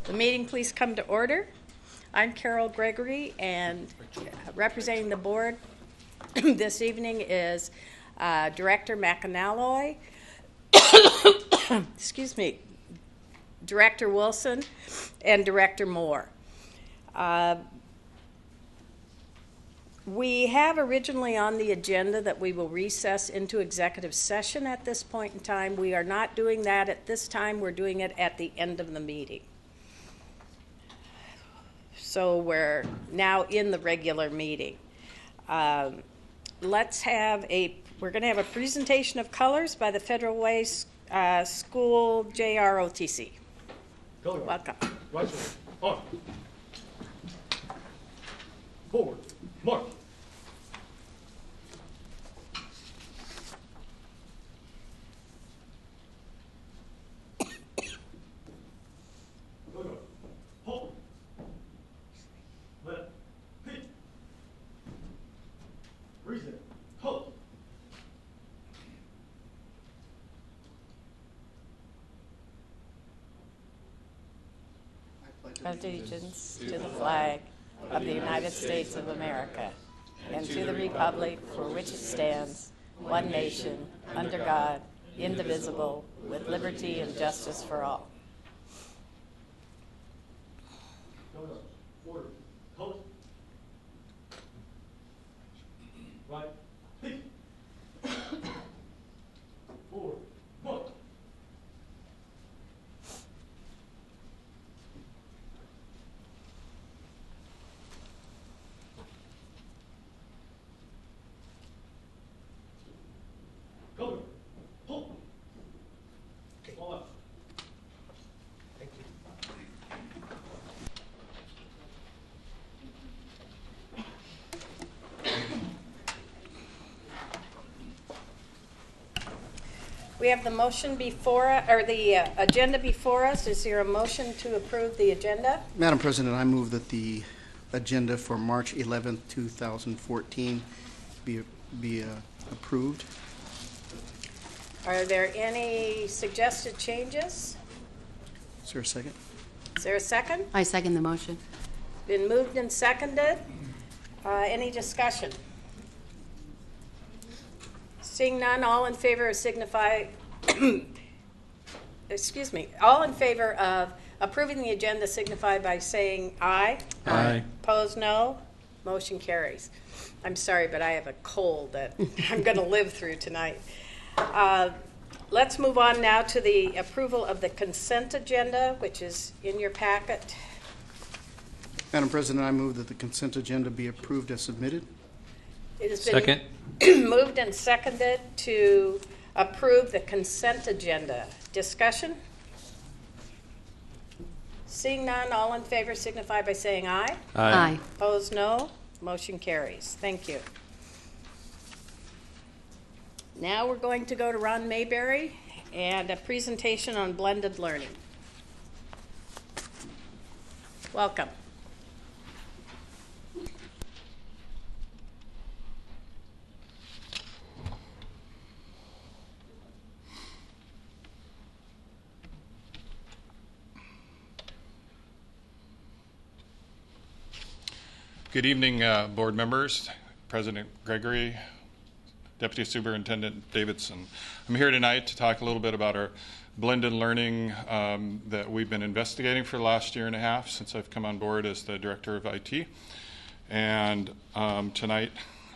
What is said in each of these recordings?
The meeting please come to order. I'm Carol Gregory, and representing the board this evening is Director McAnalloy, excuse me, Director Wilson, and Director Moore. We have originally on the agenda that we will recess into executive session at this point in time. We are not doing that at this time. We're doing it at the end of the meeting. So we're now in the regular meeting. We're going to have a presentation of colors by the Federal Way School JROTC. Color. Welcome. Right side. On. Forward. March. Hold. Left. Hit. Reset. Hold. Allegiance to the flag of the United States of America and to the republic for which it stands, one nation, under God, indivisible, with liberty and justice for all. Order. Hold. Right. Hit. Forward. March. Color. Hold. All up. Thank you. We have the motion before, or the agenda before us. Is there a motion to approve the agenda? Madam President, I move that the agenda for March 11th, 2014 be approved. Are there any suggested changes? Is there a second? Is there a second? I second the motion. Been moved and seconded. Any discussion? Seeing none, all in favor signify, excuse me, all in favor of approving the agenda signify by saying aye. Aye. Opposed, no. Motion carries. I'm sorry, but I have a cold that I'm going to live through tonight. Let's move on now to the approval of the consent agenda, which is in your packet. Madam President, I move that the consent agenda be approved as submitted. It has been Second. moved and seconded to approve the consent agenda. Discussion? Seeing none, all in favor signify by saying aye. Aye. Opposed, no. Motion carries. Thank you. Now we're going to go to Ron Mayberry and a presentation on blended learning. Welcome. Good evening, board members, President Gregory, Deputy Superintendent Davidson. I'm here tonight to talk a little bit about our blended learning that we've been investigating for the last year and a half since I've come on board as the Director of IT. And tonight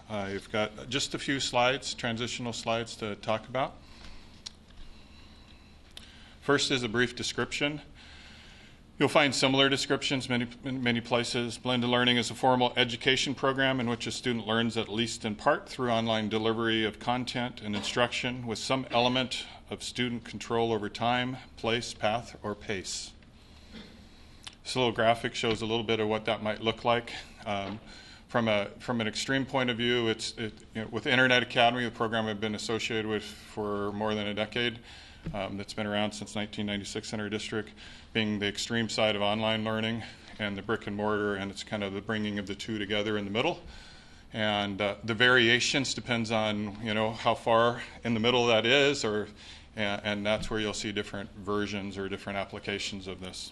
I've got just a few slides, transitional slides to talk about. First is a brief description. You'll find similar descriptions in many places. Blended learning is a formal education program in which a student learns at least in part through online delivery of content and instruction with some element of student control over time, place, path, or pace. This little graphic shows a little bit of what that might look like. From an extreme point of view, with Internet Academy, the program I've been associated with for more than a decade, that's been around since 1996 in our district, being the extreme side of online learning and the brick and mortar, and it's kind of the bringing of the two together in the middle. And the variations depends on how far in the middle that is, and that's where you'll see different versions or different applications of this.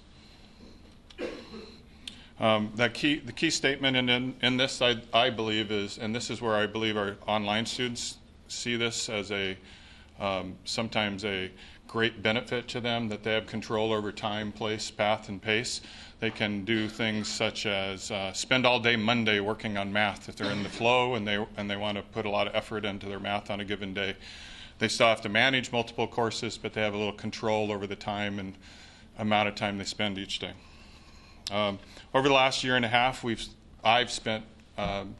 The key statement in this, I believe, is, and this is where I believe our online students see this as sometimes a great benefit to them, that they have control over time, place, path, and pace. They can do things such as spend all day Monday working on math if they're in the flow and they want to put a lot of effort into their math on a given day. They still have to manage multiple courses, but they have a little control over the time and amount of time they spend each day. Over the last year and a half, I've spent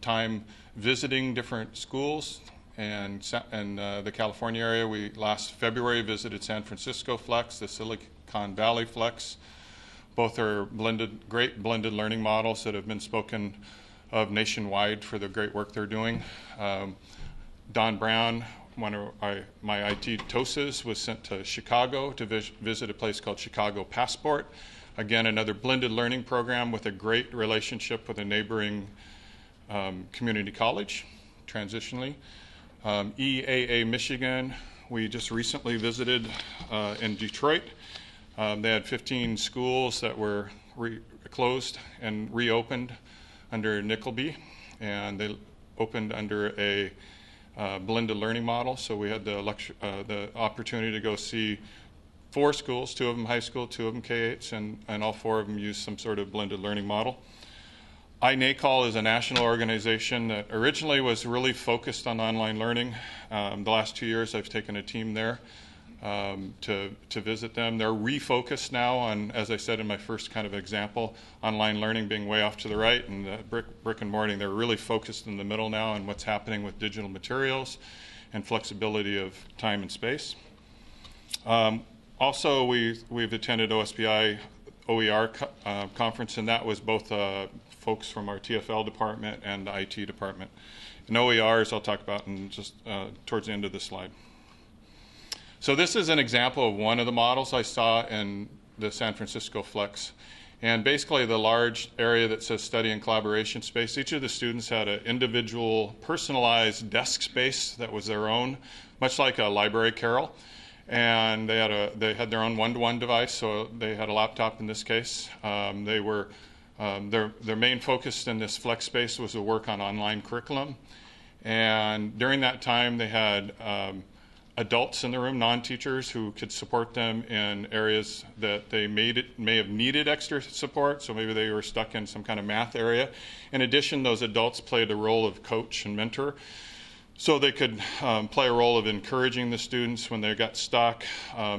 time visiting different schools. And the California area, we last February visited San Francisco Flex, the Silicon Valley Flex. Both are great blended learning models that have been spoken of nationwide for the great work they're doing. Don Brown, one of my IT TOSAs, was sent to Chicago to visit a place called Chicago Passport. Again, another blended learning program with a great relationship with a neighboring community college, transitionally. EAA Michigan, we just recently visited in Detroit. They had 15 schools that were closed and reopened under Nickleby, and they opened under a blended learning model. So we had the opportunity to go see 4 schools, 2 of them high school, 2 of them K-8s, and all 4 of them used some sort of blended learning model. iNACOL is a national organization that originally was really focused on online learning. The last 2 years I've taken a team there to visit them. They're refocused now on, as I said in my first kind of example, online learning being way off to the right, and brick and mortar. They're really focused in the middle now on what's happening with digital materials and flexibility of time and space. Also, we've attended OSPI OER conference, and that was both folks from our TFL department and the IT department. And OERs I'll talk about in just towards the end of the slide. So this is an example of one of the models I saw in the San Francisco Flex. And basically the large area that says study and collaboration space, each of the students had an individual personalized desk space that was their own, much like a library carrel. And they had their own one-to-one device, so they had a laptop in this case. Their main focus in this flex space was to work on online curriculum. And during that time, they had adults in the room, non-teachers, who could support them in areas that they may have needed extra support, so maybe they were stuck in some kind of math area. In addition, those adults played a role of coach and mentor, so they could play a role of encouraging the students when they got stuck.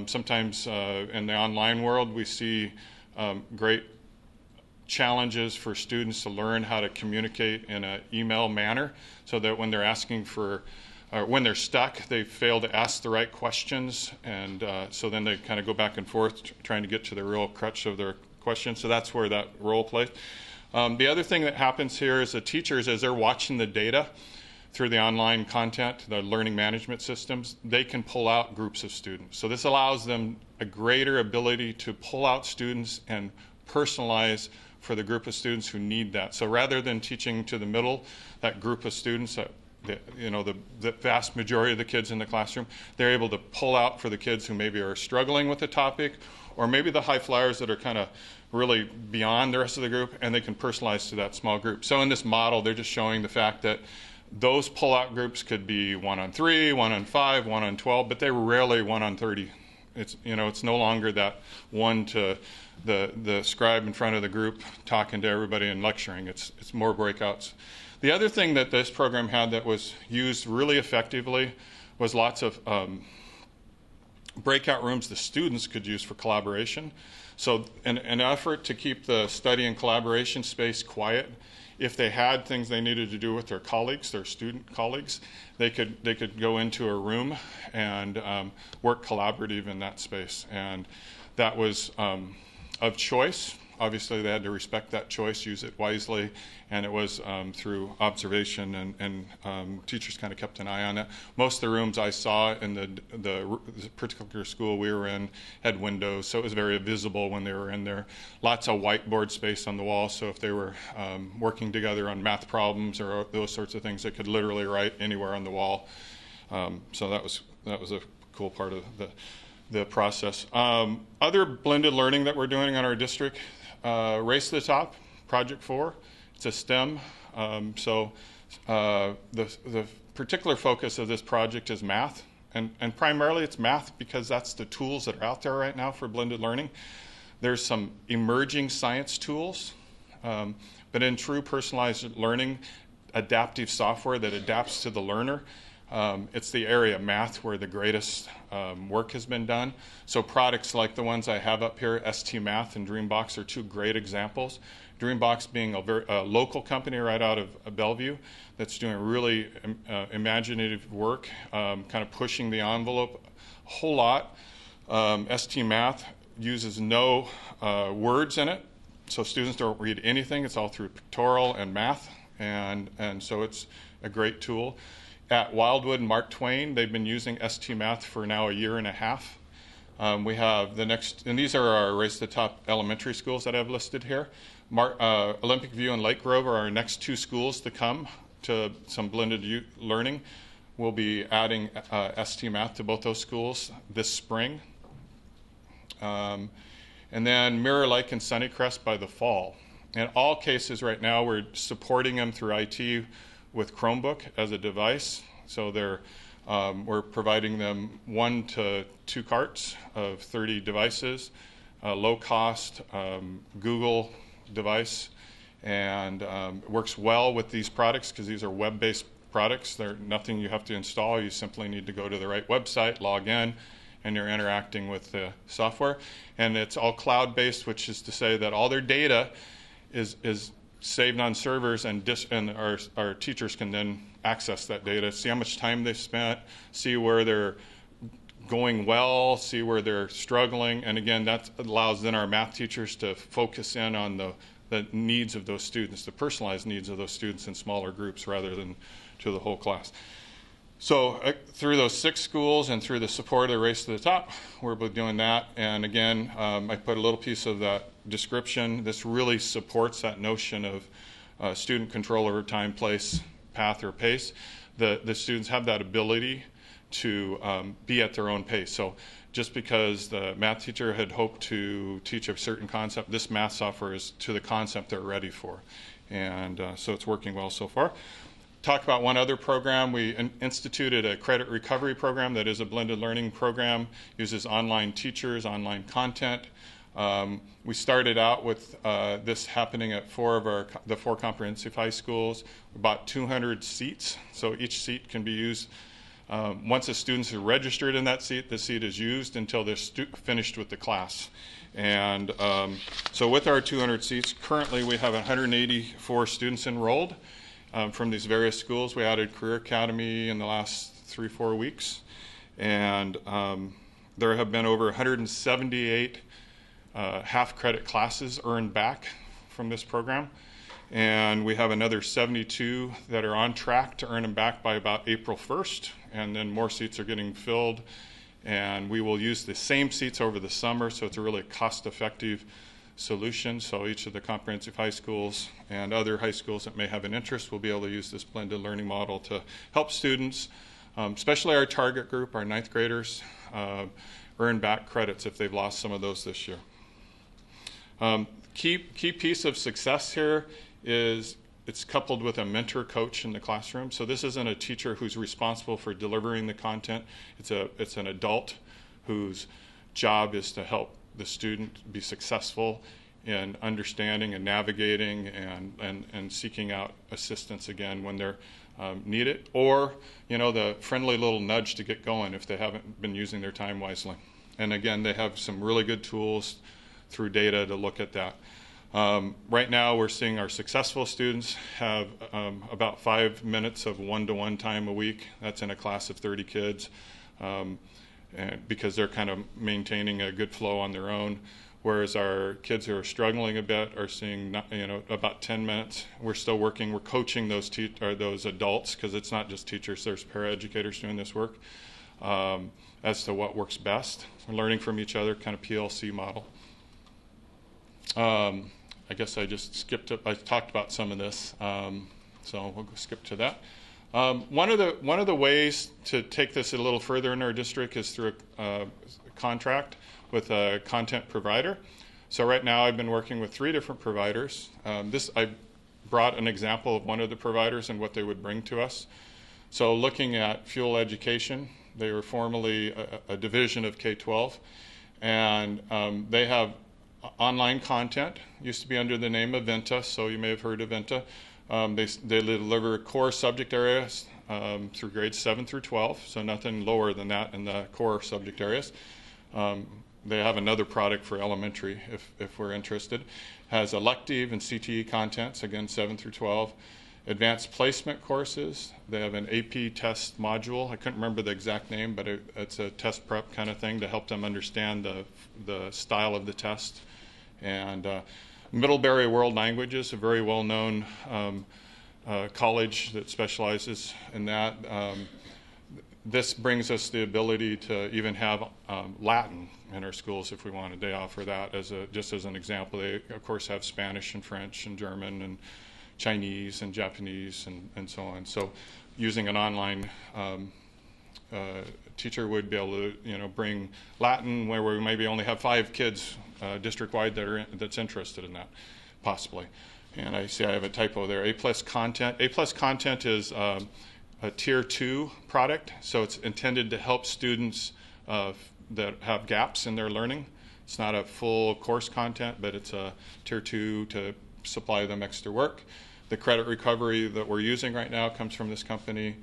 Sometimes in the online world, we see great challenges for students to learn how to communicate in an email manner, so that when they're asking for when they're stuck, they fail to ask the right questions, and so then they kind of go back and forth trying to get to the real crutch of their questions. So that's where that role plays. The other thing that happens here is the teachers, as they're watching the data through the online content, the learning management systems, they can pull out groups of students. So this allows them a greater ability to pull out students and personalize for the group of students who need that. So rather than teaching to the middle, that group of students that the vast majority of the kids in the classroom, they're able to pull out for the kids who maybe are struggling with the topic, or maybe the high flyers that are kind of really beyond the rest of the group, and they can personalize to that small group. So in this model, they're just showing the fact that those pull-out groups could be 1 on 3, 1 on 5, 1 on 12, but they're rarely 1 on 30. It's no longer that one to the scribe in front of the group talking to everybody and lecturing. It's more breakouts. The other thing that this program had that was used really effectively was lots of breakout rooms the students could use for collaboration. So in an effort to keep the study and collaboration space quiet, if they had things they needed to do with their colleagues, their student colleagues, they could go into a room and work collaborative in that space. And that was of choice. Obviously, they had to respect that choice, use it wisely, and it was through observation, and teachers kind of kept an eye on it. Most of the rooms I saw in the particular school we were in had windows, so it was very visible when they were in there. Lots of whiteboard space on the wall, so if they were working together on math problems or those sorts of things, they could literally write anywhere on the wall. So that was a cool part of the process. Other blended learning that we're doing in our district, Race to the Top, Project 4. It's a STEM. So the particular focus of this project is math. And primarily it's math because that's the tools that are out there right now for blended learning. There's some emerging science tools, but in true personalized learning, adaptive software that adapts to the learner, it's the area of math where the greatest work has been done. So products like the ones I have up here, ST Math and Dreambox, are two great examples. Dreambox being a local company right out of Bellevue that's doing really imaginative work, kind of pushing the envelope a whole lot. ST Math uses no words in it, so students don't read anything. It's all through pictorial and math, and so it's a great tool. At Wildwood and Mark Twain, they've been using ST Math for now 1.5 years. We have the next, and these are our Race to the Top elementary schools that I've listed here. Olympic View and Lake Grove are our next 2 schools to come to some blended learning. We'll be adding ST Math to both those schools this spring. And then Mirror Lake and Sunnycrest by the fall. In all cases right now, we're supporting them through IT with Chromebook as a device. So we're providing them 1 to 2 carts of 30 devices, low cost Google device, and it works well with these products because these are web-based products. They're nothing you have to install. You simply need to go to the right website, log in, and you're interacting with the software. And it's all cloud-based, which is to say that all their data is saved on servers, and our teachers can then access that data, see how much time they've spent, see where they're going well, see where they're struggling, and again, that allows then our math teachers to focus in on the needs of those students, the personalized needs of those students in smaller groups rather than to the whole class. So through those 6 schools and through the support of the Race to the Top, we're doing that. And again, I put a little piece of that description. This really supports that notion of student control over time, place, path, or pace. The students have that ability to be at their own pace. So just because the math teacher had hoped to teach a certain concept, this math software is to the concept they're ready for. And so it's working well so far. Talk about one other program. We instituted a credit recovery program that is a blended learning program, uses online teachers, online content. We started out with this happening at the 4 comprehensive high schools, about 200 seats. So each seat can be used. Once the students are registered in that seat, the seat is used until they're finished with the class. And so with our 200 seats, currently we have 184 students enrolled. From these various schools. We added Career Academy in the last 3-4 weeks, and there have been over 178 half-credit classes earned back from this program, and we have another 72 that are on track to earn them back by about April 1st, and then more seats are getting filled, and we will use the same seats over the summer, so it's a really cost-effective solution. So each of the comprehensive high schools and other high schools that may have an interest will be able to use this blended learning model to help students, especially our target group, our 9th graders, earn back credits if they've lost some of those this year. Key piece of success here is it's coupled with a mentor coach in the classroom. So this isn't a teacher who's responsible for delivering the content. It's an adult whose job is to help the student be successful in understanding and navigating and seeking out assistance again when they're need it, or the friendly little nudge to get going if they haven't been using their time wisely. And again, they have some really good tools through data to look at that. Right now we're seeing our successful students have about 5 minutes of one-to-one time a week. That's in a class of 30 kids. Because they're kind of maintaining a good flow on their own, whereas our kids who are struggling a bit are seeing about 10 minutes. We're still working. We're coaching those adults, because it's not just teachers. There's paraeducators doing this work as to what works best. We're learning from each other, kind of PLC model. I guess I just skipped it. I talked about some of this, so we'll go skip to that. One of the ways to take this a little further in our district is through a contract with a content provider. So right now I've been working with 3 different providers. I brought an example of one of the providers and what they would bring to us. So looking at Fuel Education, they were formerly a division of K-12, and they have online content. Used to be under the name of Venta, so you may have heard of Venta. They deliver core subject areas through grades 7 through 12, so nothing lower than that in the core subject areas. They have another product for elementary, if we're interested. Has elective and CTE contents, again 7 through 12. Advanced placement courses. They have an AP test module. I couldn't remember the exact name, but it's a test prep kind of thing to help them understand the style of the test. And Middlebury World Languages, a very well-known college that specializes in that. This brings us the ability to even have Latin in our schools if we wanted. They offer that just as an example. They, of course, have Spanish and French and German and Chinese and Japanese and so on. So using an online teacher would be able to bring Latin where we maybe only have 5 kids district-wide that's interested in that, possibly. And I see I have a typo there. A+ content. A+ content is a Tier 2 product, so it's intended to help students that have gaps in their learning. It's not a full course content, but it's a Tier 2 to supply them extra work. The credit recovery that we're using right now comes from this company.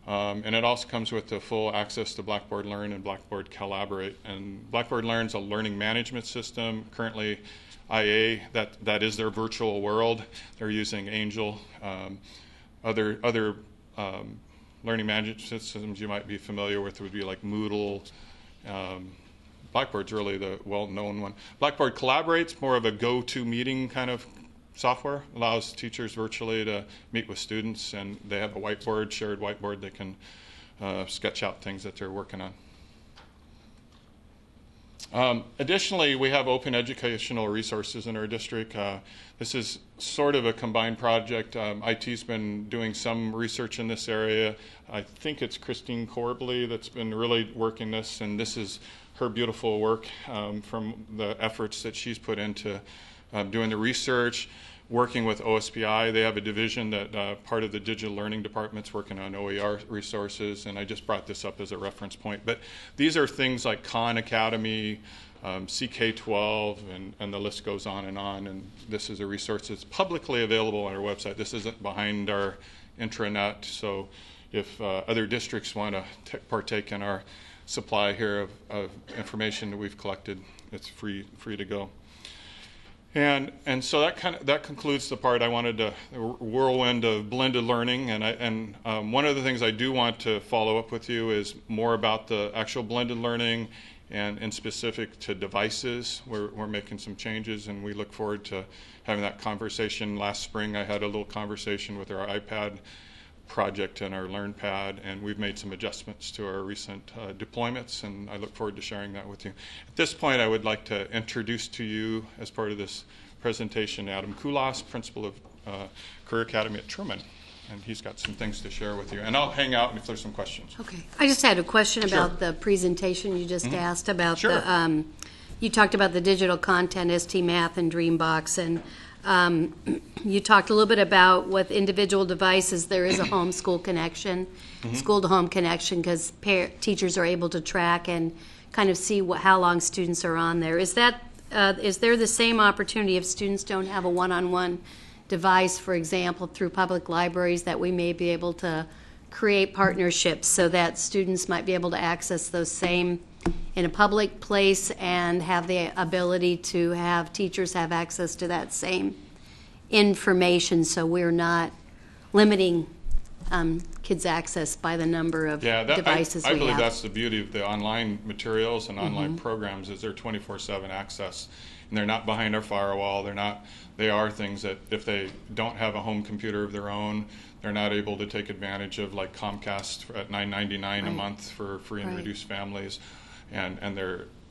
And it also comes with the full access to Blackboard Learn and Blackboard Collaborate. And Blackboard Learn is a learning management system. Currently, IA, that is their virtual world. They're using Angel. Other learning management systems you might be familiar with would be like Moodle. Blackboard's really the well-known one. Blackboard Collaborate's more of a go-to meeting kind of software. Allows teachers virtually to meet with students, and they have a whiteboard, shared whiteboard they can sketch out things that they're working on. Additionally, we have open educational resources in our district. This is sort of a combined project. IT's been doing some research in this area. I think it's Christine Corbley that's been really working this, and this is her beautiful work from the efforts that she's put into doing the research, working with OSPI. They have a division that part of the digital learning department's working on OER resources, and I just brought this up as a reference point. But these are things like Khan Academy, CK12, and the list goes on, and this is a resource that's publicly available on our website. This isn't behind our intranet, so if other districts want to partake in our supply here of information that we've collected, it's free to go. And so that concludes the part I wanted to, the whirlwind of blended learning. And one of the things I do want to follow up with you is more about the actual blended learning and specific to devices. We're making some changes, and we look forward to having that conversation. Last spring I had a little conversation with our iPad project and our LearnPad, and we've made some adjustments to our recent deployments, and I look forward to sharing that with you. At this point, I would like to introduce to you, as part of this presentation, Adam Kulas, Principal of Career Academy at Truman, and he's got some things to share with you. And I'll hang out if there's some questions. Okay. I just had a question about the presentation you just asked about the, you talked about the digital content, ST Math and Dreambox, and you talked a little bit about with individual devices, there is a homeschool connection, school-to-home connection, because teachers are able to track and kind of see how long students are on there. Is there the same opportunity if students don't have a one-on-one device, for example, through public libraries, that we may be able to create partnerships so that students might be able to access those same in a public place and have the ability to have teachers have access to that same information, so we're not limiting kids' access by the number of devices we have. I believe that's the beauty of the online materials and online programs, is they're 24/7 access, and they're not behind our firewall. They are things that if they don't have a home computer of their own, they're not able to take advantage of, like Comcast at $9.99 a month for free and reduced families. And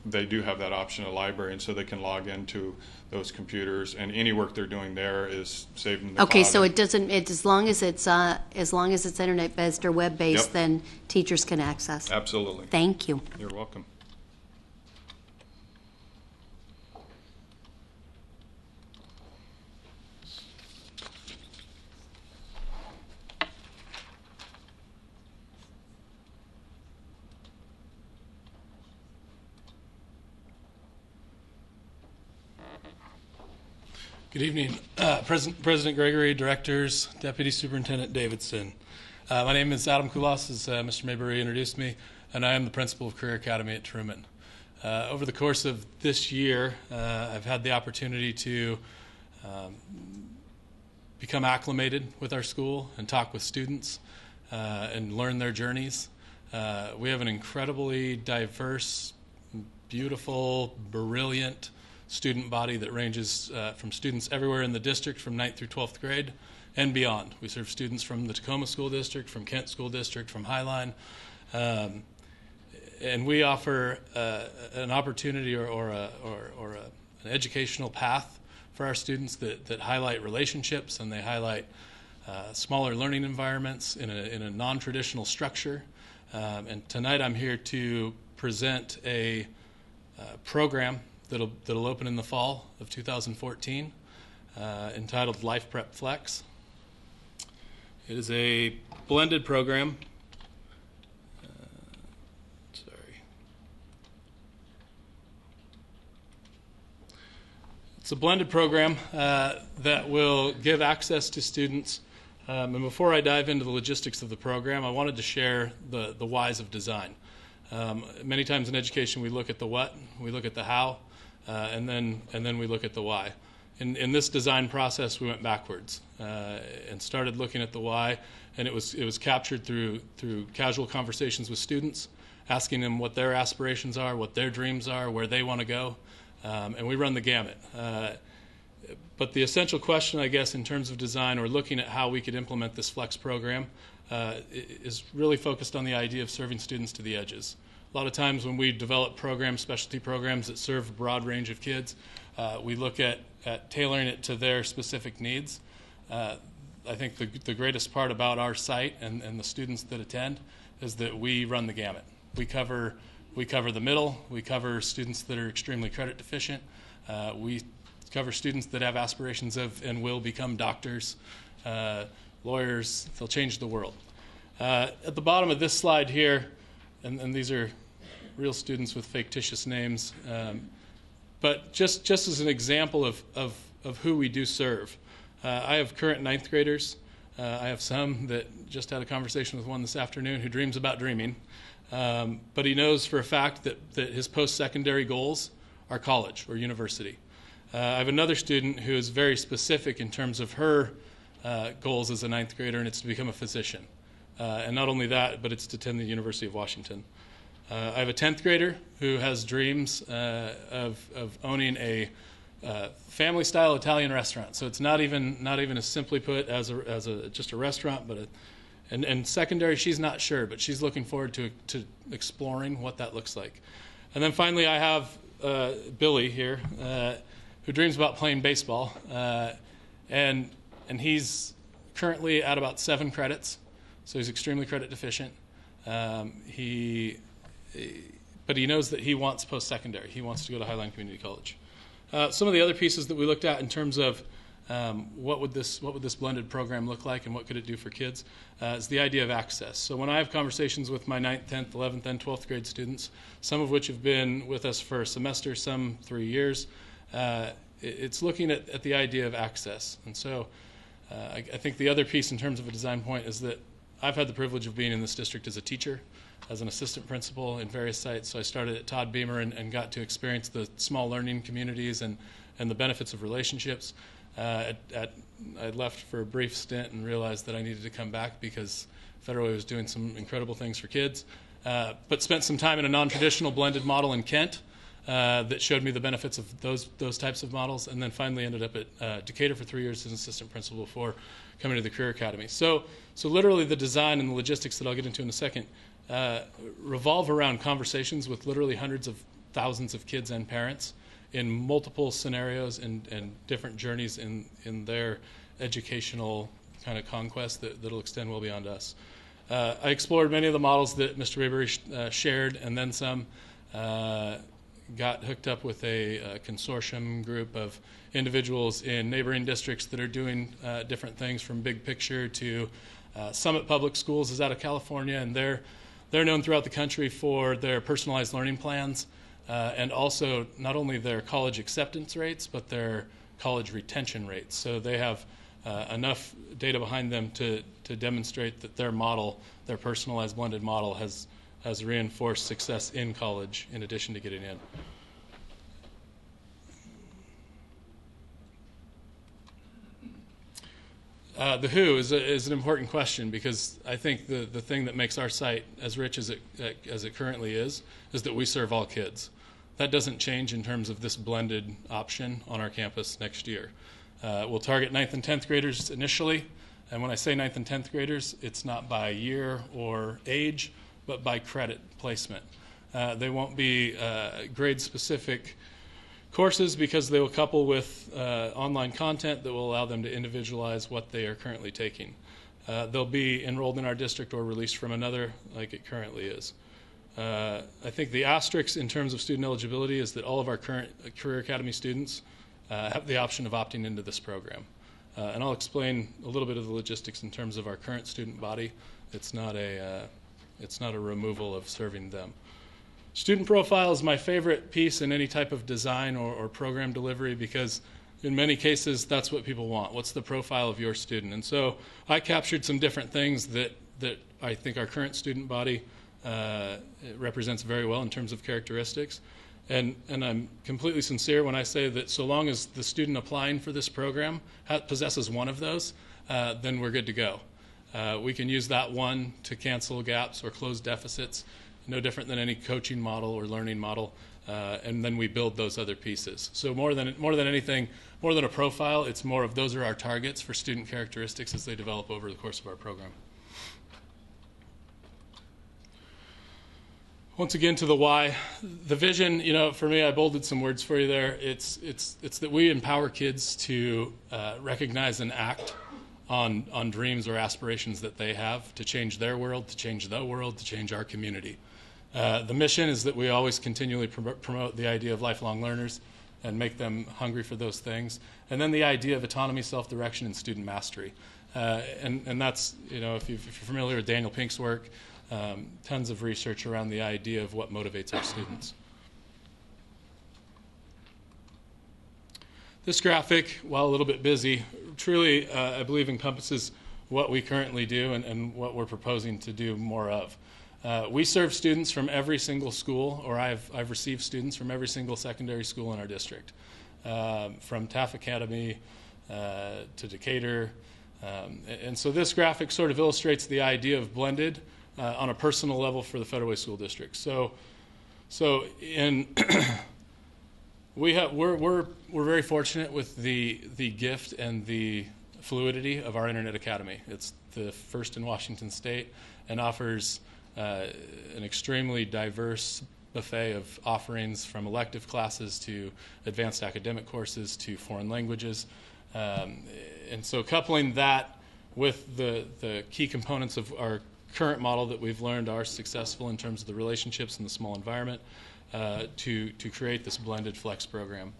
they do have that option at the library, and so they can log into those computers, and any work they're doing there is saved in the cloud. Okay, so it doesn't. As long as it's internet based or web based, then teachers can access. Absolutely. Thank you. You're welcome. Good evening, President Gregory, directors, Deputy Superintendent Davidson. My name is Adam Kulas, as Mr. Maybury introduced me, and I am the principal of Career Academy at Truman. Over the course of this year, I've had the opportunity to become acclimated with our school and talk with students and learn their journeys. We have an incredibly diverse, beautiful, brilliant student body that ranges from students everywhere in the district from 9th through 12th grade and beyond. We serve students from the Tacoma School District, from Kent School District, from Highline. And we offer an opportunity or an educational path for our students that highlight relationships, and they highlight smaller learning environments in a non-traditional structure. And tonight I'm here to present a program that'll open in the fall of 2014, entitled Life Prep Flex. It is a blended program. It's a blended program that will give access to students. And before I dive into the logistics of the program, I wanted to share the whys of design. Many times in education, we look at the what, we look at the how, and then we look at the why. In this design process, we went backwards and started looking at the why, and it was captured through casual conversations with students, asking them what their aspirations are, what their dreams are, where they want to go, and we run the gamut. But the essential question, I guess, in terms of design, or looking at how we could implement this Flex program, is really focused on the idea of serving students to the edges. A lot of times when we develop programs, specialty programs that serve a broad range of kids, we look at tailoring it to their specific needs. I think the greatest part about our site and the students that attend is that we run the gamut. We cover the middle. We cover students that are extremely credit deficient. We cover students that have aspirations of and will become doctors, lawyers. They'll change the world. At the bottom of this slide here, and these are real students with fictitious names, but just as an example of who we do serve. I have current 9th graders. I have some that just had a conversation with one this afternoon who dreams about dreaming, but he knows for a fact that his post-secondary goals are college or university. I have another student who is very specific in terms of her goals as a 9th grader, and it's to become a physician. And not only that, but it's to attend the University of Washington. I have a 10th grader who has dreams of owning a family-style Italian restaurant. So it's not even as simply put as just a restaurant, but and secondary, she's not sure, but she's looking forward to exploring what that looks like. And then finally, I have Billy here, who dreams about playing baseball, and he's currently at about 7 credits, so he's extremely credit deficient. But he knows that he wants post-secondary. He wants to go to Highline Community College. Some of the other pieces that we looked at in terms of what would this blended program look like and what could it do for kids is the idea of access. So when I have conversations with my 9th, 10th, 11th, and 12th grade students, some of which have been with us for a semester, some 3 years, it's looking at the idea of access. And so I think the other piece in terms of a design point is that I've had the privilege of being in this district as a teacher, as an assistant principal in various sites. So I started at Todd Beamer and got to experience the small learning communities and the benefits of relationships. I left for a brief stint and realized that I needed to come back because Federal Way was doing some incredible things for kids, but spent some time in a non-traditional blended model in Kent that showed me the benefits of those types of models, and then finally ended up at Decatur for 3 years as an assistant principal before coming to the Career Academy. So literally the design and the logistics that I'll get into in a second revolve around conversations with literally hundreds of thousands of kids and parents in multiple scenarios and different journeys in their educational kind of conquest that'll extend well beyond us. I explored many of the models that Mr. Mayberry shared, and then some. Got hooked up with a consortium group of individuals in neighboring districts that are doing different things, from big picture to Summit Public Schools is out of California, and they're known throughout the country for their personalized learning plans and also not only their college acceptance rates, but their college retention rates. So they have enough data behind them to demonstrate that their model, their personalized blended model, has reinforced success in college in addition to getting in. The who is an important question, because I think the thing that makes our site as rich as it currently is that we serve all kids. That doesn't change in terms of this blended option on our campus next year. We'll target 9th and 10th graders initially, and when I say 9th and 10th graders, it's not by year or age, but by credit placement. They won't be grade-specific courses because they will couple with online content that will allow them to individualize what they are currently taking. They'll be enrolled in our district or released from another like it currently is. I think the asterisk in terms of student eligibility is that all of our current Career Academy students have the option of opting into this program. And I'll explain a little bit of the logistics in terms of our current student body. It's not a removal of serving them. Student profile is my favorite piece in any type of design or program delivery, because in many cases that's what people want. What's the profile of your student? And so I captured some different things that I think our current student body represents very well in terms of characteristics. And I'm completely sincere when I say that so long as the student applying for this program possesses one of those, then we're good to go. We can use that one to cancel gaps or close deficits, no different than any coaching model or learning model, and then we build those other pieces. So more than anything, more than a profile, it's more of those are our targets for student characteristics as they develop over the course of our program. Once again, to the why. The vision, for me, I bolded some words for you there. It's that we empower kids to recognize and act on dreams or aspirations that they have to change their world, to change the world, to change our community. The mission is that we always continually promote the idea of lifelong learners and make them hungry for those things. And then the idea of autonomy, self-direction, and student mastery. And that's, if you're familiar with Daniel Pink's work, tons of research around the idea of what motivates our students. This graphic, while a little bit busy, truly, I believe, encompasses what we currently do and what we're proposing to do more of. We serve students from every single school, or I've received students from every single secondary school in our district, from Taft Academy to Decatur. And so this graphic sort of illustrates the idea of blended on a personal level for the Federal Way School District. So in we're very fortunate with the gift and the fluidity of our Internet Academy. It's the first in Washington State and offers an extremely diverse buffet of offerings, from elective classes to advanced academic courses to foreign languages. And so coupling that with the key components of our current model that we've learned are successful in terms of the relationships in the small environment to create this blended flex program.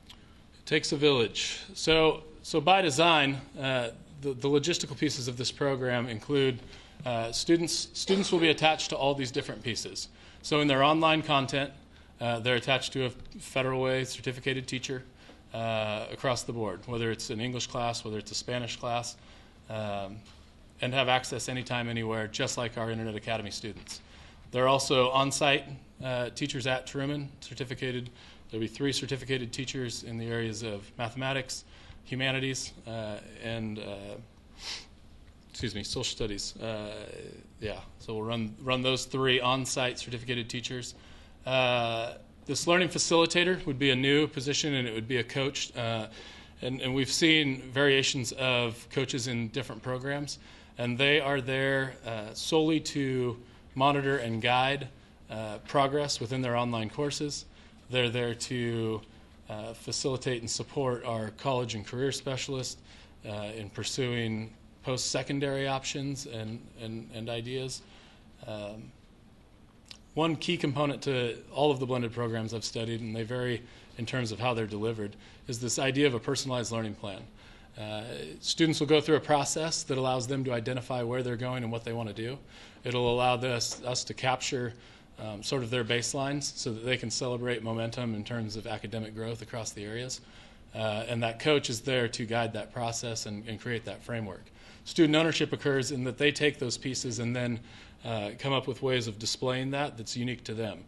It takes a village. So by design, the logistical pieces of this program include students will be attached to all these different pieces. So in their online content, they're attached to a Federal Way certificated teacher across the board, whether it's an English class, whether it's a Spanish class, and have access anytime, anywhere, just like our Internet Academy students. There are also on-site teachers at Truman, certificated. There'll be 3 certificated teachers in the areas of mathematics, humanities, and social studies. So we'll run those 3 on-site certificated teachers. This learning facilitator would be a new position, and it would be a coach. And we've seen variations of coaches in different programs, and they are there solely to monitor and guide progress within their online courses. They're there to facilitate and support our college and career specialists in pursuing post-secondary options and ideas. One key component to all of the blended programs I've studied, and they vary in terms of how they're delivered, is this idea of a personalized learning plan. Students will go through a process that allows them to identify where they're going and what they want to do. It'll allow us to capture sort of their baselines so that they can celebrate momentum in terms of academic growth across the areas. And that coach is there to guide that process and create that framework. Student ownership occurs in that they take those pieces and then come up with ways of displaying that's unique to them.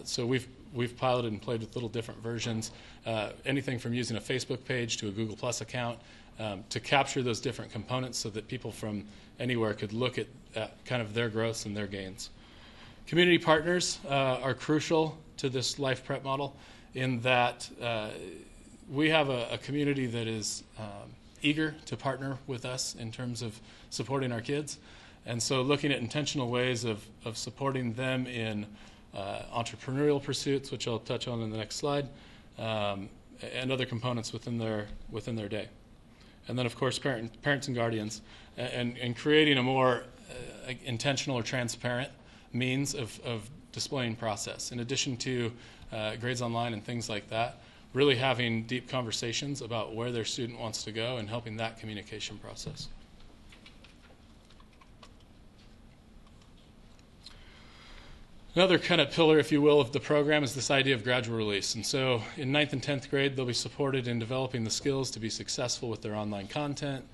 So we've piloted and played with little different versions, anything from using a Facebook page to a Google Plus account, to capture those different components so that people from anywhere could look at kind of their growths and their gains. Community partners are crucial to this life prep model in that we have a community that is eager to partner with us in terms of supporting our kids. And so looking at intentional ways of supporting them in entrepreneurial pursuits, which I'll touch on in the next slide, and other components within their day. And then, of course, parents and guardians, and creating a more intentional or transparent means of displaying process. In addition to grades online and things like that, really having deep conversations about where their student wants to go and helping that communication process. Another kind of pillar, if you will, of the program is this idea of gradual release. And so in 9th and 10th grade, they'll be supported in developing the skills to be successful with their online content.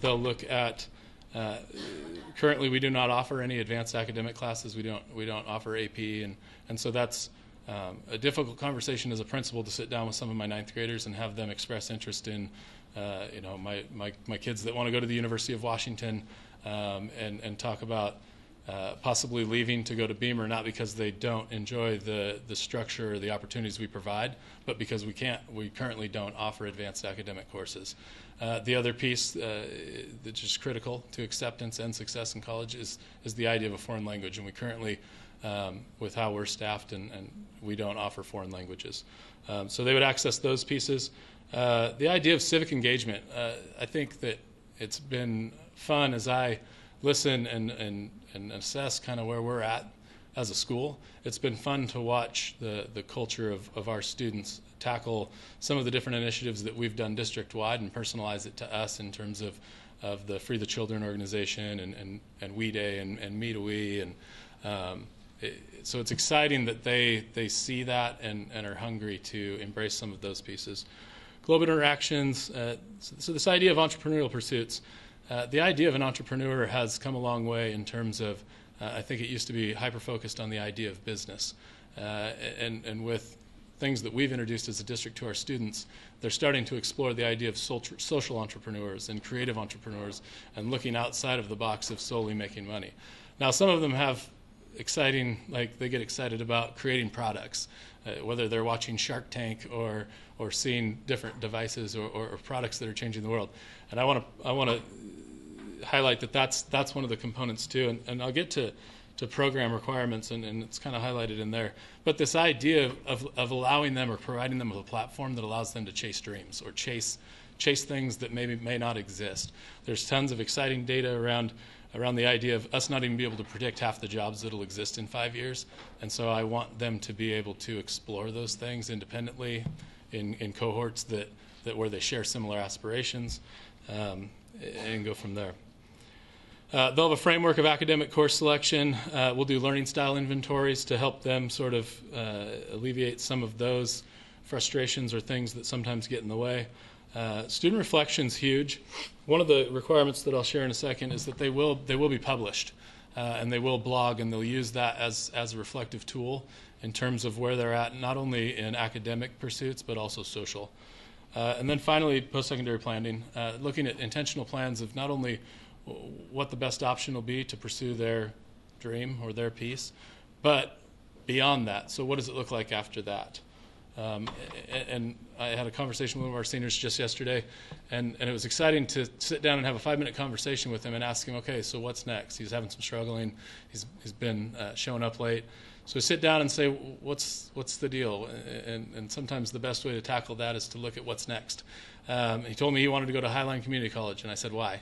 They'll look at, currently we do not offer any advanced academic classes. We don't offer AP. And so that's a difficult conversation as a principal to sit down with some of my 9th graders and have them express interest in, my kids that want to go to the University of Washington and talk about possibly leaving to go to Beamer, not because they don't enjoy the structure or the opportunities we provide, but because we currently don't offer advanced academic courses. The other piece that's just critical to acceptance and success in college is the idea of a foreign language, and we currently, with how we're staffed, and we don't offer foreign languages. So they would access those pieces. The idea of civic engagement, I think that it's been fun as I listen and assess kind of where we're at as a school. It's been fun to watch the culture of our students tackle some of the different initiatives that we've done district-wide and personalize it to us in terms of the Free the Children organization and We Day and Me to We. And so it's exciting that they see that and are hungry to embrace some of those pieces. Global interactions, so this idea of entrepreneurial pursuits, the idea of an entrepreneur has come a long way in terms of, I think it used to be hyper-focused on the idea of business. And with things that we've introduced as a district to our students, they're starting to explore the idea of social entrepreneurs and creative entrepreneurs and looking outside of the box of solely making money. Now, some of them have exciting, like they get excited about creating products, whether they're watching Shark Tank or seeing different devices or products that are changing the world. And I want to highlight that that's one of the components too. And I'll get to program requirements, and it's kind of highlighted in there. But this idea of allowing them or providing them with a platform that allows them to chase dreams or chase things that may not exist. There's tons of exciting data around the idea of us not even be able to predict half the jobs that will exist in 5 years. And so I want them to be able to explore those things independently in cohorts that where they share similar aspirations, and go from there. They'll have a framework of academic course selection. We'll do learning style inventories to help them sort of alleviate some of those frustrations or things that sometimes get in the way. Student reflection's huge. One of the requirements that I'll share in a second is that they will be published, and they will blog, and they'll use that as a reflective tool in terms of where they're at, not only in academic pursuits but also social. And then finally, post-secondary planning, looking at intentional plans of not only what the best option will be to pursue their dream or their piece, but beyond that. So what does it look like after that? And I had a conversation with one of our seniors just yesterday, and it was exciting to sit down and have a 5-minute conversation with him and ask him, okay, so what's next? He's having some struggling. He's been showing up late. So sit down and say, what's the deal? And sometimes the best way to tackle that is to look at what's next. He told me he wanted to go to Highline Community College, and I said, why?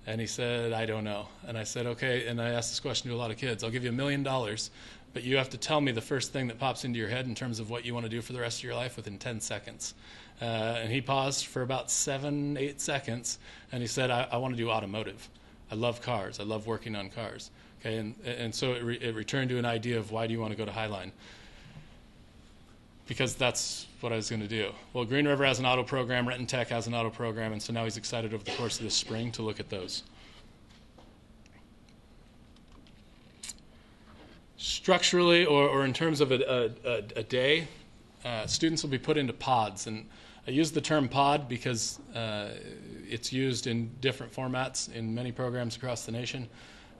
And he said, I don't know. And I said, okay, and I asked this question to a lot of kids. I'll give you $1 million, but you have to tell me the first thing that pops into your head in terms of what you want to do for the rest of your life within 10 seconds. And he paused for about 7-8 seconds, and he said, I want to do automotive. I love cars. I love working on cars. Okay, and so it returned to an idea of why do you want to go to Highline? Because that's what I was going to do. Well, Green River has an auto program, Renton Tech has an auto program, and so now he's excited over the course of this spring to look at those. Structurally, or in terms of a day, students will be put into pods. And I use the term pod because it's used in different formats in many programs across the nation.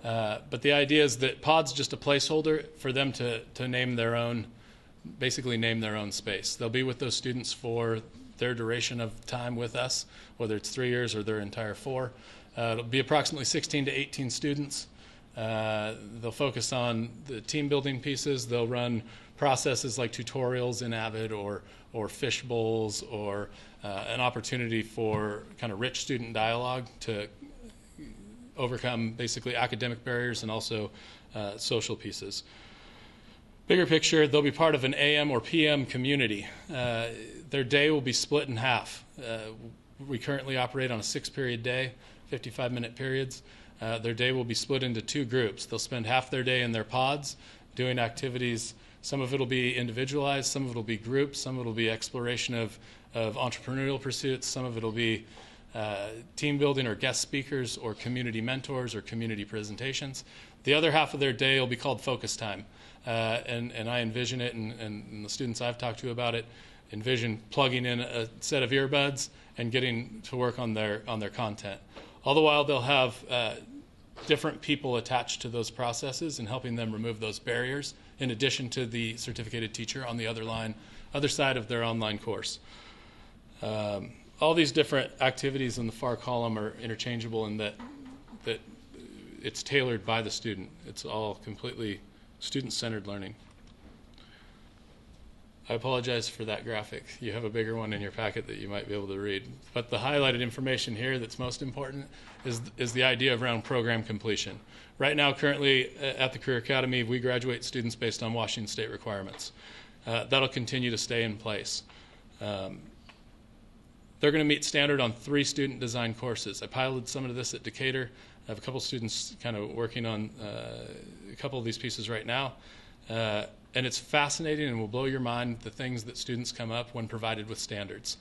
But the idea is that pod's just a placeholder for them to name their own, basically name their own space. They'll be with those students for their duration of time with us, whether it's 3 years or their entire 4. It'll be approximately 16 to 18 students. They'll focus on the team building pieces. They'll run processes like tutorials in Avid or fish bowls or an opportunity for kind of rich student dialogue to overcome basically academic barriers and also social pieces. Bigger picture, they'll be part of an AM or PM community. Their day will be split in half. We currently operate on a 6-period day, 55-minute periods. Their day will be split into 2 groups. They'll spend half their day in their pods doing activities. Some of it will be individualized, some of it will be groups, some of it will be exploration of entrepreneurial pursuits, some of it will be team building or guest speakers or community mentors or community presentations. The other half of their day will be called focus time. And I envision it, and the students I've talked to about it envision plugging in a set of earbuds and getting to work on their content. All the while they'll have different people attached to those processes and helping them remove those barriers, in addition to the certificated teacher on the other side of their online course. All these different activities in the far column are interchangeable in that it's tailored by the student. It's all completely student-centered learning. I apologize for that graphic. You have a bigger one in your packet that you might be able to read. But the highlighted information here that's most important is the idea around program completion. Right now, currently at the Career Academy, we graduate students based on Washington State requirements. That'll continue to stay in place. They're going to meet standard on 3 student design courses. I piloted some of this at Decatur. I have a couple students kind of working on a couple of these pieces right now. And it's fascinating and will blow your mind the things that students come up when provided with standards.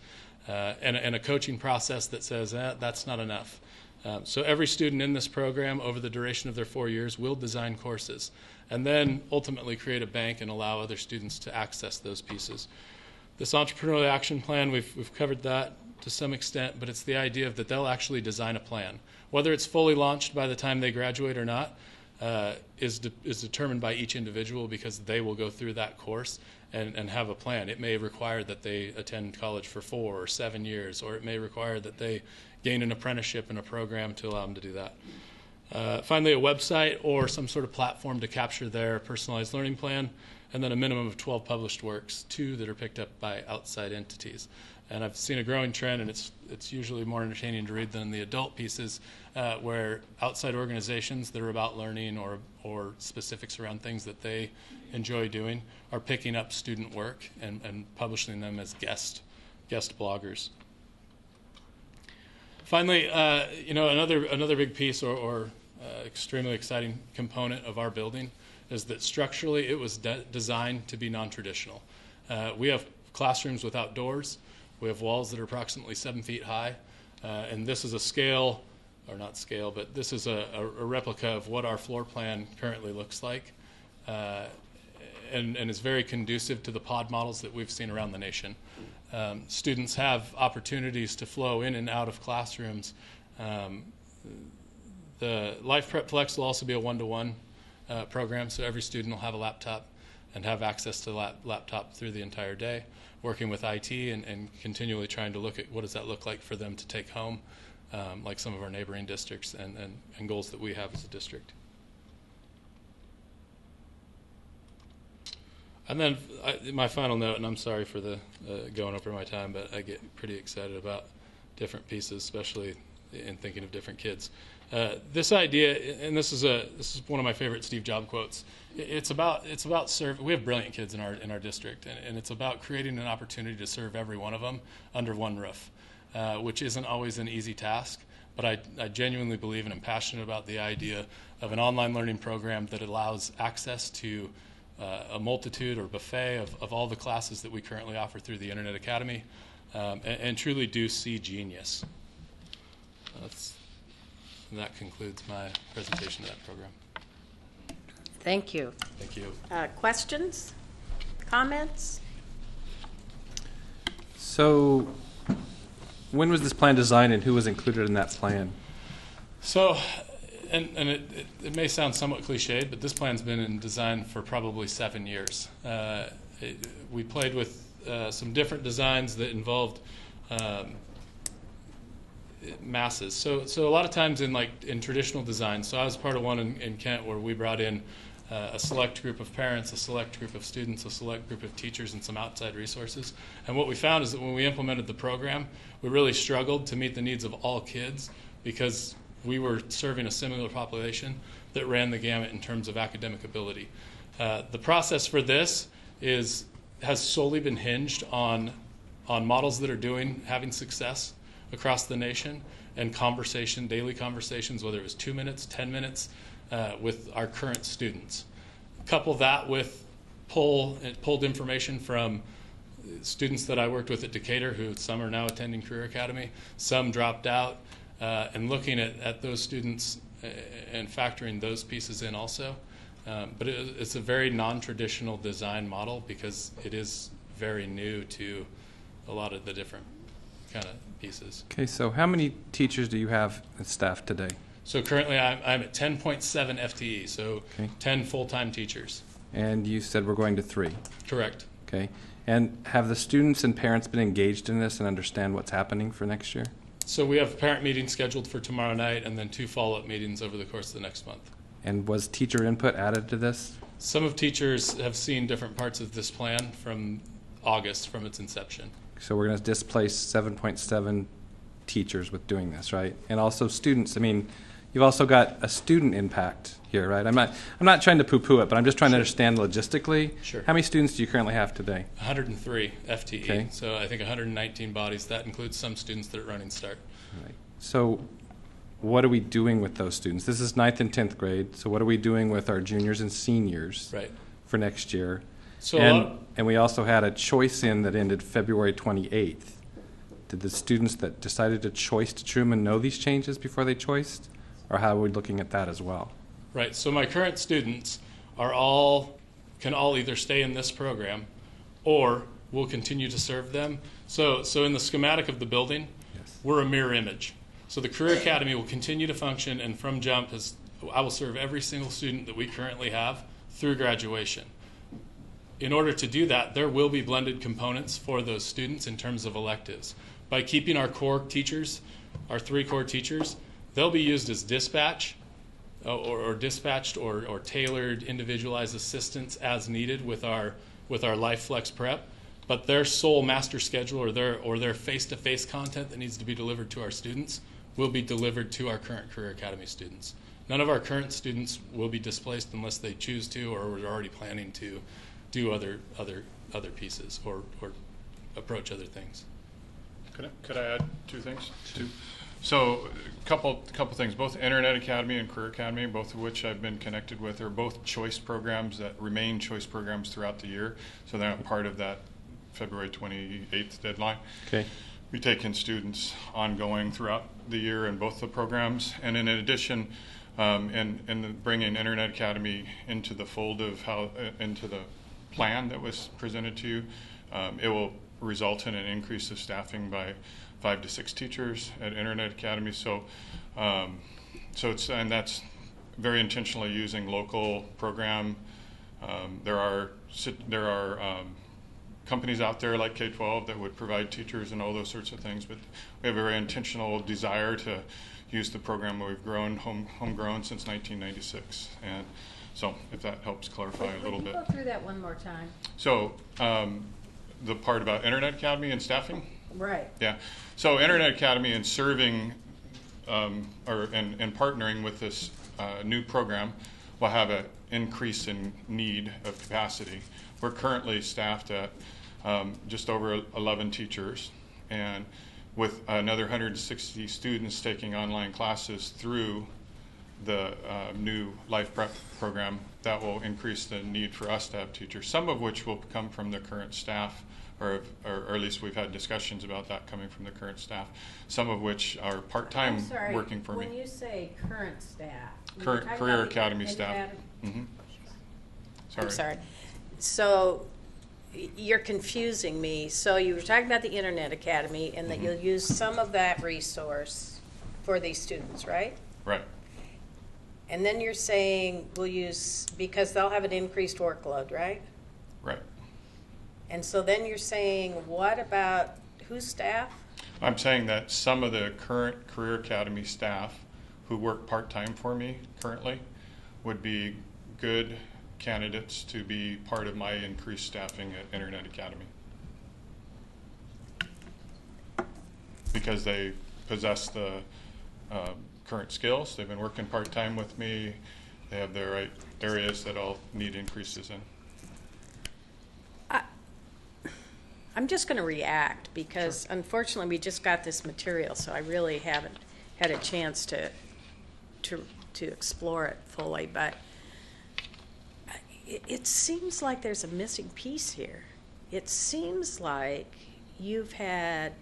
And a coaching process that says, that's not enough. So every student in this program over the duration of their 4 years will design courses and then ultimately create a bank and allow other students to access those pieces. This entrepreneurial action plan, we've covered that to some extent, but it's the idea that they'll actually design a plan. Whether it's fully launched by the time they graduate or not is determined by each individual, because they will go through that course and have a plan. It may require that they attend college for 4 or 7 years, or it may require that they gain an apprenticeship in a program to allow them to do that. Finally, a website or some sort of platform to capture their personalized learning plan, and then a minimum of 12 published works, 2 that are picked up by outside entities. And I've seen a growing trend, and it's usually more entertaining to read than the adult pieces, where outside organizations that are about learning or specifics around things that they enjoy doing are picking up student work and publishing them as guest bloggers. Finally, another big piece or extremely exciting component of our building is that structurally it was designed to be non-traditional. We have classrooms without doors. We have walls that are approximately 7 feet high, and this is a scale, or not scale, but this is a replica of what our floor plan currently looks like, and is very conducive to the pod models that we've seen around the nation. Students have opportunities to flow in and out of classrooms. The Life Prep Flex will also be a one-to-one program, so every student will have a laptop and have access to the laptop through the entire day, working with IT and continually trying to look at what does that look like for them to take home, like some of our neighboring districts and goals that we have as a district. And then my final note, and I'm sorry for the going over my time, but I get pretty excited about different pieces, especially in thinking of different kids. This idea, and this is one of my favorite Steve Jobs quotes. It's about serve. We have brilliant kids in our district, and it's about creating an opportunity to serve every one of them under one roof, which isn't always an easy task. But I genuinely believe and am passionate about the idea of an online learning program that allows access to a multitude or buffet of all the classes that we currently offer through the Internet Academy, and truly do see genius. And that concludes my presentation of that program. Thank you. Thank you. Questions? Comments? So, when was this plan designed and who was included in that plan? So, and it may sound somewhat cliched, but this plan's been in design for probably 7 years. We played with some different designs that involved masses. So a lot of times in traditional design, so I was part of one in Kent where we brought in a select group of parents, a select group of students, a select group of teachers, and some outside resources. And what we found is that when we implemented the program, we really struggled to meet the needs of all kids because we were serving a similar population that ran the gamut in terms of academic ability. The process for this has solely been hinged on models that are having success across the nation and daily conversations, whether it was 2 minutes, 10 minutes, with our current students. Couple that with pulled information from students that I worked with at Decatur, who some are now attending Career Academy, some dropped out, and looking at those students and factoring those pieces in also. But it's a very non-traditional design model because it is very new to a lot of the different kind of pieces. Okay, so how many teachers do you have as staff today? So currently I'm at 10.7 FTE, so Okay. 10 full-time teachers. And you said we're going to 3. Correct. Okay. And have the students and parents been engaged in this and understand what's happening for next year? So we have a parent meeting scheduled for tomorrow night and then 2 follow-up meetings over the course of the next month. And was teacher input added to this? Some of teachers have seen different parts of this plan from August, from its inception. So we're going to displace 7.7 teachers with doing this, right? And also students. I mean, you've also got a student impact here, right? I'm not trying to poo-poo it, but I'm just trying to understand logistically. Sure. How many students do you currently have today? 103 FTE, Okay. so I think 119 bodies. That includes some students that are running start. Right. So what are we doing with those students? This is 9th and 10th grade, so what are we doing with our juniors and seniors Right. for next year? So And we also had a choice in that ended February 28th. Did the students that decided to choice to Truman know these changes before they choiced? Or how are we looking at that as well? right, so my current students can all either stay in this program or we'll continue to serve them. So in the schematic of the building, Yes. we're a mirror image. So the Career Academy will continue to function, and from jump, I will serve every single student that we currently have through graduation. In order to do that, there will be blended components for those students in terms of electives. By keeping our core teachers, our 3 core teachers, they'll be used as dispatch or dispatched or tailored individualized assistance as needed with our LifeFlex prep. But their sole master schedule or their face-to-face content that needs to be delivered to our students will be delivered to our current Career Academy students. None of our current students will be displaced unless they choose to or we're already planning to do other pieces or approach other things. Could I add 2 things? 2. So a couple things. Both Internet Academy and Career Academy, both of which I've been connected with, are both choice programs that remain choice programs throughout the year. So they're not part of that February 28th deadline. Okay. We take in students ongoing throughout the year in both the programs. And in addition, in bringing Internet Academy into the fold of into the plan that was presented to you, it will result in an increase of staffing by 5 to 6 teachers at Internet Academy. So that's very intentionally using local program. There are companies out there like K-12 that would provide teachers and all those sorts of things, but we have a very intentional desire to use the program we've grown, homegrown since 1996. And so if that helps clarify a little bit. Go through that one more time. So the part about Internet Academy and staffing? Right. Yeah. So Internet Academy and serving and partnering with this new program will have an increase in need of capacity. We're currently staffed at just over 11 teachers, and with another 160 students taking online classes through the new Life Prep program, that will increase the need for us to have teachers, some of which will come from the current staff, or at least we've had discussions about that coming from the current staff, some of which are part-time working for me. When you say current staff, Current Career Academy staff. Mm-hmm. I'm sorry. So you're confusing me. So you were talking about the Internet Academy and that you'll use some of that resource for these students, right? Right. And then you're saying we'll use, because they'll have an increased workload, right? Right. And so then you're saying, what about whose staff? I'm saying that some of the current Career Academy staff who work part-time for me currently would be good candidates to be part of my increased staffing at Internet Academy, because they possess the current skills. They've been working part-time with me. They have the right areas that I'll need increases in. I'm just going to react because unfortunately we just got this material, so I really haven't had a chance to explore it fully. But it seems like there's a missing piece here. It seems like you've had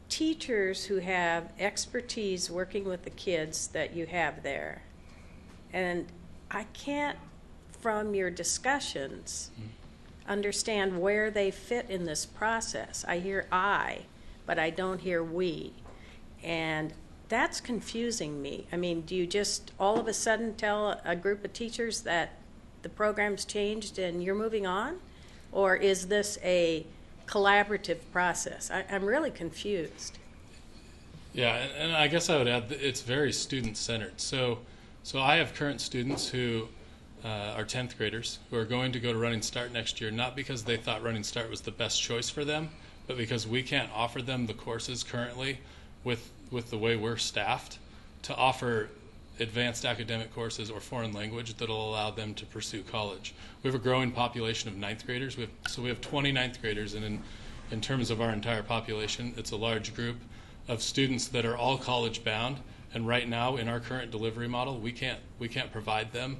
teachers who have expertise working with the kids that you have there, and I can't, from your discussions, understand where they fit in this process. I hear I, but I don't hear we. And that's confusing me. I mean, do you just all of a sudden tell a group of teachers that the program's changed and you're moving on? Or is this a collaborative process? I'm really confused. Yeah, and I guess I would add that it's very student-centered. So I have current students who are 10th graders who are going to go to Running Start next year, not because they thought Running Start was the best choice for them, but because we can't offer them the courses currently with the way we're staffed to offer advanced academic courses or foreign language that will allow them to pursue college. We have a growing population of 9th graders. We have 20 9th graders, and in terms of our entire population, it's a large group of students that are all college bound. And right now, in our current delivery model, we can't provide them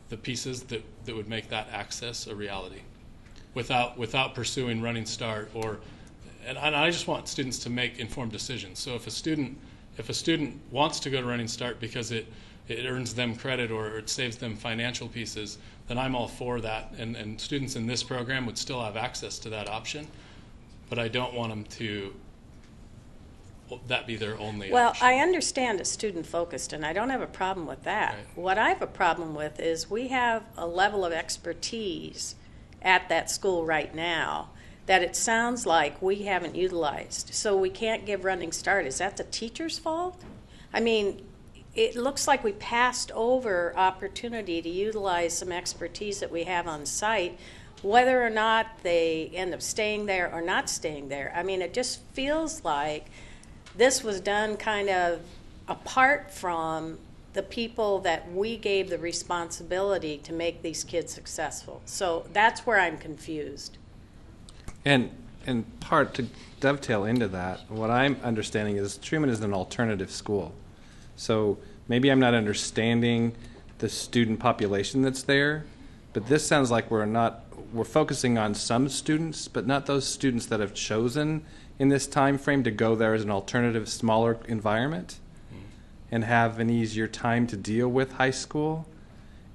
the pieces that would make that access a reality without pursuing Running Start and I just want students to make informed decisions. So if a student wants to go to Running Start because it earns them credit or it saves them financial pieces, then I'm all for that. And students in this program would still have access to that option, but I don't want them to that be their only Well, option. I understand it's student-focused, and I don't have a problem with that. Right. What I have a problem with is we have a level of expertise at that school right now that it sounds like we haven't utilized. So we can't give Running Start. Is that the teacher's fault? I mean, it looks like we passed over opportunity to utilize some expertise that we have on site, whether or not they end up staying there or not staying there. I mean, it just feels like this was done kind of apart from the people that we gave the responsibility to make these kids successful. So that's where I'm confused. And in part, to dovetail into that, what I'm understanding is Truman is an alternative school. So maybe I'm not understanding the student population that's there, but this sounds like we're focusing on some students, but not those students that have chosen in this time frame to go there as an alternative, smaller environment and have an easier time to deal with high school.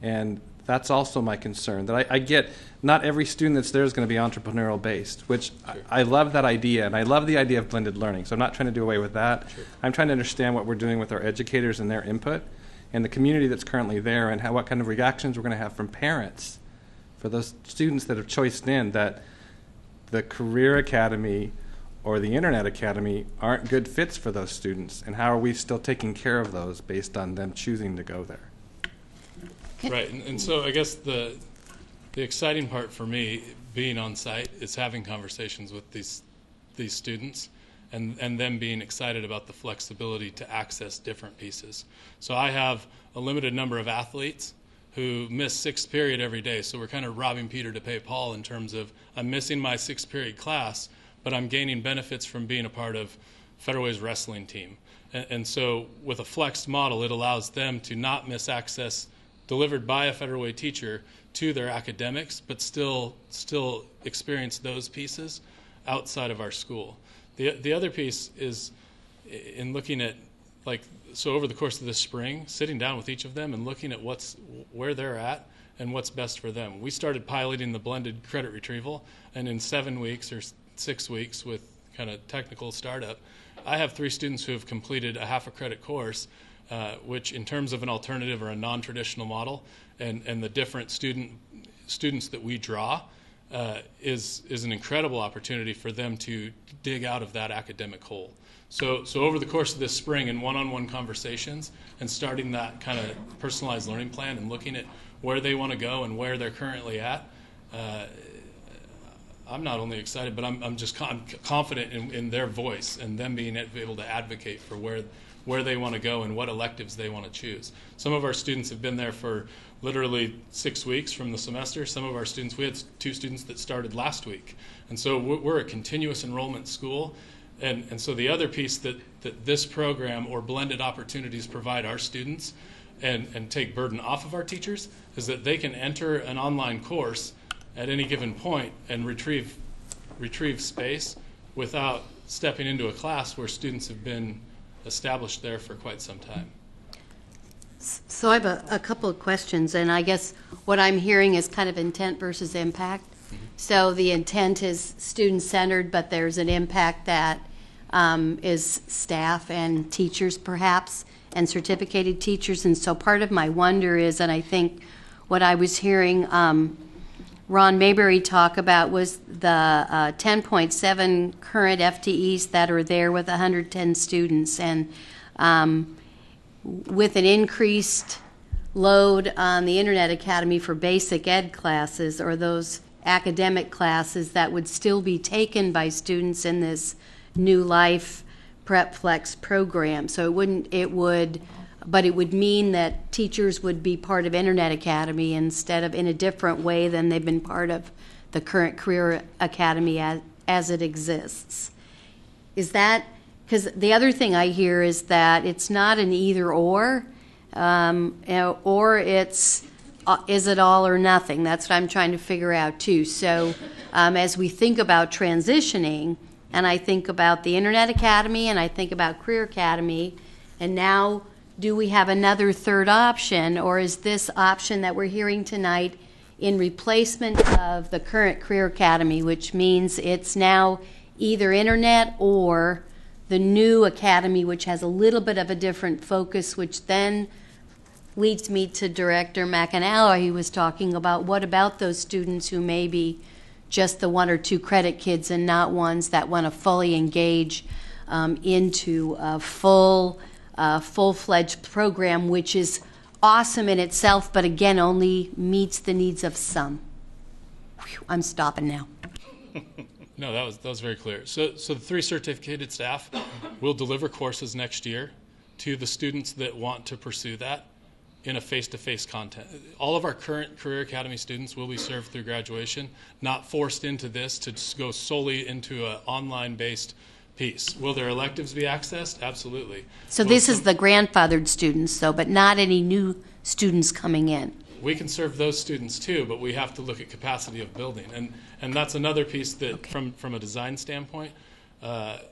And that's also my concern, that I get not every student that's there is going to be entrepreneurial based, which sure. I love that idea, and I love the idea of blended learning, so I'm not trying to do away with that. Sure. I'm trying to understand what we're doing with our educators and their input and the community that's currently there, and what kind of reactions we're going to have from parents for those students that have choiced in that the Career Academy or the Internet Academy aren't good fits for those students, and how are we still taking care of those based on them choosing to go there? Right, and so I guess the exciting part for me being on site is having conversations with these students and them being excited about the flexibility to access different pieces. So I have a limited number of athletes who miss sixth period every day, so we're kind of robbing Peter to pay Paul in terms of I'm missing my sixth period class, but I'm gaining benefits from being a part of Federal Way's wrestling team. And so with a flexed model, it allows them to not miss access delivered by a Federal Way teacher to their academics, but still experience those pieces outside of our school. The other piece is in looking at, so over the course of this spring, sitting down with each of them and looking at where they're at and what's best for them. We started piloting the blended credit retrieval, and in 7 weeks or 6 weeks with kind of technical startup, I have 3 students who have completed a half a credit course, which in terms of an alternative or a non-traditional model and the different students that we draw is an incredible opportunity for them to dig out of that academic hole. So over the course of this spring in one-on-one conversations and starting that kind of personalized learning plan and looking at where they want to go and where they're currently at, I'm not only excited, but I'm just confident in their voice and them being able to advocate for where they want to go and what electives they want to choose. Some of our students have been there for literally 6 weeks from the semester. Some of our students, we had 2 students that started last week. And so we're a continuous enrollment school. And so the other piece that this program or blended opportunities provide our students and take burden off of our teachers is that they can enter an online course at any given point and retrieve space without stepping into a class where students have been established there for quite some time. So I have a couple of questions, and I guess what I'm hearing is kind of intent versus impact. Mm-hmm. So the intent is student-centered, but there's an impact that is staff and teachers perhaps, and certificated teachers. And so part of my wonder is, and I think what I was hearing Ron Mayberry talk about was the 10.7 current FTEs that are there with 110 students. And with an increased load on the Internet Academy for basic ed classes, or those academic classes that would still be taken by students in this New Life Prep Flex program. So it would mean that teachers would be part of Internet Academy instead of in a different way than they've been part of the current Career Academy as it exists. Is that, because the other thing I hear is that it's not an either or it's, is it all or nothing? That's what I'm trying to figure out too. So as we think about transitioning, and I think about the Internet Academy, and I think about Career Academy, and now do we have another third option, or is this option that we're hearing tonight in replacement of the current Career Academy, which means it's now either Internet or the new Academy, which has a little bit of a different focus, which then leads me to Director McAnally. He was talking about, what about those students who may be just the 1 or 2 credit kids and not ones that want to fully engage into a full-fledged program, which is awesome in itself, but again, only meets the needs of some. Whew, I'm stopping now. No, that was very clear. So the 3 certificated staff will deliver courses next year to the students that want to pursue that in a face-to-face content. All of our current Career Academy students will be served through graduation, not forced into this to just go solely into an online-based piece. Will their electives be accessed? Absolutely. So this is the grandfathered students, though, but not any new students coming in. We can serve those students too, but we have to look at capacity of building, and that's another piece that, Okay. from a design standpoint,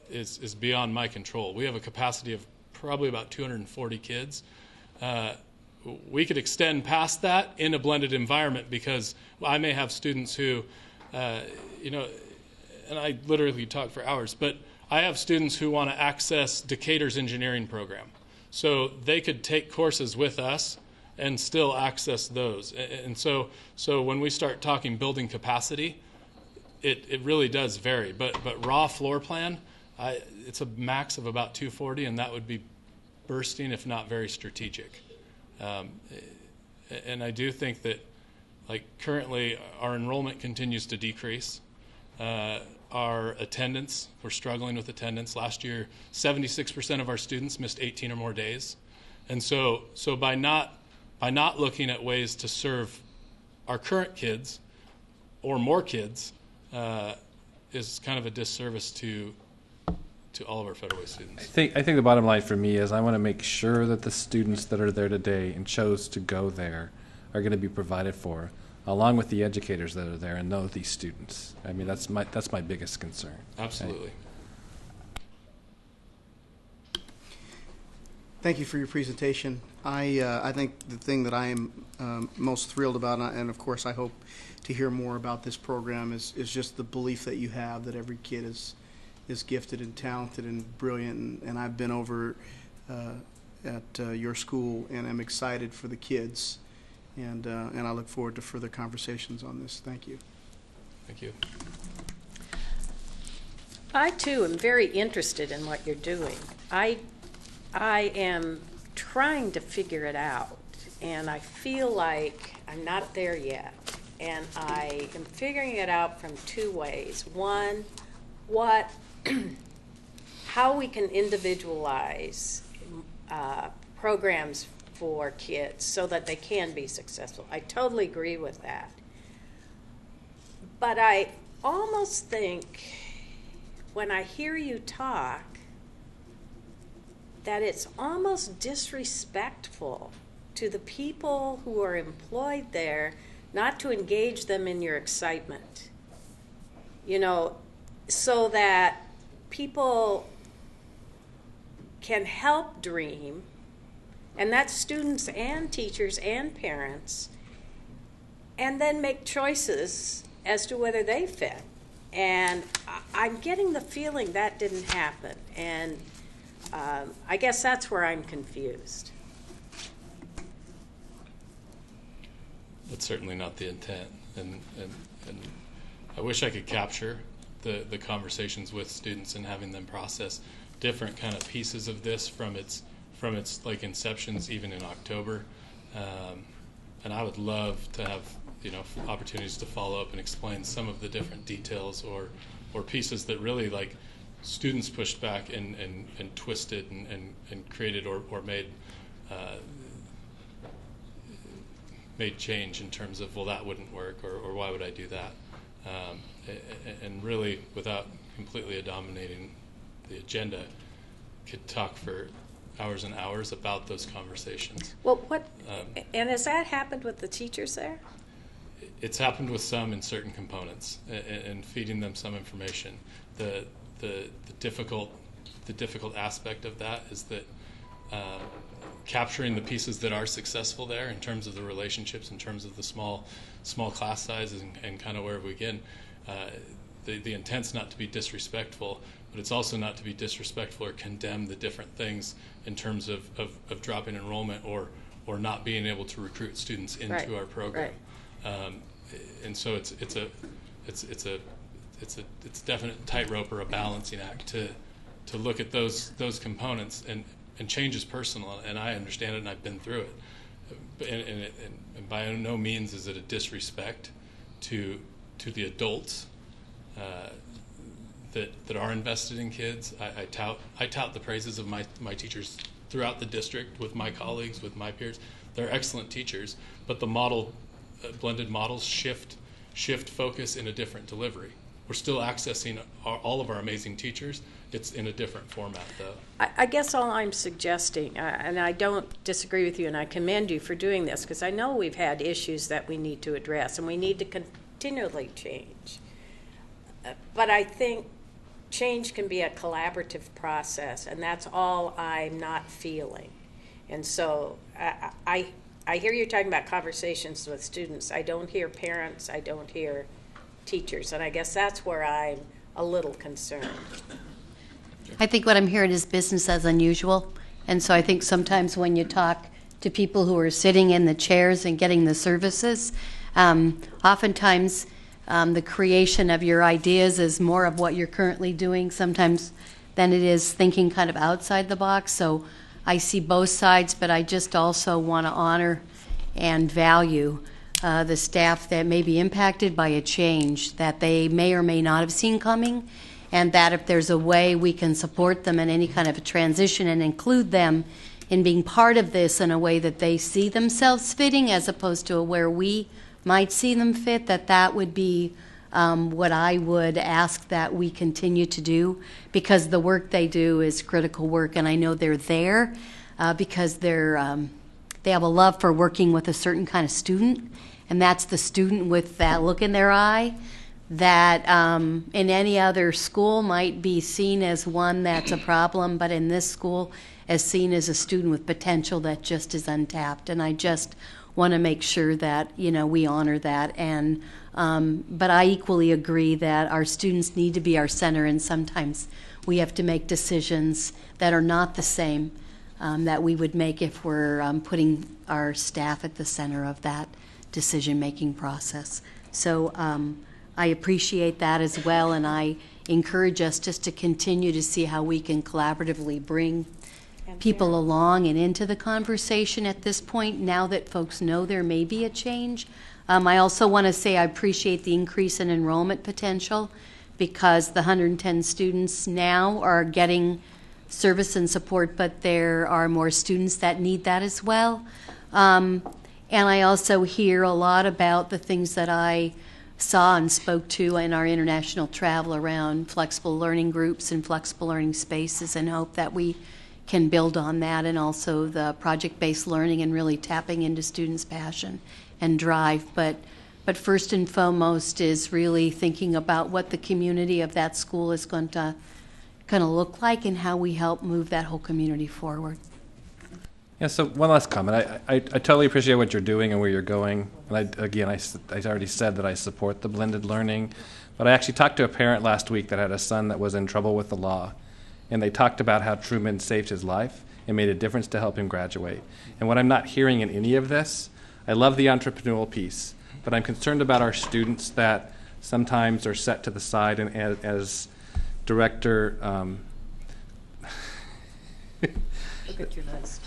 is beyond my control. We have a capacity of probably about 240 kids. We could extend past that in a blended environment, because I may have students who, and I literally talk for hours, but I have students who want to access Decatur's engineering program. So they could take courses with us and still access those. And so when we start talking building capacity, it really does vary. But raw floor plan, it's a max of about 240, and that would be bursting, if not very strategic. And I do think that, like, currently our enrollment continues to decrease. Our attendance, we're struggling with attendance. Last year, 76% of our students missed 18 or more days. And so by not looking at ways to serve our current kids or more kids is kind of a disservice to all of our Federal Way students. I think the bottom line for me is I want to make sure that the students that are there today and chose to go there are going to be provided for, along with the educators that are there and know these students. I mean, that's my biggest concern. Absolutely. Thank you for your presentation. I think the thing that I am most thrilled about, and of course I hope to hear more about this program, is just the belief that you have that every kid is gifted and talented and brilliant. And I've been over at your school, and I'm excited for the kids, and I look forward to further conversations on this. Thank you. Thank you. I too am very interested in what you're doing. I am trying to figure it out, and I feel like I'm not there yet. And I am figuring it out from 2 ways. One, how we can individualize programs for kids so that they can be successful. I totally agree with that. But I almost think when I hear you talk that it's almost disrespectful to the people who are employed there not to engage them in your excitement, so that people can help dream, and that's students and teachers and parents, and then make choices as to whether they fit. And I'm getting the feeling that didn't happen. And I guess that's where I'm confused. That's certainly not the intent. And I wish I could capture the conversations with students and having them process different kind of pieces of this from its like inceptions even in October. And I would love to have opportunities to follow up and explain some of the different details or pieces that really like students pushed back and twisted and created or made change in terms of, well, that wouldn't work, or why would I do that? And really, without completely dominating the agenda, could talk for hours and hours about those conversations. Well, and has that happened with the teachers there? It's happened with some in certain components, and feeding them some information. The difficult aspect of that is that capturing the pieces that are successful there in terms of the relationships, in terms of the small class sizes, and kind of where we begin. The intent's not to be disrespectful, but it's also not to be disrespectful or condemn the different things in terms of dropping enrollment or not being able to recruit students into our program. Right. And so it's a definite tightrope or a balancing act to look at those components, and change is personal, and I understand it, and I've been through it. And by no means is it a disrespect to the adults that are invested in kids. I tout the praises of my teachers throughout the district, with my colleagues, with my peers. They're excellent teachers, but the blended models shift focus in a different delivery. We're still accessing all of our amazing teachers. It's in a different format, though. I guess all I'm suggesting, and I don't disagree with you, and I commend you for doing this, because I know we've had issues that we need to address, and we need to continually change. But I think change can be a collaborative process, and that's all I'm not feeling. And so I hear you talking about conversations with students. I don't hear parents. I don't hear teachers, and I guess that's where I'm a little concerned. I think what I'm hearing is business as unusual. And so I think sometimes when you talk to people who are sitting in the chairs and getting the services, oftentimes the creation of your ideas is more of what you're currently doing sometimes than it is thinking kind of outside the box. So I see both sides, but I just also want to honor and value the staff that may be impacted by a change that they may or may not have seen coming, and that if there's a way we can support them in any kind of a transition and include them in being part of this in a way that they see themselves fitting as opposed to where we might see them fit, that would be what I would ask that we continue to do, because the work they do is critical work, and I know they're there because they have a love for working with a certain kind of student, and that's the student with that look in their eye that in any other school might be seen as one that's a problem, but in this school as seen as a student with potential that just is untapped. And I just want to make sure that we honor that. And but I equally agree that our students need to be our center, and sometimes we have to make decisions that are not the same that we would make if we're putting our staff at the center of that decision-making process. So I appreciate that as well, and I encourage us just to continue to see how we can collaboratively bring people along and into the conversation at this point, now that folks know there may be a change. I also want to say I appreciate the increase in enrollment potential, because the 110 students now are getting service and support, but there are more students that need that as well. And I also hear a lot about the things that I saw and spoke to in our international travel around flexible learning groups and flexible learning spaces, and hope that we can build on that, and also the project-based learning and really tapping into students' passion and drive. But first and foremost is really thinking about what the community of that school is going to look like, and how we help move that whole community forward. Yeah, so one last comment. I totally appreciate what you're doing and where you're going. And I already said that I support the blended learning, But I actually talked to a parent last week that had a son that was in trouble with the law, and they talked about how Truman saved his life and made a difference to help him graduate. And what I'm not hearing in any of this, I love the entrepreneurial piece, but I'm concerned about our students that sometimes are set to the side, and as Director Look at your list.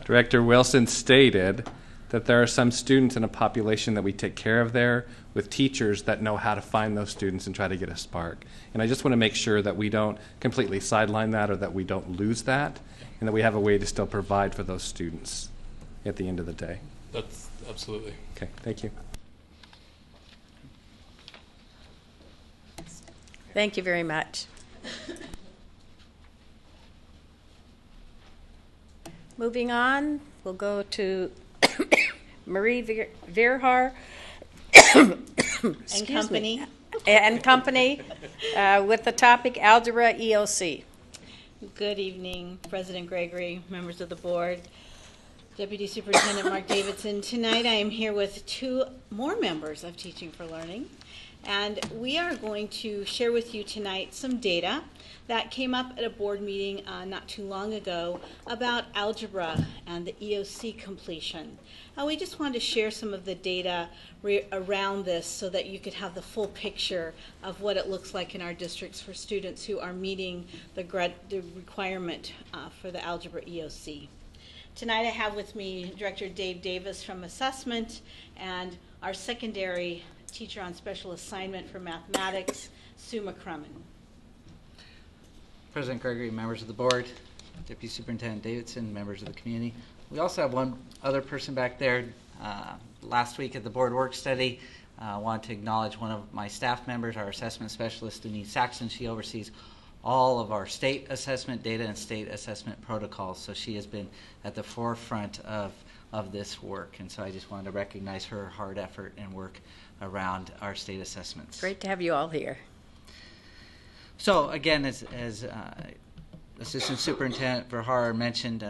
Director Wilson stated, that there are some students in a population that we take care of there with teachers that know how to find those students and try to get a spark. And I just want to make sure that we don't completely sideline that, or that we don't lose that, and that we have a way to still provide for those students at the end of the day. That's absolutely. Okay, thank you. Thank you very much. Moving on, we'll go to Marie Verhar and company. And company with the topic Algebra EOC. Good evening, President Gregory, members of the board, Deputy Superintendent Mark Davidson. Tonight I am here with two more members of Teaching for Learning, and we are going to share with you tonight some data that came up at a board meeting not too long ago about algebra and the EOC completion. We just wanted to share some of the data around this so that you could have the full picture of what it looks like in our districts for students who are meeting the requirement for the algebra EOC. Tonight I have with me Director Dave Davis from Assessment and our secondary teacher on special assignment for mathematics, Sue McCrummen. President Gregory, members of the board, Deputy Superintendent Davidson, members of the community. We also have one other person back there. Last week at the board work study, I wanted to acknowledge one of my staff members, our assessment specialist, Denise Saxon. She oversees all of our state assessment data and state assessment protocols, so she has been at the forefront of this work, and so I just wanted to recognize her hard effort and work around our state assessments. Great to have you all here. So again, as Assistant Superintendent Verhar mentioned,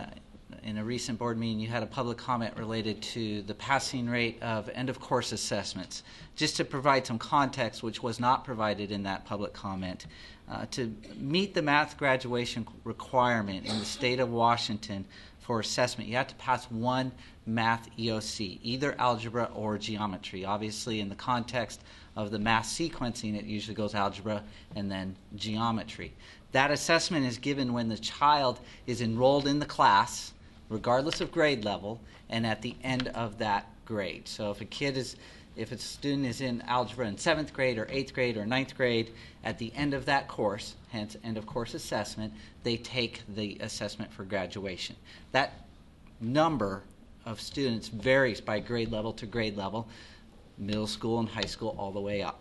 in a recent board meeting, you had a public comment related to the passing rate of end-of-course assessments. Just to provide some context, which was not provided in that public comment, to meet the math graduation requirement in the state of Washington for assessment, you have to pass one math EOC, either algebra or geometry. Obviously, in the context of the math sequencing, it usually goes algebra and then geometry. That assessment is given when the child is enrolled in the class, regardless of grade level, and at the end of that grade. So if a student is in algebra in 7th grade or 8th grade or 9th grade, at the end of that course, hence end of course assessment, they take the assessment for graduation. That number of students varies by grade level to grade level, middle school and high school all the way up.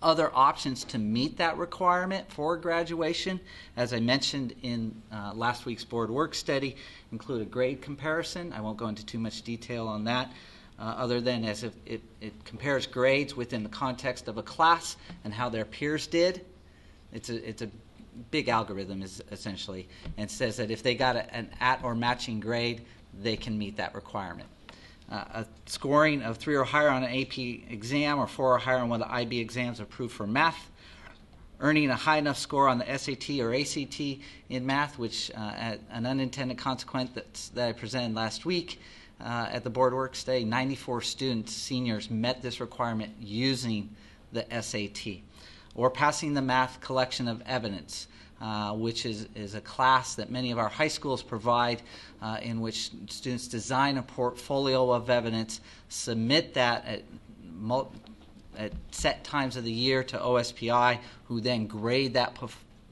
Other options to meet that requirement for graduation, as I mentioned in last week's board work study, include a grade comparison. I won't go into too much detail on that, other than as if it compares grades within the context of a class and how their peers did. It's a big algorithm, is essentially, and says that if they got an at or matching grade, they can meet that requirement. A scoring of 3 or higher on an AP exam or 4 or higher on one of the IB exams approved for math, earning a high enough score on the SAT or ACT in math, which an unintended consequence that I presented last week at the board work study, 94 students, seniors, met this requirement using the SAT. Or passing the math collection of evidence, which is a class that many of our high schools provide, in which students design a portfolio of evidence, submit that at set times of the year to OSPI, who then grade that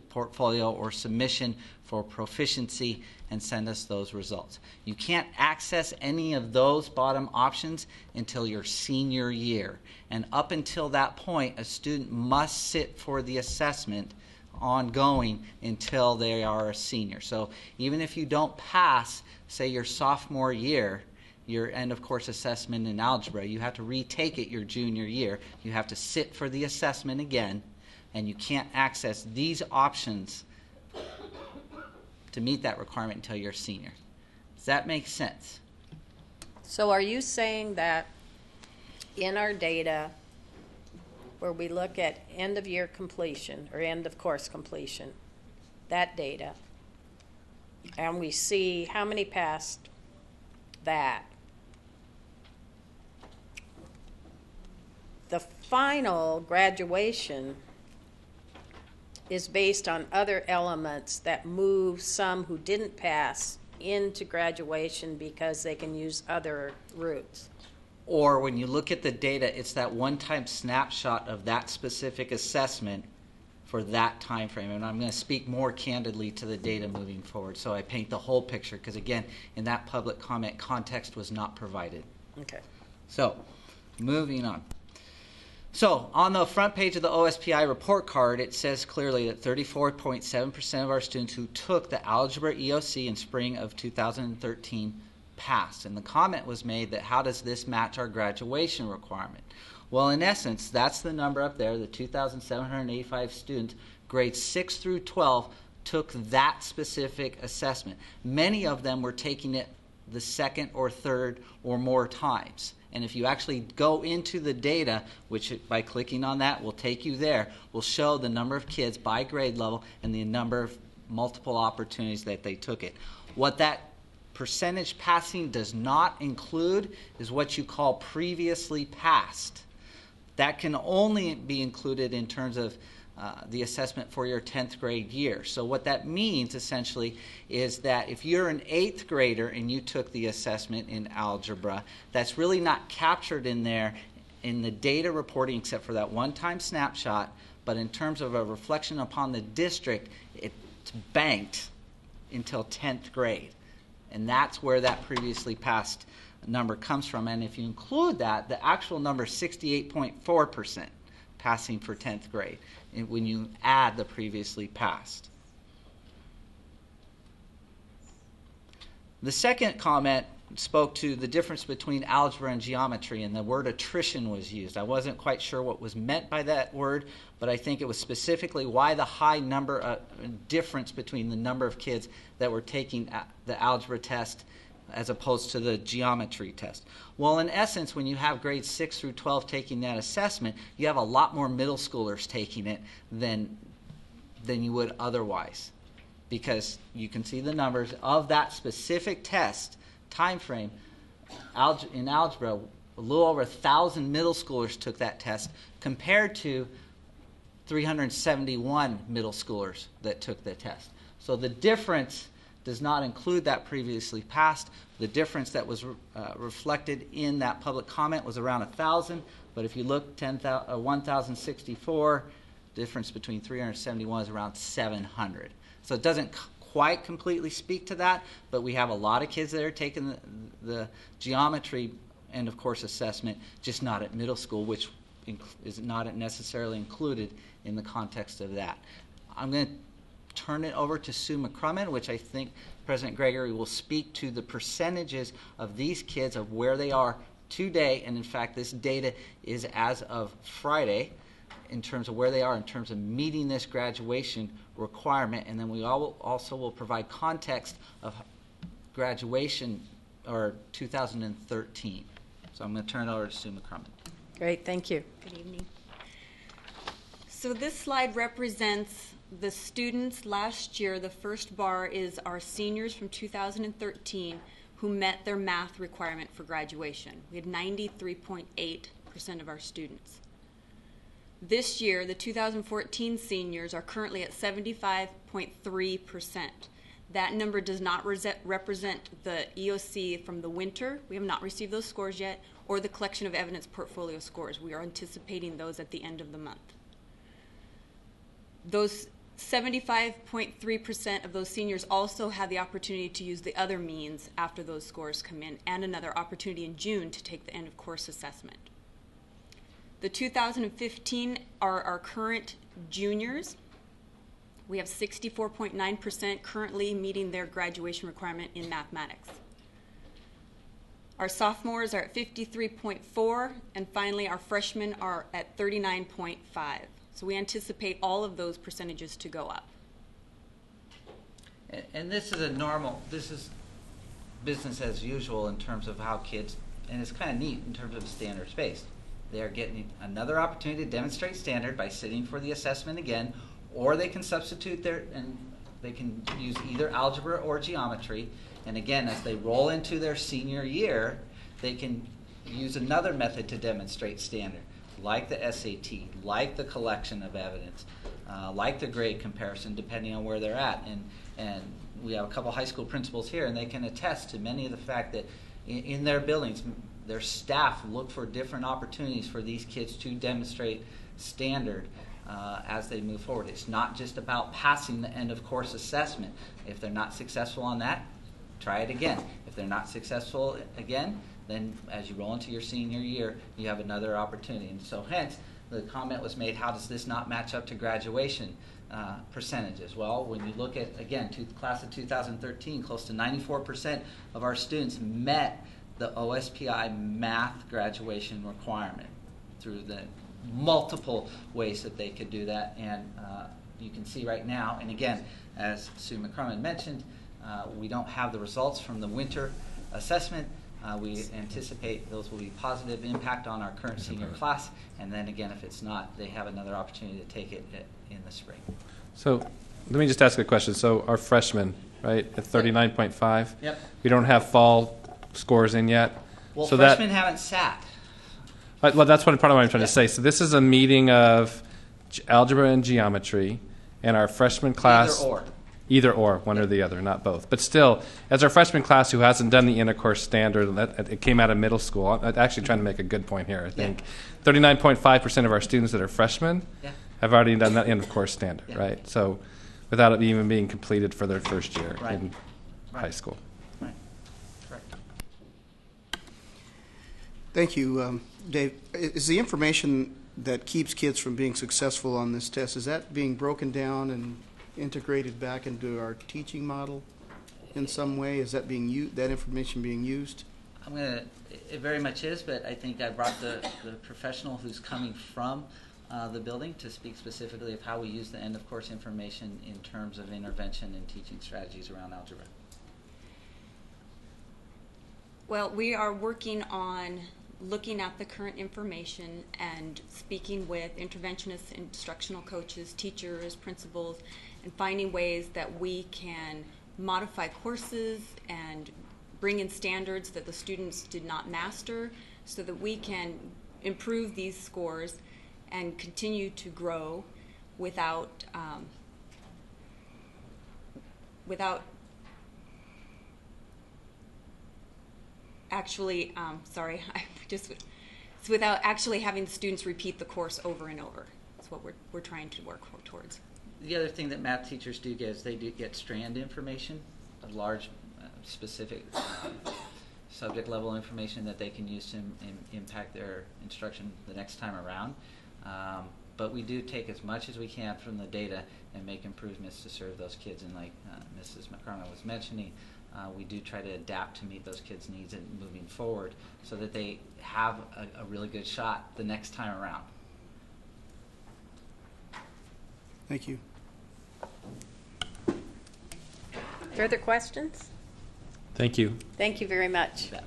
portfolio or submission for proficiency and send us those results. You can't access any of those bottom options until your senior year. And up until that point, a student must sit for the assessment ongoing until they are a senior. So even if you don't pass, say, your sophomore year, your end of course assessment in algebra, you have to retake it your junior year. You have to sit for the assessment again, and you can't access these options to meet that requirement until you're a senior. Does that make sense? So are you saying that in our data, where we look at end of year completion or end of course completion, that data, and we see how many passed that. The final graduation is based on other elements that move some who didn't pass into graduation because they can use other routes. Or when you look at the data, it's that one-time snapshot of that specific assessment for that time frame. And I'm going to speak more candidly to the data moving forward, so I paint the whole picture, because again, in that public comment, context was not provided. Okay. So, moving on. So, on the front page of the OSPI report card, it says clearly that 34.7% of our students who took the Algebra EOC in spring of 2013 passed. And the comment was made that how does this match our graduation requirement? Well, in essence, that's the number up there, the 2,785 students, grades 6 through 12, took that specific assessment. Many of them were taking it the second or third or more times. And if you actually go into the data, which by clicking on that will take you there, will show the number of kids by grade level and the number of multiple opportunities that they took it. What that percentage passing does not include is what you call previously passed. That can only be included in terms of the assessment for your 10th grade year. So what that means essentially is that if you're an 8th grader and you took the assessment in algebra, that's really not captured in there in the data reporting except for that one-time snapshot, but in terms of a reflection upon the district, it's banked until 10th grade. And that's where that previously passed number comes from. And if you include that, the actual number is 68.4% passing for 10th grade when you add the previously passed. The second comment spoke to the difference between algebra and geometry, and the word attrition was used. I wasn't quite sure what was meant by that word, but I think it was specifically why the high number difference between the number of kids that were taking the algebra test as opposed to the geometry test. Well, in essence, when you have grades 6 through 12 taking that assessment, you have a lot more middle schoolers taking it than you would otherwise, because you can see the numbers of that specific test time frame. In algebra, a little over 1,000 middle schoolers took that test compared to 371 middle schoolers that took the test. So the difference does not include that previously passed. The difference that was reflected in that public comment was around 1,000, but if you look 1,064, difference between 371 is around 700. So it doesn't quite completely speak to that, but we have a lot of kids that are taking the geometry end of course assessment, just not at middle school, which is not necessarily included in the context of that. I'm going to turn it over to Sue McCrummon, which I think President Gregory will speak to the percentages of these kids of where they are today, and in fact this data is as of Friday in terms of where they are in terms of meeting this graduation requirement, and then we also will provide context of graduation or 2013. So I'm going to turn it over to Sue McCrummon. Great, thank you. Good evening. So this slide represents the students last year. The first bar is our seniors from 2013 who met their math requirement for graduation. We had 93.8% of our students. This year, the 2014 seniors are currently at 75.3%. That number does not represent the EOC from the winter. We have not received those scores yet, or the collection of evidence portfolio scores. We are anticipating those at the end of the month. Those 75.3% of those seniors also have the opportunity to use the other means after those scores come in, and another opportunity in June to take the end of course assessment. The 2015 are our current juniors. We have 64.9% currently meeting their graduation requirement in mathematics. Our sophomores are at 53.4%, and finally our freshmen are at 39.5%. So we anticipate all of those percentages to go up. And this is this is business as usual in terms of how kids, and it's kind of neat in terms of standards based. They're getting another opportunity to demonstrate standard by sitting for the assessment again, or they can substitute and they can use either algebra or geometry. And again, as they roll into their senior year, they can use another method to demonstrate standard, like the SAT, like the collection of evidence, like the grade comparison, depending on where they're at. And we have a couple high school principals here, and they can attest to many of the fact that in their buildings, their staff look for different opportunities for these kids to demonstrate standard as they move forward. It's not just about passing the end of course assessment. If they're not successful on that, try it again. If they're not successful again, then as you roll into your senior year, you have another opportunity. And so hence, the comment was made, how does this not match up to graduation percentages? Well, when you look at, again, class of 2013, close to 94% of our students met the OSPI math graduation requirement through the multiple ways that they could do that. And you can see right now, and again, as Sue McCrumman mentioned, we don't have the results from the winter assessment. We anticipate those will be positive impact on our current senior class, and then again, if it's not, they have another opportunity to take it in the spring. So let me just ask a question. So our freshmen, right, at 39.5? Yep. We don't have fall scores in yet? Well, so freshmen haven't sat. Well, that's part of what I'm trying to say. So this is a meeting of algebra and geometry, and our freshman class... Either or, one or the other, not both. But still, as our freshman class who hasn't done the intercourse standard, it came out of middle school. I'm actually trying to make a good point here, I think. 39.5% of our students that are freshmen have already done that intercourse standard, right? So without it even being completed for their first year in high school. Right. Correct. Thank you, Dave. Is the information that keeps kids from being successful on this test, is that being broken down and integrated back into our teaching model in some way? Is that that information being used? It very much is, but I think I brought the professional who's coming from the building to speak specifically of how we use the end of course information in terms of intervention and teaching strategies around algebra. Well, we are working on looking at the current information and speaking with interventionists, instructional coaches, teachers, principals, and finding ways that we can modify courses and bring in standards that the students did not master so that we can improve these scores and continue to grow without actually, without actually having the students repeat the course over and over. That's what we're trying to work towards. The other thing that math teachers do get is they do get strand information, a large specific subject level information that they can use to impact their instruction the next time around. But we do take as much as we can from the data and make improvements to serve those kids. And like Mrs. McCormick was mentioning, we do try to adapt to meet those kids' needs and moving forward so that they have a really good shot the next time around. Thank you. Further questions? Thank you. Thank you very much. Yeah.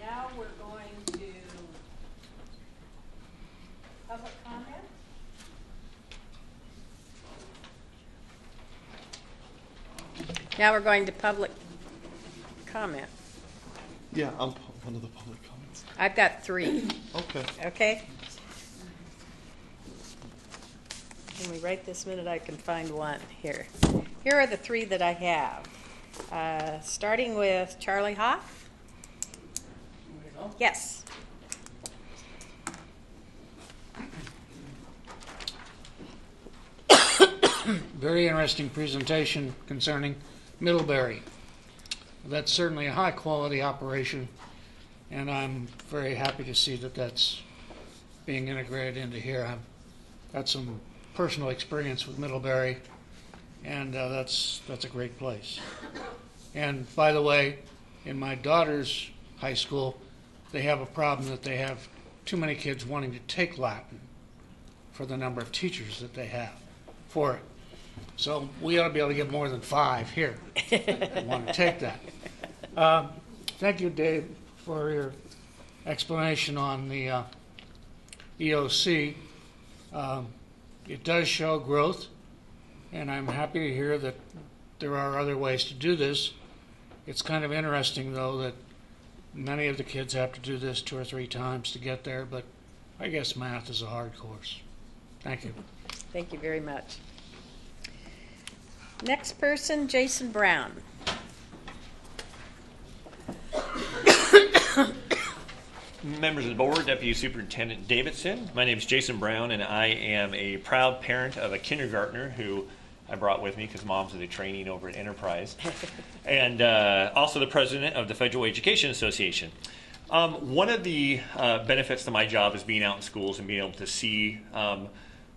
Now we're going to public comment. Now we're going to public comment. Yeah, I'm one of the public comments. I've got 3. Okay. Okay? Can we right this minute? I can find one here. Here are the 3 that I have. Starting with Charlie Hoff. Yes. Very interesting presentation concerning Middlebury. That's certainly a high-quality operation, and I'm very happy to see that that's being integrated into here. I've got some personal experience with Middlebury, and that's a great place. And by the way, in my daughter's high school, they have a problem that they have too many kids wanting to take Latin for the number of teachers that they have for it. So we ought to be able to get more than 5 here. I want to take that. Thank you, Dave, for your explanation on the EOC. It does show growth, and I'm happy to hear that there are other ways to do this. It's kind of interesting, though, that many of the kids have to do this 2 or 3 times to get there, but I guess math is a hard course. Thank you. Thank you very much. Next person, Jason Brown. Members of the board, Deputy Superintendent Davidson. My name is Jason Brown, and I am a proud parent of a kindergartner who I brought with me because mom's at a training over at Enterprise, and also the president of the Federal Education Association. One of the benefits to my job is being out in schools and being able to see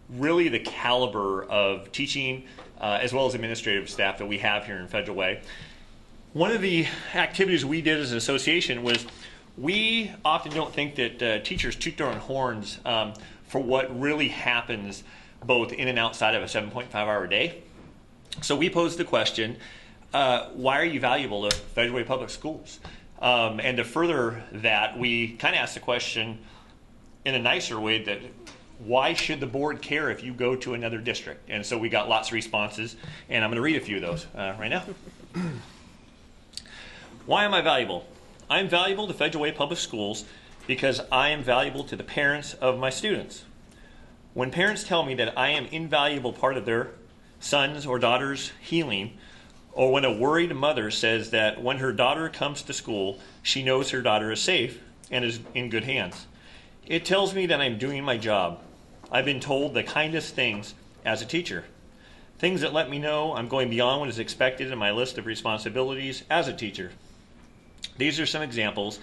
really the caliber of teaching as well as administrative staff that we have here in Federal Way. One of the activities we did as an association was we often don't think that teachers toot their own horns for what really happens both in and outside of a 7.5-hour day. So we posed the question, why are you valuable to Federal Way Public Schools? And to further that, we kind of asked the question in a nicer way that why should the board care if you go to another district? And so we got lots of responses, and I'm going to read a few of those right now. Why am I valuable? I'm valuable to Federal Way Public Schools because I am valuable to the parents of my students. When parents tell me that I am an invaluable part of their son's or daughter's healing, or when a worried mother says that when her daughter comes to school, she knows her daughter is safe and is in good hands, it tells me that I'm doing my job. I've been told the kindest things as a teacher, things that let me know I'm going beyond what is expected in my list of responsibilities as a teacher. These are some examples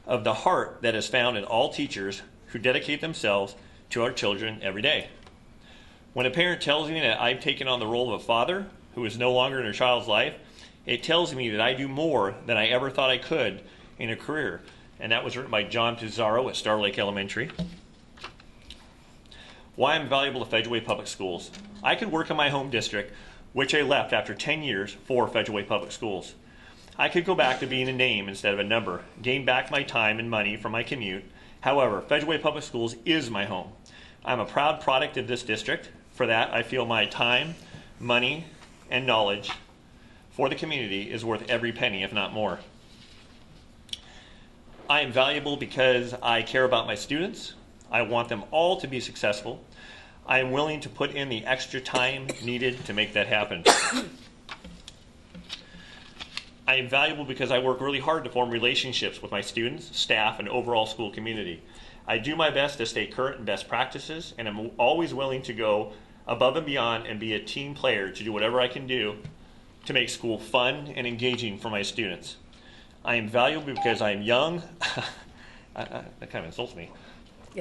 of the heart that is found in all teachers who dedicate themselves to our children every day. When a parent tells me that I've taken on the role of a father who is no longer in her child's life, it tells me that I do more than I ever thought I could in a career. And that was written by John Pizarro at Star Lake Elementary. Why I'm valuable to Federal Way Public Schools. I could work in my home district, which I left after 10 years for Federal Way Public Schools. I could go back to being a name instead of a number, gain back my time and money from my commute. However, Federal Way Public Schools is my home. I'm a proud product of this district. For that, I feel my time, money, and knowledge for the community is worth every penny, if not more. I am valuable because I care about my students. I want them all to be successful. I am willing to put in the extra time needed to make that happen. I am valuable because I work really hard to form relationships with my students, staff, and overall school community. I do my best to stay current in best practices, and I'm always willing to go above and beyond and be a team player to do whatever I can do to make school fun and engaging for my students. I am valuable because I am young. That kind of insults me.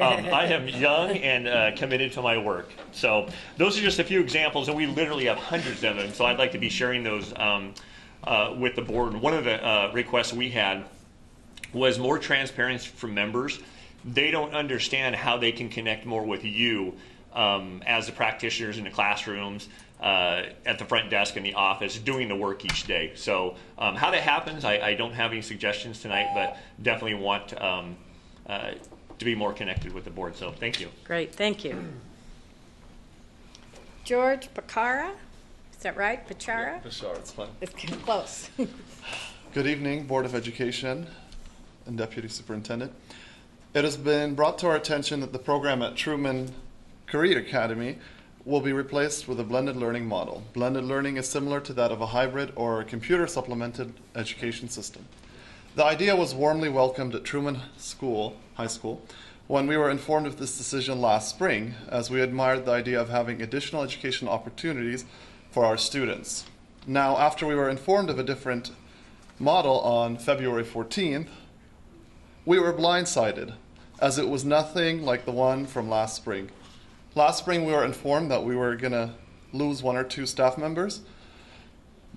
I am young and committed to my work. So those are just a few examples, and we literally have hundreds of them. So I'd like to be sharing those with the board. And one of the requests we had was more transparency from members. They don't understand how they can connect more with you as the practitioners in the classrooms, at the front desk in the office, doing the work each day. So how that happens, I don't have any suggestions tonight, but definitely want to be more connected with the board. So thank you. Great, thank you. George Picara, is that right? Picara? Yeah, sure, it's fine. It's close. Good evening, Board of Education and Deputy Superintendent. It has been brought to our attention that the program at Truman Career Academy will be replaced with a blended learning model. Blended learning is similar to that of a hybrid or a computer-supplemented education system. The idea was warmly welcomed at Truman High School when we were informed of this decision last spring, as we admired the idea of having additional education opportunities for our students. Now, after we were informed of a different model on February 14th, we were blindsided, as it was nothing like the one from last spring. Last spring, we were informed that we were going to lose 1 or 2 staff members,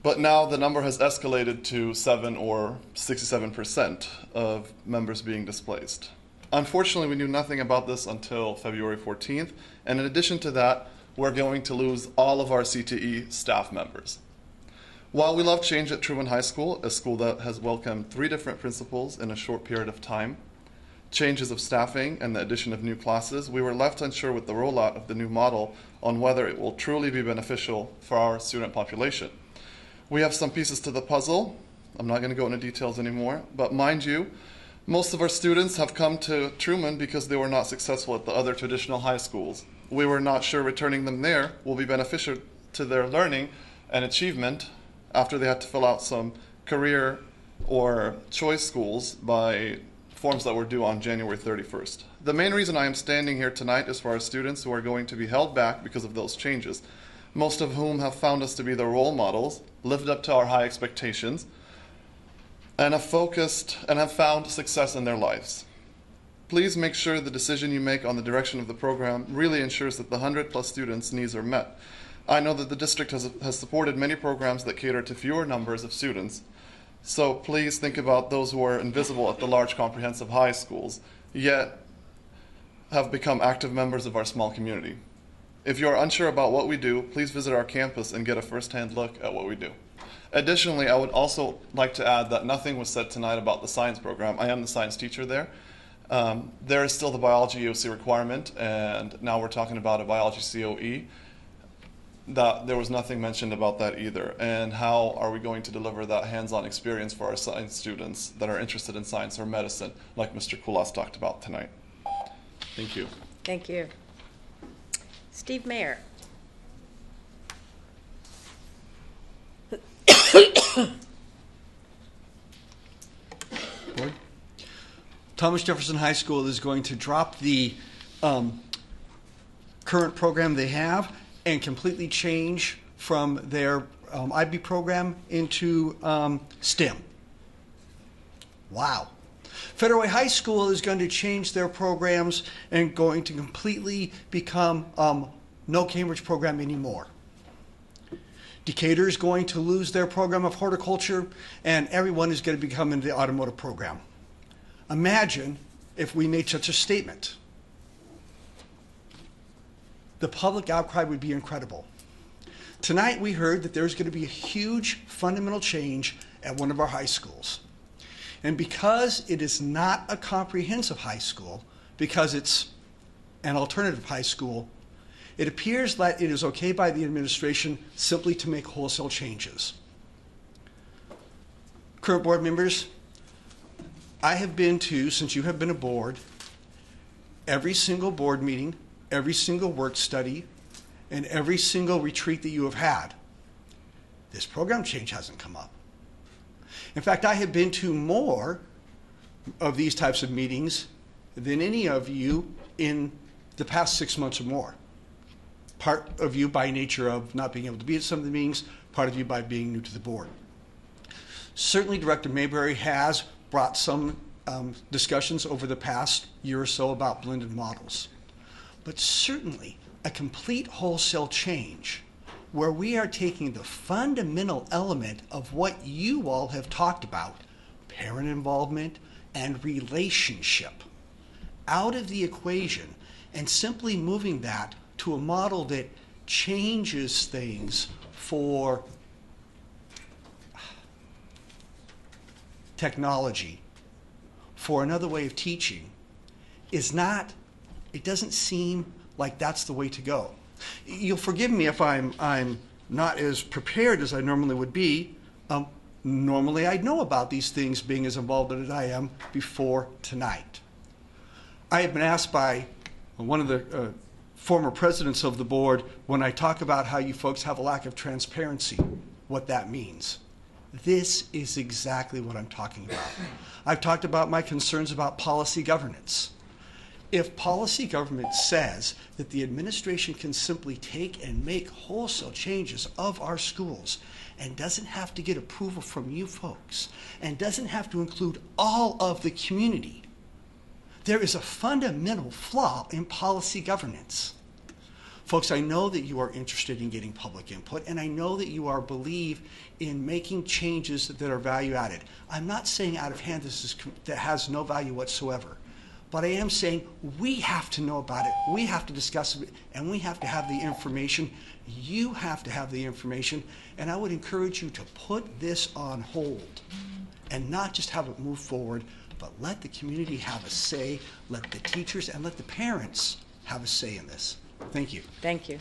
but now the number has escalated to 7 or 67% of members being displaced. Unfortunately, we knew nothing about this until February 14th, and in addition to that, we're going to lose all of our CTE staff members. While we love change at Truman High School, a school that has welcomed 3 different principals in a short period of time, changes of staffing, and the addition of new classes, we were left unsure with the rollout of the new model on whether it will truly be beneficial for our student population. We have some pieces to the puzzle. I'm not going to go into details anymore, but mind you, most of our students have come to Truman because they were not successful at the other traditional high schools. We were not sure returning them there will be beneficial to their learning and achievement after they had to fill out some career or choice schools by forms that were due on January 31st. The main reason I am standing here tonight is for our students who are going to be held back because of those changes, most of whom have found us to be their role models, lived up to our high expectations, and have focused and have found success in their lives. Please make sure the decision you make on the direction of the program really ensures that the 100+ students' needs are met. I know that the district has supported many programs that cater to fewer numbers of students, so please think about those who are invisible at the large comprehensive high schools, yet have become active members of our small community. If you are unsure about what we do, please visit our campus and get a first-hand look at what we do. Additionally, I would also like to add that nothing was said tonight about the science program. I am the science teacher there. There is still the biology EOC requirement, and now we're talking about a biology COE. There was nothing mentioned about that either. And how are we going to deliver that hands-on experience for our science students that are interested in science or medicine, like Mr. Kulas talked about tonight? Thank you. Thank you. Steve Mayer. Board. Thomas Jefferson High School is going to drop the current program they have and completely change from their IB program into STEM. Wow. Federal Way High School is going to change their programs and going to completely become no Cambridge program anymore. Decatur is going to lose their program of horticulture, and everyone is going to become in the automotive program. Imagine if we made such a statement. The public outcry would be incredible. Tonight we heard that there's going to be a huge fundamental change at one of our high schools. And because it is not a comprehensive high school, because it's an alternative high school, it appears that it is okay by the administration simply to make wholesale changes. Current board members, I have been to, since you have been aboard, every single board meeting, every single work study, and every single retreat that you have had. This program change hasn't come up. In fact, I have been to more of these types of meetings than any of you in the past 6 months or more. Part of you by nature of not being able to be at some of the meetings, part of you by being new to the board. Certainly Director Mayberry has brought some discussions over the past year or so about blended models. But certainly a complete wholesale change where we are taking the fundamental element of what you all have talked about, parent involvement and relationship, out of the equation and simply moving that to a model that changes things for technology, for another way of teaching, is not, it doesn't seem like that's the way to go. You'll forgive me if I'm not as prepared as I normally would be. Normally I'd know about these things being as involved as I am before tonight. I have been asked by one of the former presidents of the board, when I talk about how you folks have a lack of transparency, what that means. This is exactly what I'm talking about. I've talked about my concerns about policy governance. If policy government says that the administration can simply take and make wholesale changes of our schools and doesn't have to get approval from you folks and doesn't have to include all of the community, there is a fundamental flaw in policy governance. Folks, I know that you are interested in getting public input, and I know that you are believe in making changes that are value added. I'm not saying out of hand that has no value whatsoever. but I am saying we have to know about it. We have to discuss it, and we have to have the information. You have to have the information, and I would encourage you to put this on hold and not just have it move forward, but let the community have a say, let the teachers and let the parents have a say in this. Thank you. Thank you.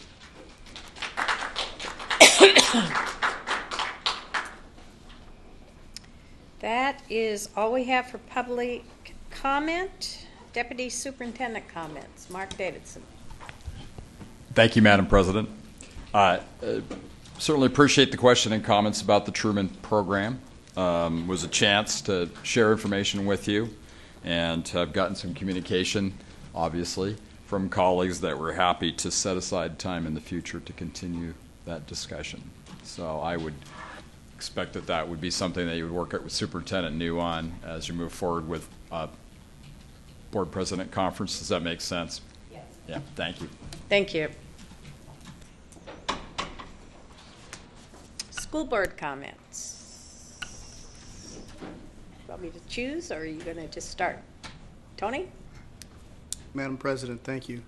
That is all we have for public comment. Deputy Superintendent comments. Mark Davidson. Thank you, Madam President. Certainly appreciate the question and comments about the Truman program. Was a chance to share information with you, and I've gotten some communication, obviously, from colleagues that were happy to set aside time in the future to continue that discussion. So I would expect that that would be something that you would work out with Superintendent New on as you move forward with Board President Conference. Does that make sense? Yes. Yeah, thank you. Thank you. School board comments. Want me to choose, or are you going to just start? Tony? Madam President, thank you.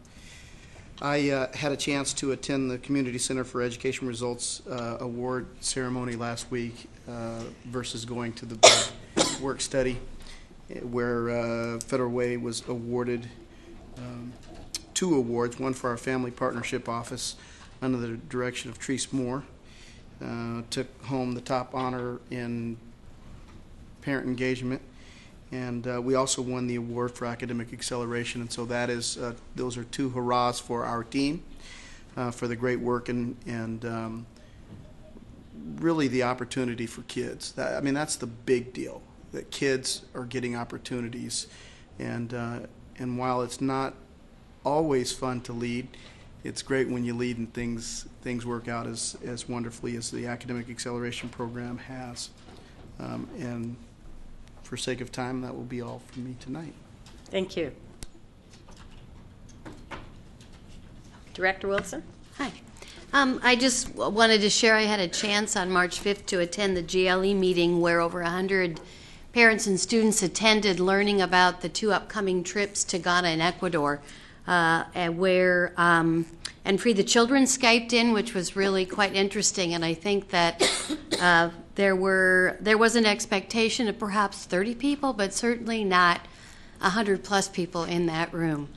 I had a chance to attend the Community Center for Education Results award ceremony last week versus going to the work study where Federal Way was awarded 2 awards, one for our Family Partnership Office under the direction of Treese Moore. Took home the top honor in parent engagement, and we also won the award for academic acceleration. And so that is those are 2 hurrahs for our team for the great work and really the opportunity for kids. I mean, that's the big deal, that kids are getting opportunities, and while it's not always fun to lead, it's great when you lead and things work out as wonderfully as the academic acceleration program has. And for sake of time, that will be all from me tonight. Thank you. Director Wilson? Hi. I just wanted to share I had a chance on March 5th to attend the GLE meeting where over 100 parents and students attended, learning about the 2 upcoming trips to Ghana and Ecuador, and where and Free the Children Skyped in, which was really quite interesting. And I think that there was an expectation of perhaps 30 people, but certainly not 100 plus people in that room.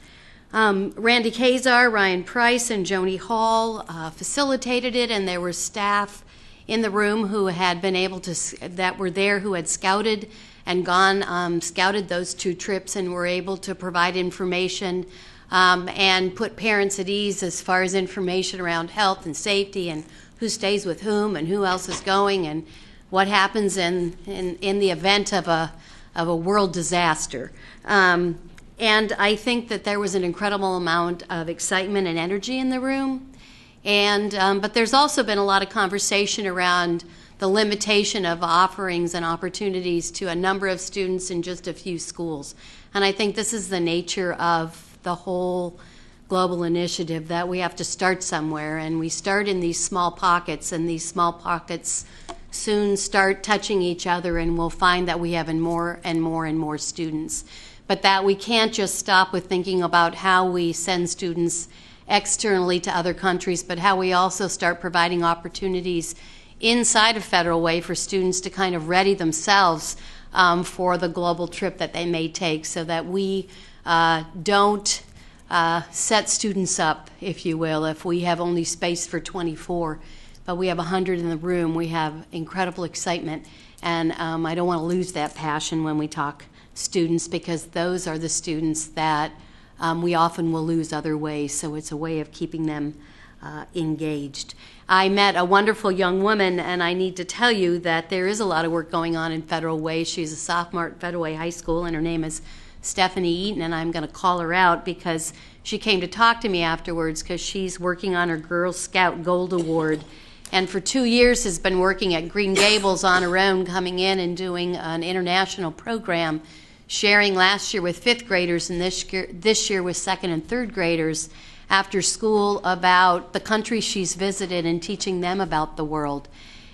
Randy Kazar, Ryan Price, and Joni Hall facilitated it, and there were staff in the room who had been able to, that were there, who had scouted and scouted those 2 trips and were able to provide information and put parents at ease as far as information around health and safety and who stays with whom and who else is going and what happens in the event of a world disaster. And I think that there was an incredible amount of excitement and energy in the room. And but there's also been a lot of conversation around the limitation of offerings and opportunities to a number of students in just a few schools. And I think this is the nature of the whole global initiative, that we have to start somewhere, and we start in these small pockets, and these small pockets soon start touching each other, and we'll find that we have more and more and more students. But that we can't just stop with thinking about how we send students externally to other countries, but how we also start providing opportunities inside of Federal Way for students to kind of ready themselves for the global trip that they may take, so that we don't set students up, if you will, if we have only space for 24, but we have 100 in the room. We have incredible excitement, and I don't want to lose that passion when we talk students, because those are the students that we often will lose other ways, so it's a way of keeping them engaged. I met a wonderful young woman, and I need to tell you that there is a lot of work going on in Federal Way. She's a sophomore at Federal Way High School, and her name is Stephanie Eaton, and I'm going to call her out because she came to talk to me afterwards because she's working on her Girl Scout Gold Award, and for 2 years has been working at Green Gables on her own, coming in and doing an international program, sharing last year with 5th graders and this year with 2nd and 3rd graders after school about the countries she's visited and teaching them about the world.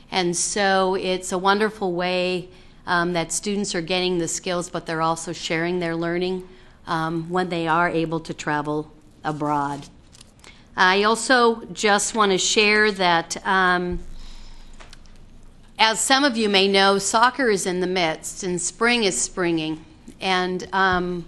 And so it's a wonderful way that students are getting the skills, but they're also sharing their learning when they are able to travel abroad. I also just want to share that, as some of you may know, soccer is in the midst, and spring is springing. And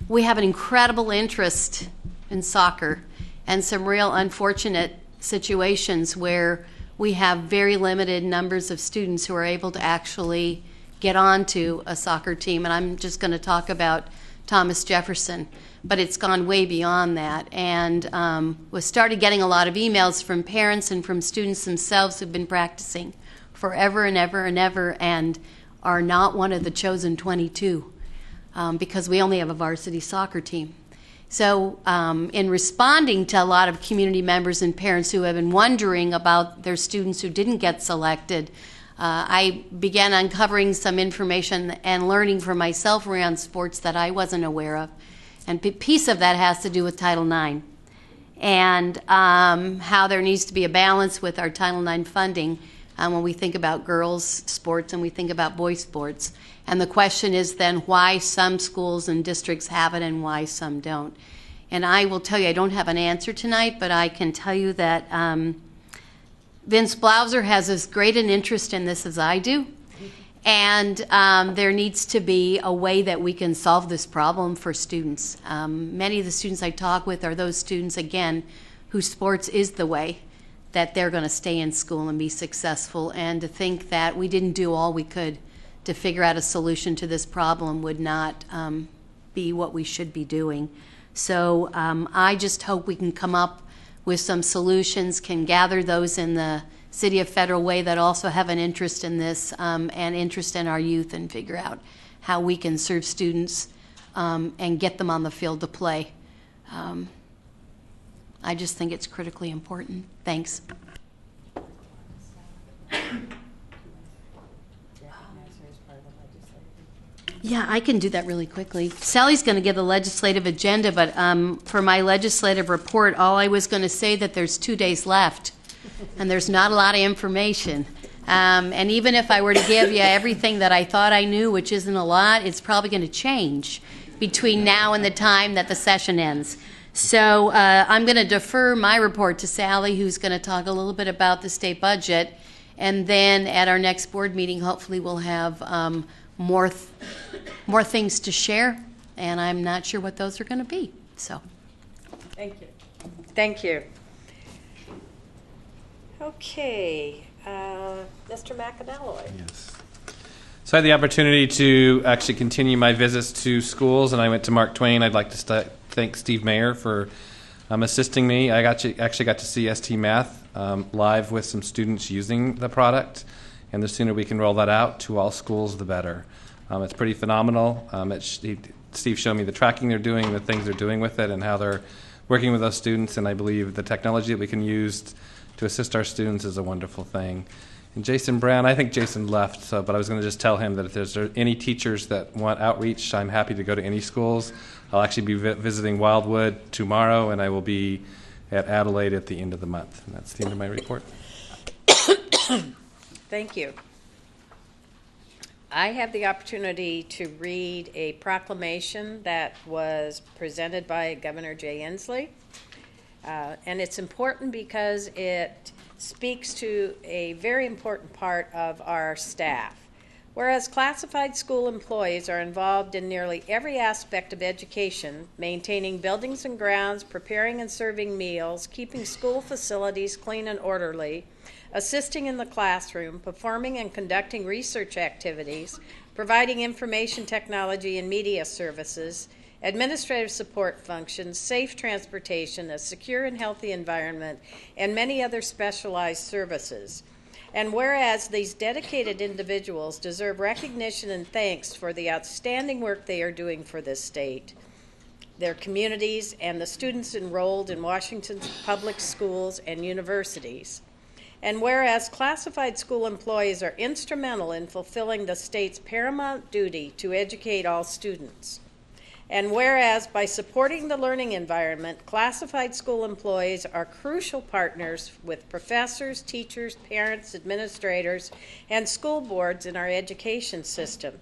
we have an incredible interest in soccer and some real unfortunate situations where we have very limited numbers of students who are able to actually get onto a soccer team. And I'm just going to talk about Thomas Jefferson, but it's gone way beyond that. And we started getting a lot of emails from parents and from students themselves who've been practicing forever and ever and ever and are not one of the chosen 22 because we only have a varsity soccer team. So in responding to a lot of community members and parents who have been wondering about their students who didn't get selected, I began uncovering some information and learning for myself around sports that I wasn't aware of. And a piece of that has to do with Title IX and how there needs to be a balance with our Title IX funding when we think about girls' sports and we think about boys' sports. And the question is then why some schools and districts have it and why some don't. And I will tell you, I don't have an answer tonight, but I can tell you that Vince Blauser has as great an interest in this as I do. And there needs to be a way that we can solve this problem for students. Many of the students I talk with are those students, again, whose sports is the way that they're going to stay in school and be successful. And to think that we didn't do all we could to figure out a solution to this problem would not be what we should be doing. So I just hope we can come up with some solutions, can gather those in the City of Federal Way that also have an interest in this and interest in our youth and figure out how we can serve students and get them on the field to play. I just think it's critically important. Thanks. Yeah, I can do that really quickly. Sally's going to give the legislative agenda, but for my legislative report, all I was going to say that there's 2 days left, and there's not a lot of information. And even if I were to give you everything that I thought I knew, which isn't a lot, it's probably going to change between now and the time that the session ends. So I'm going to defer my report to Sally, who's going to talk a little bit about the state budget, and then at our next board meeting, hopefully we'll have more things to share, and I'm not sure what those are going to be. So, thank you. Thank you. Okay, Mr. McAnalloy. Yes. So I had the opportunity to actually continue my visits to schools, and I went to Mark Twain. I'd like to thank Steve Mayer for assisting me. I actually got to see ST Math live with some students using the product, and the sooner we can roll that out to all schools, the better. It's pretty phenomenal. Steve showed me the tracking they're doing, the things they're doing with it, and how they're working with those students, and I believe the technology that we can use to assist our students is a wonderful thing. And Jason Brown, I think Jason left, but I was going to just tell him that if there's any teachers that want outreach, I'm happy to go to any schools. I'll actually be visiting Wildwood tomorrow, and I will be at Adelaide at the end of the month. And that's the end of my report. Thank you. I have the opportunity to read a proclamation that was presented by Governor Jay Inslee. And it's important because it speaks to a very important part of our staff. Whereas classified school employees are involved in nearly every aspect of education, maintaining buildings and grounds, preparing and serving meals, keeping school facilities clean and orderly, assisting in the classroom, performing and conducting research activities, providing information technology and media services, administrative support functions, safe transportation, a secure and healthy environment, and many other specialized services. And whereas these dedicated individuals deserve recognition and thanks for the outstanding work they are doing for this state, their communities, and the students enrolled in Washington's public schools and universities. And whereas classified school employees are instrumental in fulfilling the state's paramount duty to educate all students. And whereas by supporting the learning environment, classified school employees are crucial partners with professors, teachers, parents, administrators, and school boards in our education system.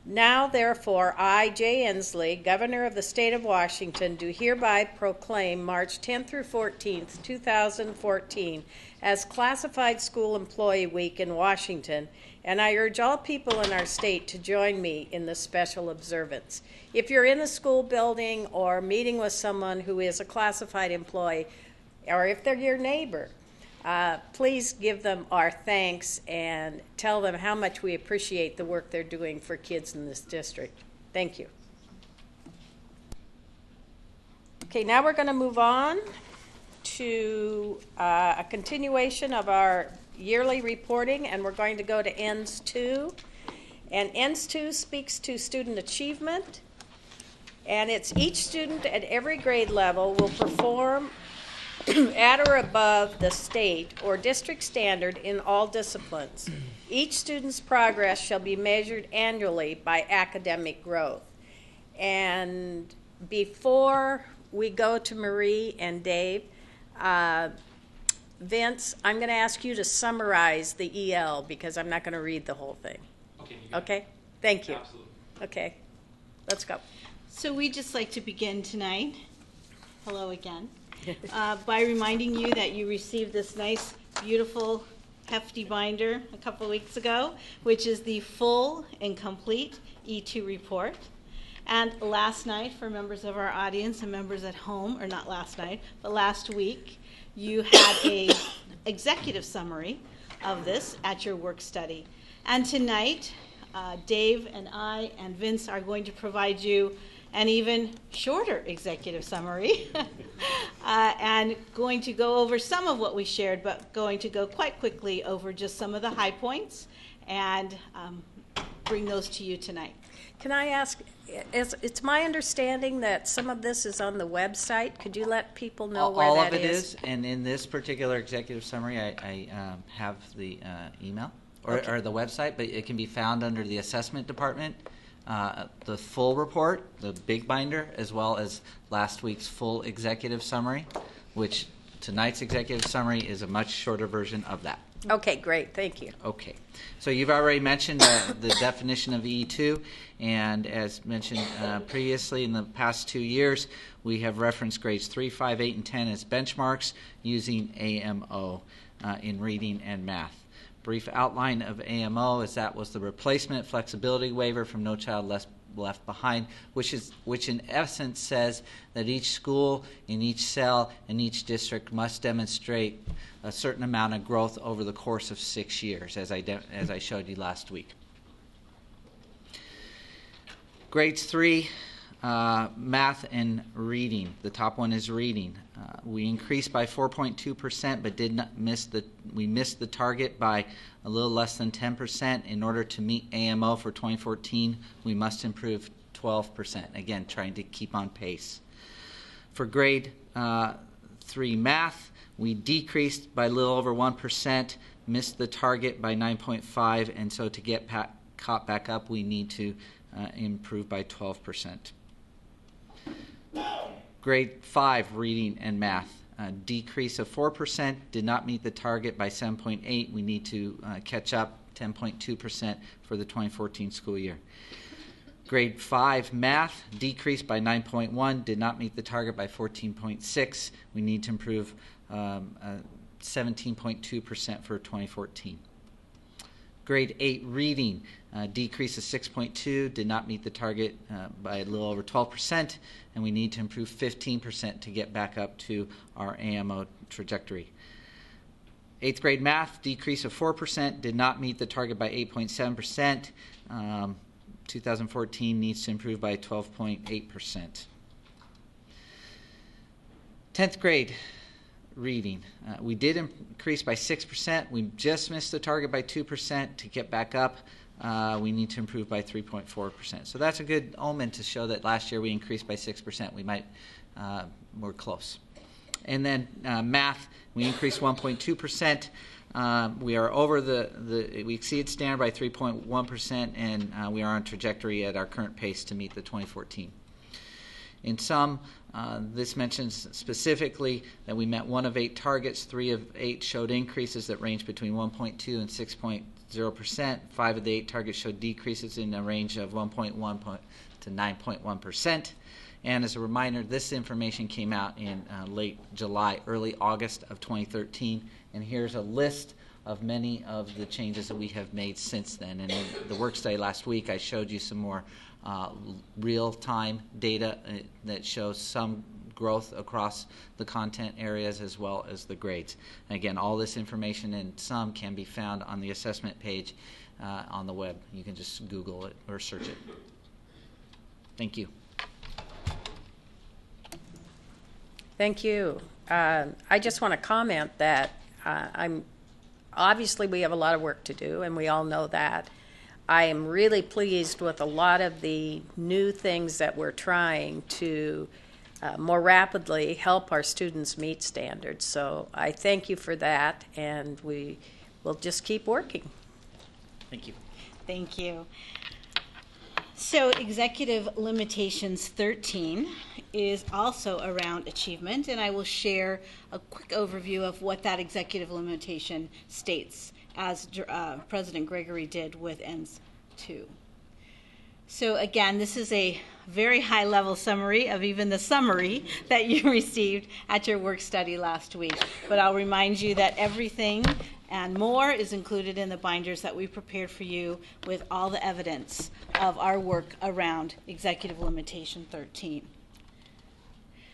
Now, therefore, I, Jay Inslee, Governor of the State of Washington, do hereby proclaim March 10th through 14th, 2014, as Classified School Employee Week in Washington, and I urge all people in our state to join me in this special observance. If you're in a school building or meeting with someone who is a classified employee, or if they're your neighbor, please give them our thanks and tell them how much we appreciate the work they're doing for kids in this district. Thank you. Okay, now we're going to move on to a continuation of our yearly reporting, and we're going to go to ENDS 2. And ENDS 2 speaks to student achievement, and it's each student at every grade level will perform at or above the state or district standard in all disciplines. Each student's progress shall be measured annually by academic growth. And before we go to Marie and Dave, Vince, I'm going to ask you to summarize the EL because I'm not going to read the whole thing. Okay? Thank you. Absolutely. Okay, let's go. So we'd just like to begin tonight, hello again, by reminding you that you received this nice, beautiful, hefty binder a couple weeks ago, which is the full and complete E2 report. And last night, for members of our audience and members at home, or not last night, but last week, you had a executive summary of this at your work study. And tonight, Dave and I and Vince are going to provide you an even shorter executive summary and going to go over some of what we shared, but going to go quite quickly over just some of the high points and bring those to you tonight. Can I ask, it's my understanding that some of this is on the website. Could you let people know where all that of it is? And in this particular executive summary, I have the email or the website, but it can be found under the assessment department. The full report, the big binder, as well as last week's full executive summary, which tonight's executive summary is a much shorter version of that. Okay, great. Thank you. Okay. So you've already mentioned the definition of E2, and as mentioned previously, in the past 2 years, we have referenced grades 3, 5, 8, and 10 as benchmarks using AMO in reading and math. Brief outline of AMO is that was the replacement flexibility waiver from No Child Left Behind, which in essence says that each school in each cell in each district must demonstrate a certain amount of growth over the course of 6 years, as I showed you last week. Grades 3, math and reading. The top one is reading. We increased by 4.2%, but we missed the target by a little less than 10%. In order to meet AMO for 2014, we must improve 12%. Again, trying to keep on pace. For grade 3 math, we decreased by a little over 1%, missed the target by 9.5%, and so to get caught back up, we need to improve by 12%. Grade 5, reading and math, decrease of 4%, did not meet the target by 7.8%. We need to catch up 10.2% for the 2014 school year. Grade 5, math, decreased by 9.1%, did not meet the target by 14.6%. We need to improve 17.2% for 2014. Grade 8, reading, decrease of 6.2%, did not meet the target by a little over 12%, and we need to improve 15% to get back up to our AMO trajectory. 8th grade math, decrease of 4%, did not meet the target by 8.7%. 2014 needs to improve by 12.8%. 10th grade reading. We did increase by 6%. We just missed the target by 2%. To get back up, we need to improve by 3.4%. So that's a good omen to show that last year we increased by 6%. We're close. And then math, we increased 1.2%. We are over we exceeded standard by 3.1%, and we are on trajectory at our current pace to meet the 2014. In sum, this mentions specifically that we met 1 of 8 targets. 3 of 8 showed increases that range between 1.2 and 0%. 5 of the 8 targets showed decreases in a range of 1.1 to 9.1%. And as a reminder, this information came out in late July, early August of 2013. And here's a list of many of the changes that we have made since then. And in the work study last week, I showed you some more real-time data that shows some growth across the content areas as well as the grades. And again, all this information and some can be found on the assessment page on the web. You can just Google it or search it. Thank you. Thank you. I just want to comment that obviously we have a lot of work to do, and we all know that. I am really pleased with a lot of the new things that we're trying to more rapidly help our students meet standards. So I thank you for that, and we will just keep working. Thank you. Thank you. So Executive Limitations 13 is also around achievement, and I will share a quick overview of what that executive limitation states, as President Gregory did with ENDS 2. So again, this is a very high-level summary of even the summary that you received at your work study last week. But I'll remind you that everything and more is included in the binders that we prepared for you with all the evidence of our work around Executive Limitation 13.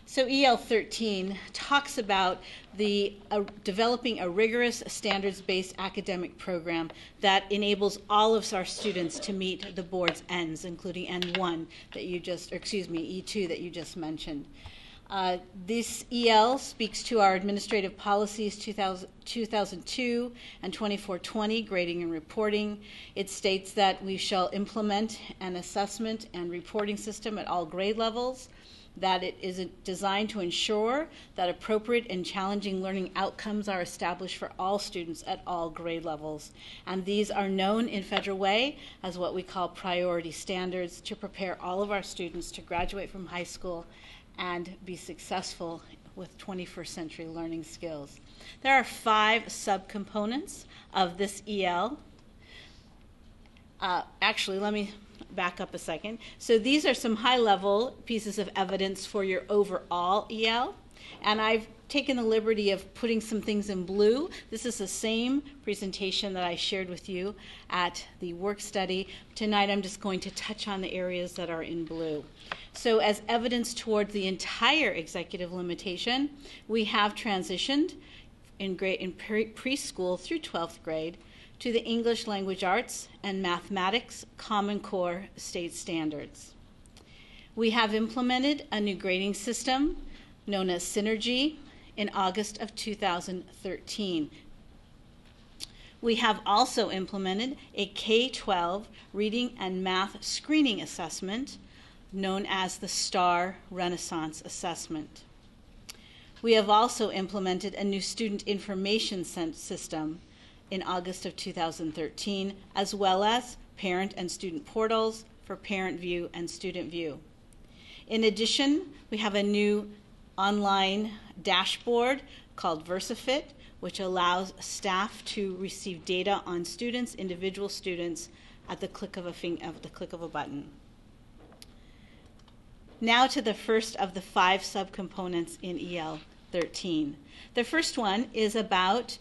So EL 13 talks about the developing a rigorous standards-based academic program that enables all of our students to meet the board's ends, including N1 that you just, or excuse me, E2 that you just mentioned. This EL speaks to our administrative policies 2002 and 2420, grading and reporting. It states that we shall implement an assessment and reporting system at all grade levels, that it is designed to ensure that appropriate and challenging learning outcomes are established for all students at all grade levels. And these are known in Federal Way as what we call priority standards to prepare all of our students to graduate from high school and be successful with 21st century learning skills. There are 5 subcomponents of this EL. Actually, let me back up a second. So these are some high-level pieces of evidence for your overall EL, and I've taken the liberty of putting some things in blue. This is the same presentation that I shared with you at the work study. Tonight I'm just going to touch on the areas that are in blue. So as evidence toward the entire executive limitation, we have transitioned in preschool through 12th grade to the English Language Arts and Mathematics Common Core state standards. We have implemented a new grading system known as Synergy in August of 2013. We have also implemented a K-12 reading and math screening assessment known as the STAR Renaissance Assessment. We have also implemented a new student information system in August of 2013, as well as parent and student portals for Parent View and Student View. In addition, we have a new online dashboard called VersaFit, which allows staff to receive data on students, individual students, at the click of a button. Now to the first of the 5 subcomponents in EL 13. The first one is about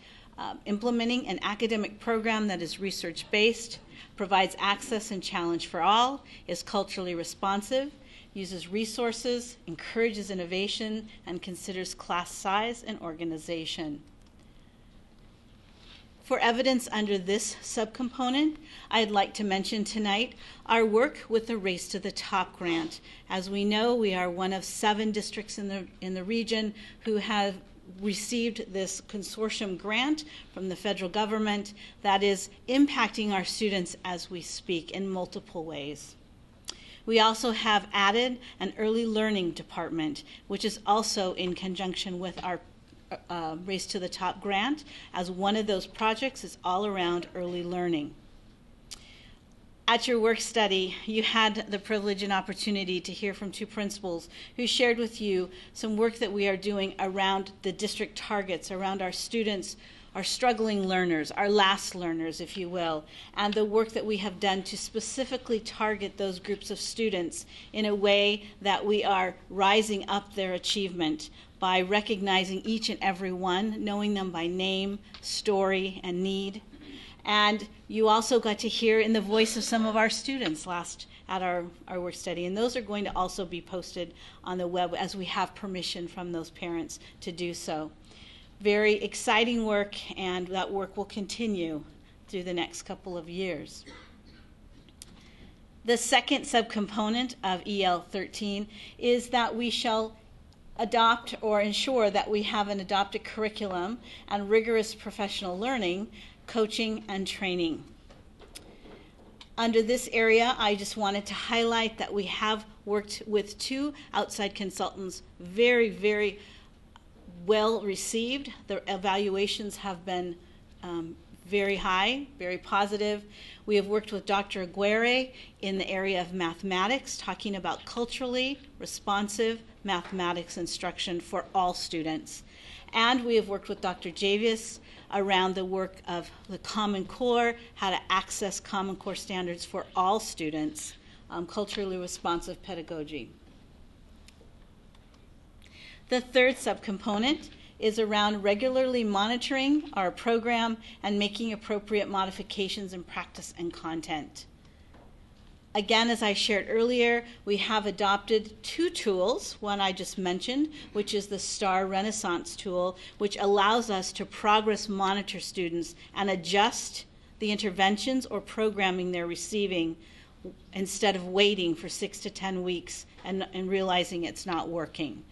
implementing an academic program that is research-based, provides access and challenge for all, is culturally responsive, uses resources, encourages innovation, and considers class size and organization. For evidence under this subcomponent, I'd like to mention tonight our work with the Race to the Top grant. As we know, we are one of 7 districts in the region who have received this consortium grant from the federal government that is impacting our students as we speak in multiple ways. We also have added an early learning department, which is also in conjunction with our Race to the Top grant, as one of those projects is all around early learning. At your work study, you had the privilege and opportunity to hear from 2 principals who shared with you some work that we are doing around the district targets, around our students, our struggling learners, our last learners, if you will, and the work that we have done to specifically target those groups of students in a way that we are rising up their achievement by recognizing each and every one, knowing them by name, story, and need. And you also got to hear in the voice of some of our students last at our work study, and those are going to also be posted on the web as we have permission from those parents to do so. Very exciting work, and that work will continue through the next couple of years. The second subcomponent of EL 13 is that we shall adopt or ensure that we have an adopted curriculum and rigorous professional learning, coaching, and training. Under this area, I just wanted to highlight that we have worked with 2 outside consultants, very, very well received. The evaluations have been very high, very positive. We have worked with Dr. Aguirre in the area of mathematics, talking about culturally responsive mathematics instruction for all students. And we have worked with Dr. Javius around the work of the Common Core, how to access Common Core standards for all students, culturally responsive pedagogy. The third subcomponent is around regularly monitoring our program and making appropriate modifications in practice and content. Again, as I shared earlier, we have adopted 2 tools. One I just mentioned, which is the STAR Renaissance tool, which allows us to progress monitor students and adjust the interventions or programming they're receiving instead of waiting for 6 to 10 weeks and realizing it's not working.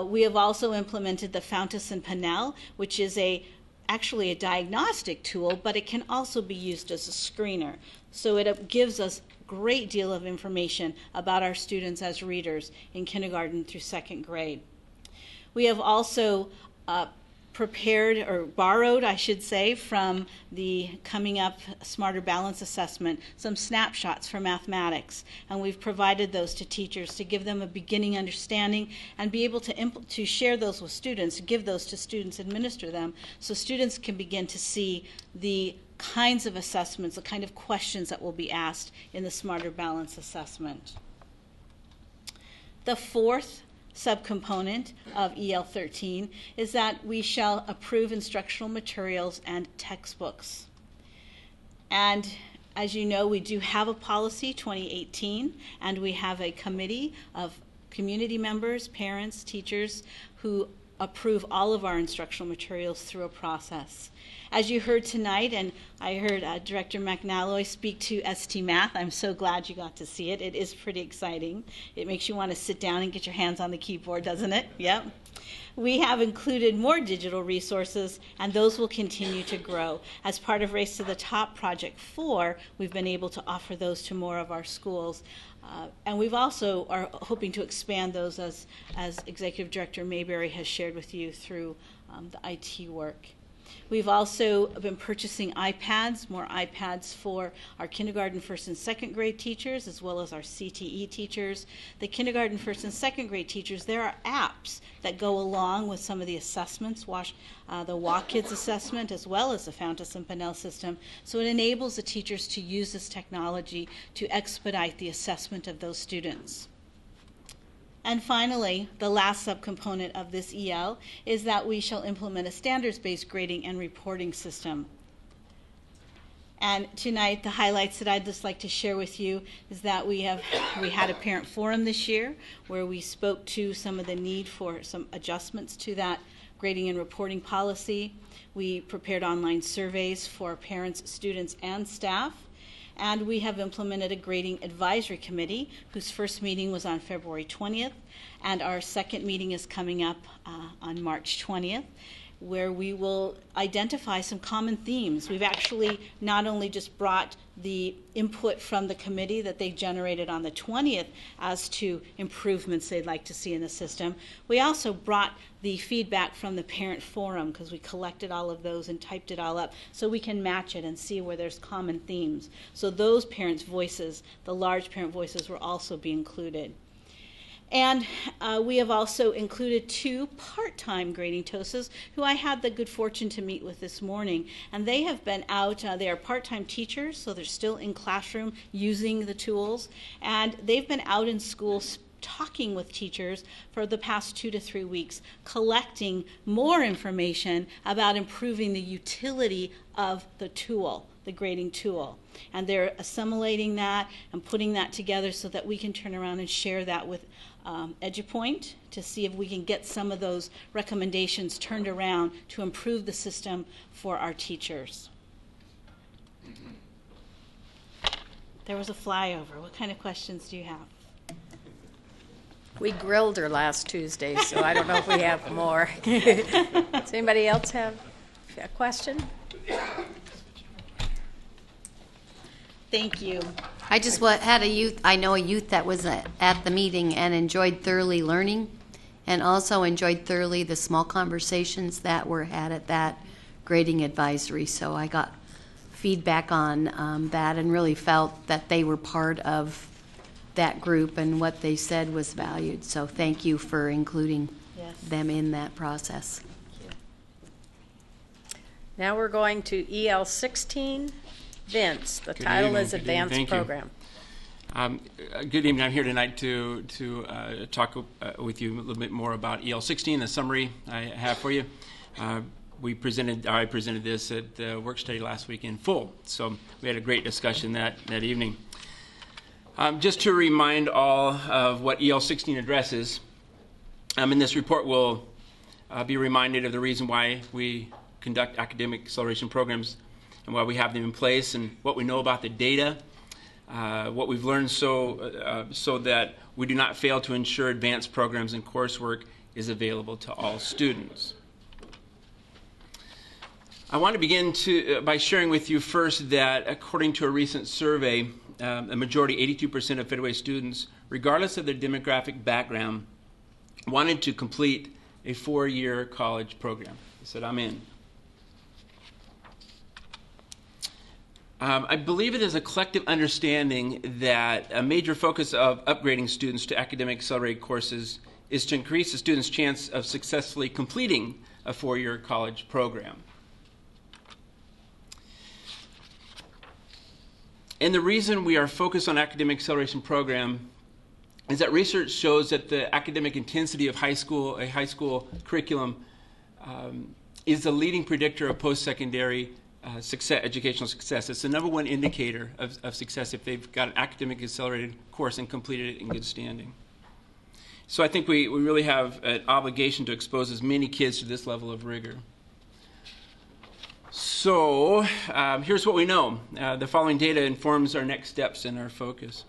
We have also implemented the Fountas and Pinnell, which is actually a diagnostic tool, but it can also be used as a screener. So it gives us great deal of information about our students as readers in kindergarten through 2nd grade. We have also prepared, or borrowed, I should say, from the coming up Smarter Balance Assessment, some snapshots for mathematics, and we've provided those to teachers to give them a beginning understanding and be able to share those with students, give those to students, administer them, so students can begin to see the kinds of assessments, the kind of questions that will be asked in the Smarter Balance Assessment. The fourth subcomponent of EL 13 is that we shall approve instructional materials and textbooks. And as you know, we do have a policy 2018, and we have a committee of community members, parents, teachers who approve all of our instructional materials through a process. As you heard tonight, and I heard Director McNalloy speak to ST Math, I'm so glad you got to see it. It is pretty exciting. It makes you want to sit down and get your hands on the keyboard, doesn't it? Yep. We have included more digital resources, and those will continue to grow. As part of Race to the Top Project 4, we've been able to offer those to more of our schools. And we've also are hoping to expand those as Executive Director Mayberry has shared with you through the IT work. We've also been purchasing iPads, more iPads for our kindergarten, 1st, and 2nd grade teachers, as well as our CTE teachers. The kindergarten, 1st, and 2nd grade teachers, there are apps that go along with some of the assessments, the Walk Kids assessment, as well as the Fountas and Pinnell system. So it enables the teachers to use this technology to expedite the assessment of those students. And finally, the last subcomponent of this EL is that we shall implement a standards-based grading and reporting system. And tonight, the highlights that I'd just like to share with you is that we had a parent forum this year where we spoke to some of the need for some adjustments to that grading and reporting policy. We prepared online surveys for parents, students, and staff. And we have implemented a grading advisory committee whose first meeting was on February 20th, and our second meeting is coming up on March 20th, where we will identify some common themes. We've actually not only just brought the input from the committee that they generated on the 20th as to improvements they'd like to see in the system, we also brought the feedback from the parent forum, because we collected all of those and typed it all up so we can match it and see where there's common themes. So those parents' voices, the large parent voices, will also be included. And we have also included 2 part-time grading TOSAs who I had the good fortune to meet with this morning. And they have been out, they are part-time teachers, so they're still in classroom using the tools. And they've been out in schools talking with teachers for the past 2 to 3 weeks, collecting more information about improving the utility of the tool, the grading tool. And they're assimilating that and putting that together so that we can turn around and share that with EduPoint to see if we can get some of those recommendations turned around to improve the system for our teachers. There was a flyover. What kind of questions do you have? We grilled her last Tuesday, so I don't know if we have more. Does anybody else have a question? Thank you. I just had a youth, I know a youth that was at the meeting and enjoyed thoroughly learning, and also enjoyed thoroughly the small conversations that were had at that grading advisory. So I got feedback on that and really felt that they were part of that group and what they said was valued. So thank you for including them in that process. Now we're going to EL 16. Vince, the title is Advanced Program. Good evening. I'm here tonight to talk with you a little bit more about EL 16, the summary I have for you. I presented this at the work study last week in full, so we had a great discussion that evening. Just to remind all of what EL 16 addresses, in this report we'll be reminded of the reason why we conduct academic acceleration programs and why we have them in place, and what we know about the data, what we've learned so that we do not fail to ensure advanced programs and coursework is available to all students. I want to begin by sharing with you first that according to a recent survey, a majority, 82% of Federal Way students, regardless of their demographic background, wanted to complete a 4-year college program. They said, I'm in. I believe it is a collective understanding that a major focus of upgrading students to academic accelerated courses is to increase the student's chance of successfully completing a 4-year college program. And the reason we are focused on academic acceleration program is that research shows that the academic intensity of a high school curriculum is the leading predictor of post-secondary educational success. It's the number one indicator of success if they've got an academic accelerated course and completed it in good standing. So I think we really have an obligation to expose as many kids to this level of rigor. So here's what we know. The following data informs our next steps and our focus.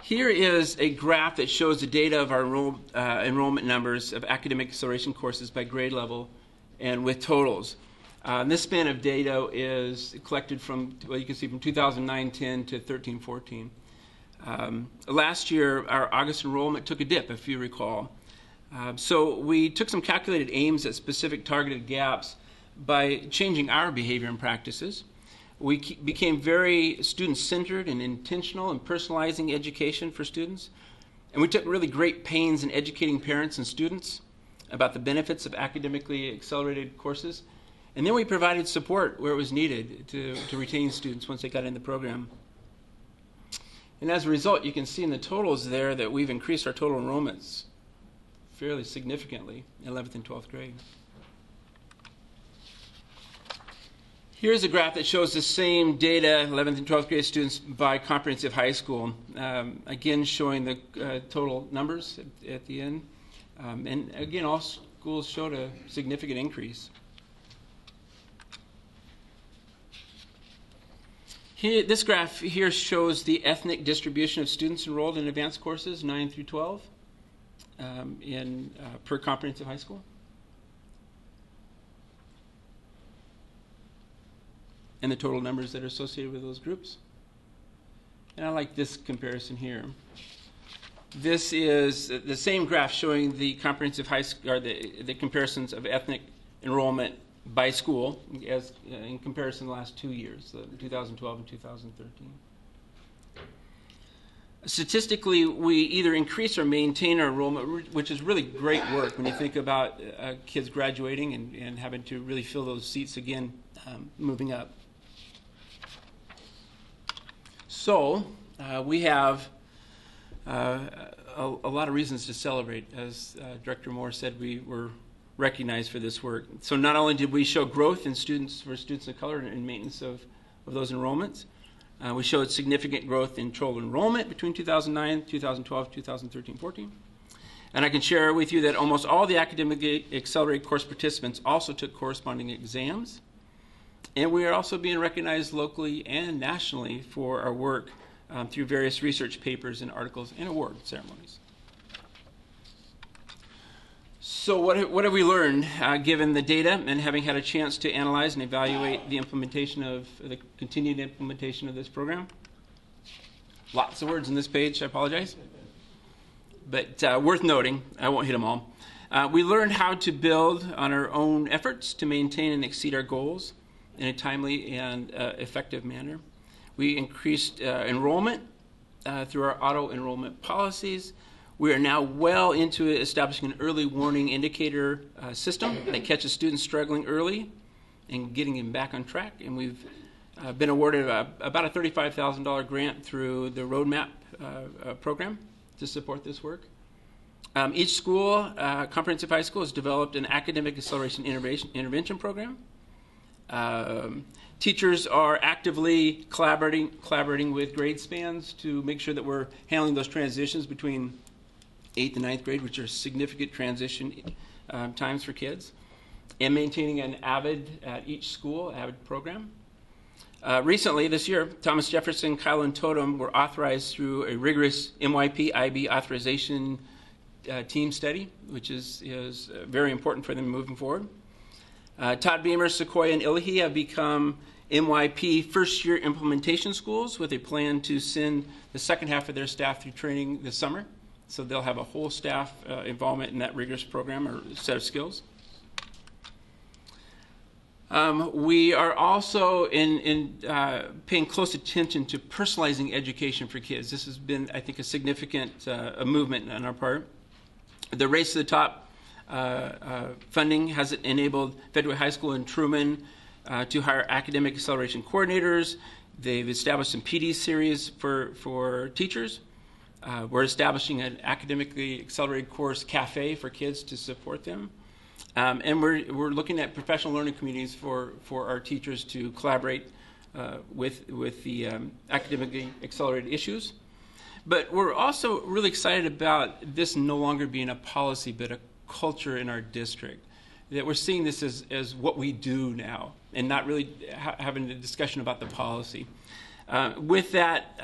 Here is a graph that shows the data of our enrollment numbers of academic acceleration courses by grade level and with totals. This span of data is collected from, well, you can see from 2009-10 to 13-14. Last year, our August enrollment took a dip, if you recall. So we took some calculated aims at specific targeted gaps by changing our behavior and practices. We became very student-centered and intentional in personalizing education for students. And we took really great pains in educating parents and students about the benefits of academically accelerated courses. And then we provided support where it was needed to retain students once they got in the program. And as a result, you can see in the totals there that we've increased our total enrollments fairly significantly in 11th and 12th grade. Here's a graph that shows the same data, 11th and 12th grade students by comprehensive high school. Again, showing the total numbers at the end. And again, all schools showed a significant increase. This graph here shows the ethnic distribution of students enrolled in advanced courses, 9 through 12, per comprehensive high school. And the total numbers that are associated with those groups. And I like this comparison here. This is the same graph showing the comprehensive high school, or the comparisons of ethnic enrollment by school as in comparison to the last 2 years, 2012 and 2013. Statistically, we either increase or maintain our enrollment, which is really great work when you think about kids graduating and having to really fill those seats again, moving up. So we have a lot of reasons to celebrate. As Director Moore said, we were recognized for this work. So not only did we show growth in students of color and maintenance of those enrollments, we showed significant growth in total enrollment between 2009, 2012, 2013, 14. And I can share with you that almost all the academically accelerated course participants also took corresponding exams. And we are also being recognized locally and nationally for our work through various research papers and articles and award ceremonies. So what have we learned given the data and having had a chance to analyze and evaluate the continued implementation of this program? Lots of words on this page, I apologize. But worth noting, I won't hit them all. We learned how to build on our own efforts to maintain and exceed our goals in a timely and effective manner. We increased enrollment through our auto enrollment policies. We are now well into establishing an early warning indicator system that catches students struggling early and getting them back on track. And we've been awarded about a $35,000 grant through the Roadmap program to support this work. Each school, comprehensive high school, has developed an academic acceleration intervention program. Teachers are actively collaborating with grade spans to make sure that we're handling those transitions between 8th and 9th grade, which are significant transition times for kids, and maintaining an AVID at each school, AVID program. Recently, this year, Thomas Jefferson, Kyle, and Totem were authorized through a rigorous MYP-IB authorization team study, which is very important for them moving forward. Todd Beamer, Sequoia, and Illahee have become MYP first-year implementation schools with a plan to send the second half of their staff through training this summer. So they'll have a whole staff involvement in that rigorous program or set of skills. We are also paying close attention to personalizing education for kids. This has been, I think, a significant movement on our part. The Race to the Top funding has enabled Fedway High School in Truman to hire academic acceleration coordinators. They've established some PD series for teachers. We're establishing an academically accelerated course cafe for kids to support them. And we're looking at professional learning communities for our teachers to collaborate with the academically accelerated issues. But we're also really excited about this no longer being a policy, but a culture in our district. That we're seeing this as what we do now and not really having a discussion about the policy. With that,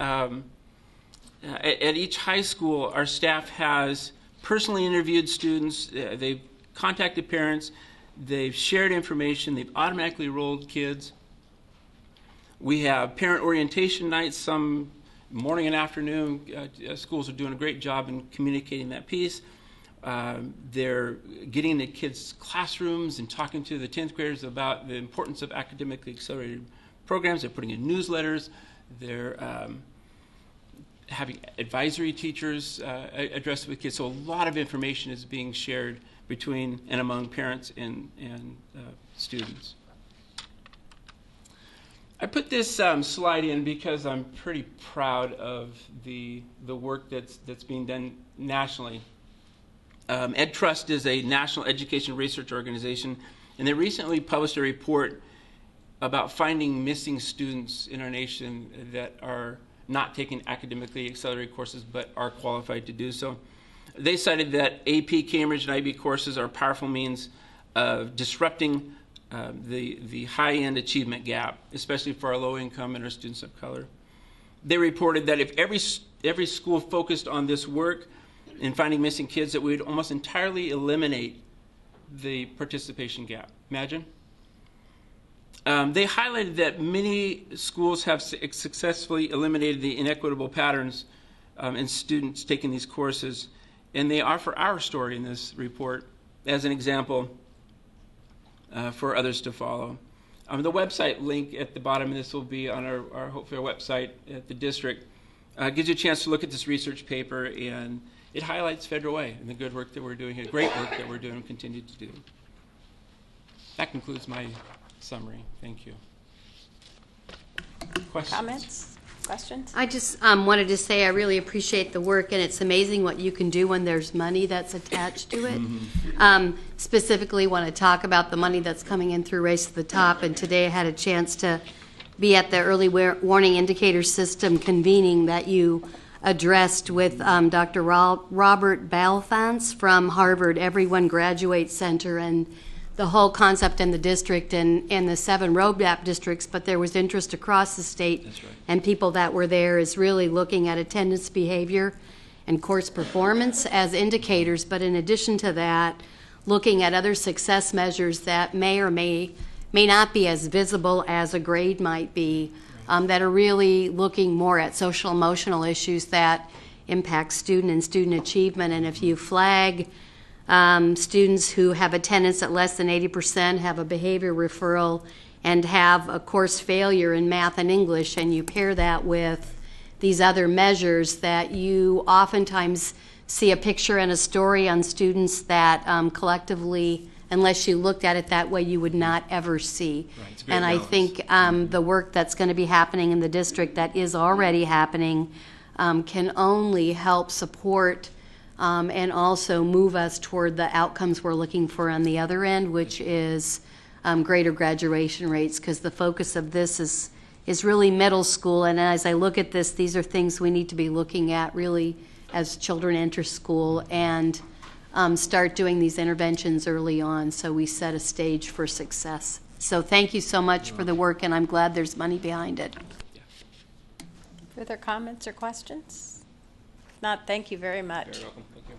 at each high school, our staff has personally interviewed students. They've contacted parents. They've shared information. They've automatically enrolled kids. We have parent orientation nights, some morning and afternoon. Schools are doing a great job in communicating that piece. They're getting into kids' classrooms and talking to the 10th graders about the importance of academically accelerated programs. They're putting in newsletters. They're having advisory teachers address with kids. So a lot of information is being shared between and among parents and students. I put this slide in because I'm pretty proud of the work that's being done nationally. EdTrust is a national education research organization, and they recently published a report about finding missing students in our nation that are not taking academically accelerated courses but are qualified to do so. They cited that AP, Cambridge, and IB courses are powerful means of disrupting the high-end achievement gap, especially for our low-income and our students of color. They reported that if every school focused on this work in finding missing kids, that we would almost entirely eliminate the participation gap. Imagine. They highlighted that many schools have successfully eliminated the inequitable patterns in students taking these courses, and they offer our story in this report as an example for others to follow. The website link at the bottom of this will be on our hopefully our website at the district. gives you a chance to look at this research paper, and it highlights Federal Way and the good work that we're doing here, great work that we're doing and continue to do. That concludes my summary. Thank you. Questions? Comments? Questions? I just wanted to say I really appreciate the work, and it's amazing what you can do when there's money that's attached to it. Specifically want to talk about the money that's coming in through Race to the Top, and today I had a chance to be at the early warning indicator system convening that you addressed with Dr. Robert Balfance from Harvard Everyone Graduates Center, and the whole concept in the district and the 7 roadmap districts, but there was interest across the state. That's right. And people that were there is really looking at attendance behavior and course performance as indicators, but in addition to that, looking at other success measures that may or may not be as visible as a grade might be, that are really looking more at social emotional issues that impact student and student achievement. And if you flag students who have attendance at less than 80%, have a behavior referral, and have a course failure in math and English, and you pair that with these other measures, that you oftentimes see a picture and a story on students that collectively, unless you looked at it that way, you would not ever see. Right, it's very and I think the work that's going to be happening in the district, that is already happening, can only help support and also move us toward the outcomes we're looking for on the other end, which is greater graduation rates, because the focus of this is really middle school. And as I look at this, these are things we need to be looking at really as children enter school and start doing these interventions early on, so we set a stage for success. So thank you so much for the work, and I'm glad there's money behind it. Further comments or questions? If not, thank you very much. You're welcome. Thank you.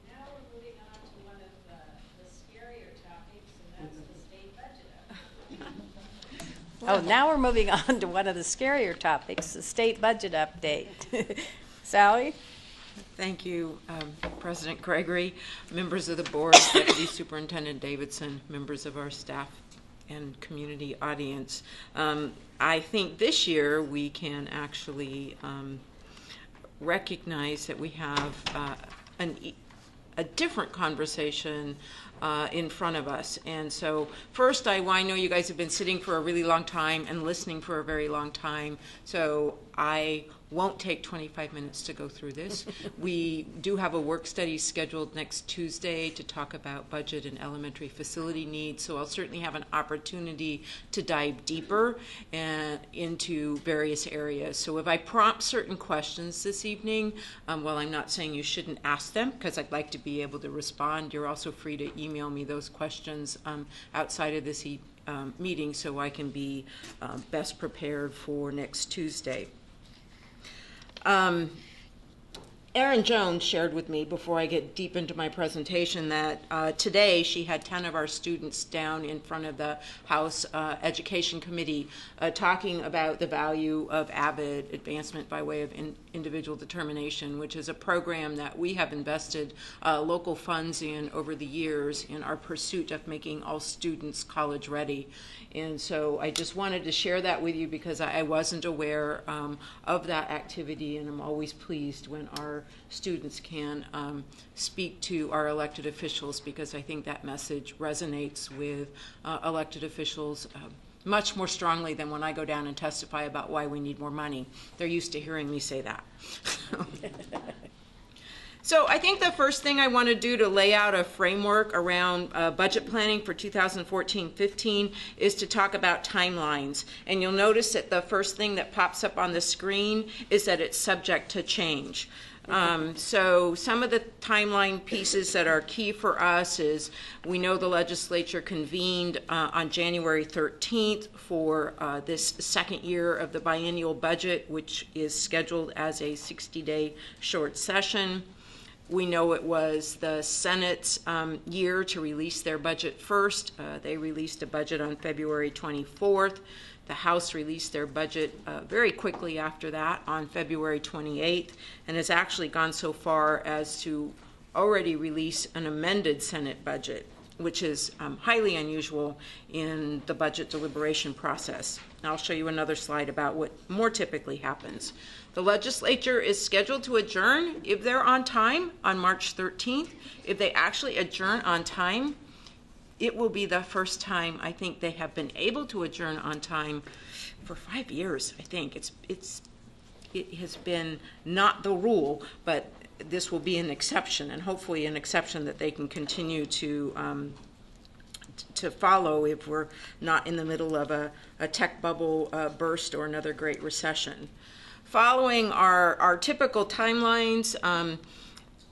Now we're moving on to one of the scarier topics, and that's the state budget update. Oh, now we're moving on to one of the scarier topics, the state budget update. Sally? Thank you, President Gregory, members of the board, Deputy Superintendent Davidson, members of our staff and community audience. I think this year we can actually recognize that we have a different conversation in front of us. And so first, I know you guys have been sitting for a really long time and listening for a very long time, so I won't take 25 minutes to go through this. We do have a work study scheduled next Tuesday to talk about budget and elementary facility needs, so I'll certainly have an opportunity to dive deeper into various areas. So if I prompt certain questions this evening, while I'm not saying you shouldn't ask them, because I'd like to be able to respond, you're also free to email me those questions outside of this meeting so I can be best prepared for next Tuesday. Erin Jones shared with me before I get deep into my presentation that today she had 10 of our students down in front of the House Education Committee talking about the value of AVID, Advancement by Way of Individual Determination, which is a program that we have invested local funds in over the years in our pursuit of making all students college ready. And so I just wanted to share that with you because I wasn't aware of that activity, and I'm always pleased when our students can speak to our elected officials, because I think that message resonates with elected officials much more strongly than when I go down and testify about why we need more money. They're used to hearing me say that. So I think the first thing I want to do to lay out a framework around budget planning for 2014-15 is to talk about timelines. And you'll notice that the first thing that pops up on the screen is that it's subject to change. So some of the timeline pieces that are key for us is we know the legislature convened on January 13th for this second year of the biennial budget, which is scheduled as a 60-day short session. We know it was the Senate's year to release their budget first. They released a budget on February 24th. The House released their budget very quickly after that on February 28th, and has actually gone so far as to already release an amended Senate budget. which is highly unusual in the budget deliberation process. I'll show you another slide about what more typically happens. The legislature is scheduled to adjourn, if they're on time, on March 13th. If they actually adjourn on time, it will be the first time I think they have been able to adjourn on time for 5 years. I think it has been not the rule, but this will be an exception, and hopefully an exception that they can continue to follow if we're not in the middle of a tech bubble burst or another great recession. Following our typical timelines,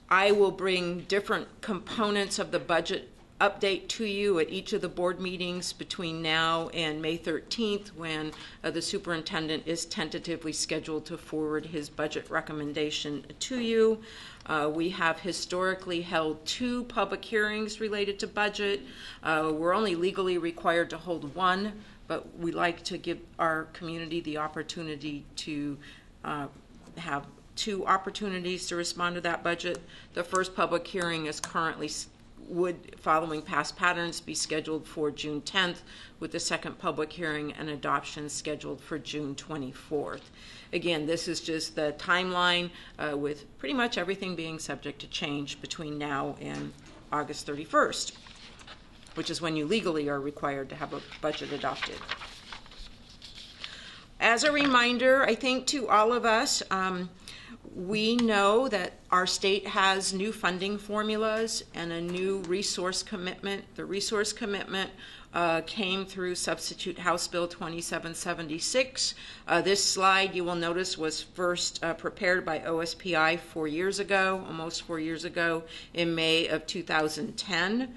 I will bring different components of the budget update to you at each of the board meetings between now and May 13th, when the superintendent is tentatively scheduled to forward his budget recommendation to you. We have historically held 2 public hearings related to budget. We're only legally required to hold 1, but we like to give our community the opportunity to have 2 opportunities to respond to that budget. The first public hearing is currently would, following past patterns, be scheduled for June 10th, with the second public hearing and adoption scheduled for June 24th. Again, this is just the timeline with pretty much everything being subject to change between now and August 31st, which is when you legally are required to have a budget adopted. As a reminder, I think to all of us, we know that our state has new funding formulas and a new resource commitment. The resource commitment came through Substitute House Bill 2776. This slide, you will notice, was first prepared by OSPI 4 years ago, almost 4 years ago, in May of 2010.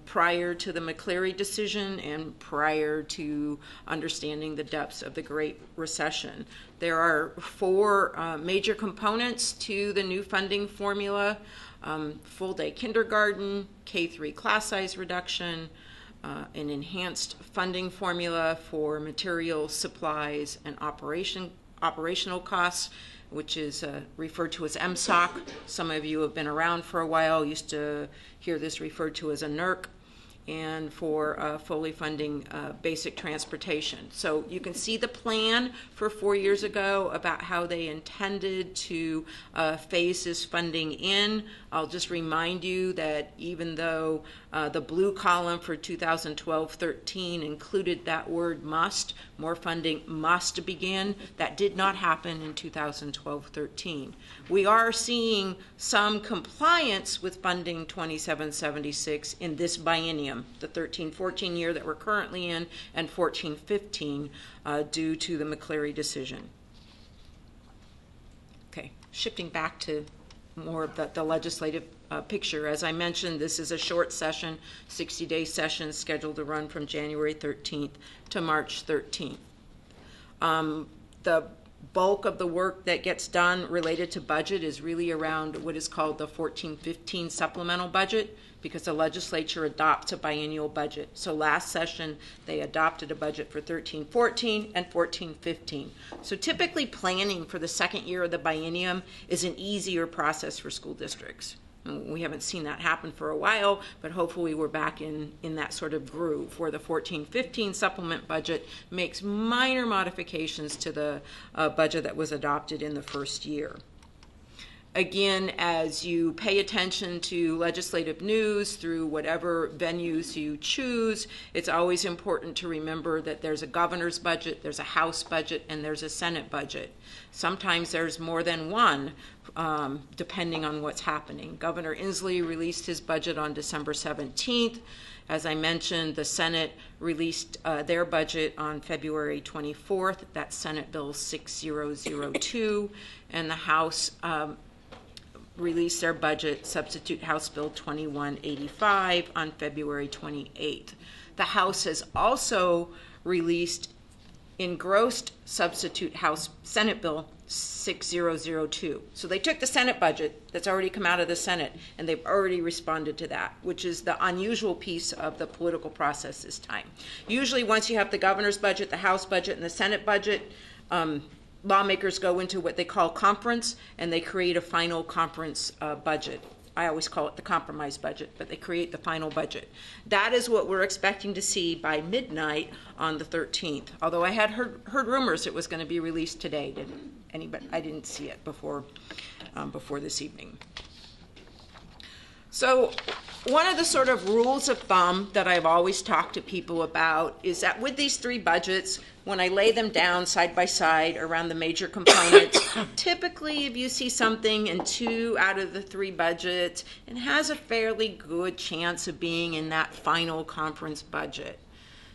Prior to the McCleary decision and prior to understanding the depths of the Great Recession. There are 4 major components to the new funding formula: full-day kindergarten, K-3 class size reduction, an enhanced funding formula for materials, supplies, and operational costs, which is referred to as MSOC. Some of you have been around for a while, used to hear this referred to as a NERC, and for fully funding basic transportation. So you can see the plan for 4 years ago about how they intended to phase this funding in. I'll just remind you that even though the blue column for 2012-13 included that word must, more funding must begin, that did not happen in 2012-13. We are seeing some compliance with funding 2776 in this biennium, the 13-14 year that we're currently in, and 14-15 due to the McCleary decision. Okay, shifting back to more of the legislative picture. As I mentioned, this is a short session, 60-day session scheduled to run from January 13th to March 13th. The bulk of the work that gets done related to budget is really around what is called the 14-15 supplemental budget, because the legislature adopts a biennial budget. So last session, they adopted a budget for 13-14 and 14-15. So typically planning for the second year of the biennium is an easier process for school districts. We haven't seen that happen for a while, but hopefully we're back in that sort of groove where the 14-15 supplement budget makes minor modifications to the budget that was adopted in the first year. Again, as you pay attention to legislative news through whatever venues you choose, it's always important to remember that there's a governor's budget, there's a House budget, and there's a Senate budget. Sometimes there's more than one, depending on what's happening. Governor Inslee released his budget on December 17th. As I mentioned, the Senate released their budget on February 24th. That's Senate Bill 6002, and the House released their budget, Substitute House Bill 2185, on February 28th. The House has also released engrossed Substitute Senate Bill 6002. So they took the Senate budget that's already come out of the Senate, and they've already responded to that, which is the unusual piece of the political process this time. Usually once you have the governor's budget, the House budget, and the Senate budget, lawmakers go into what they call conference, and they create a final conference budget. I always call it the compromise budget, but they create the final budget. That is what we're expecting to see by midnight on the 13th. Although I had heard rumors it was going to be released today. I didn't see it before this evening. So one of the sort of rules of thumb that I've always talked to people about is that with these three budgets, when I lay them down side by side around the major components, typically if you see something in 2 out of the 3 budgets, it has a fairly good chance of being in that final conference budget.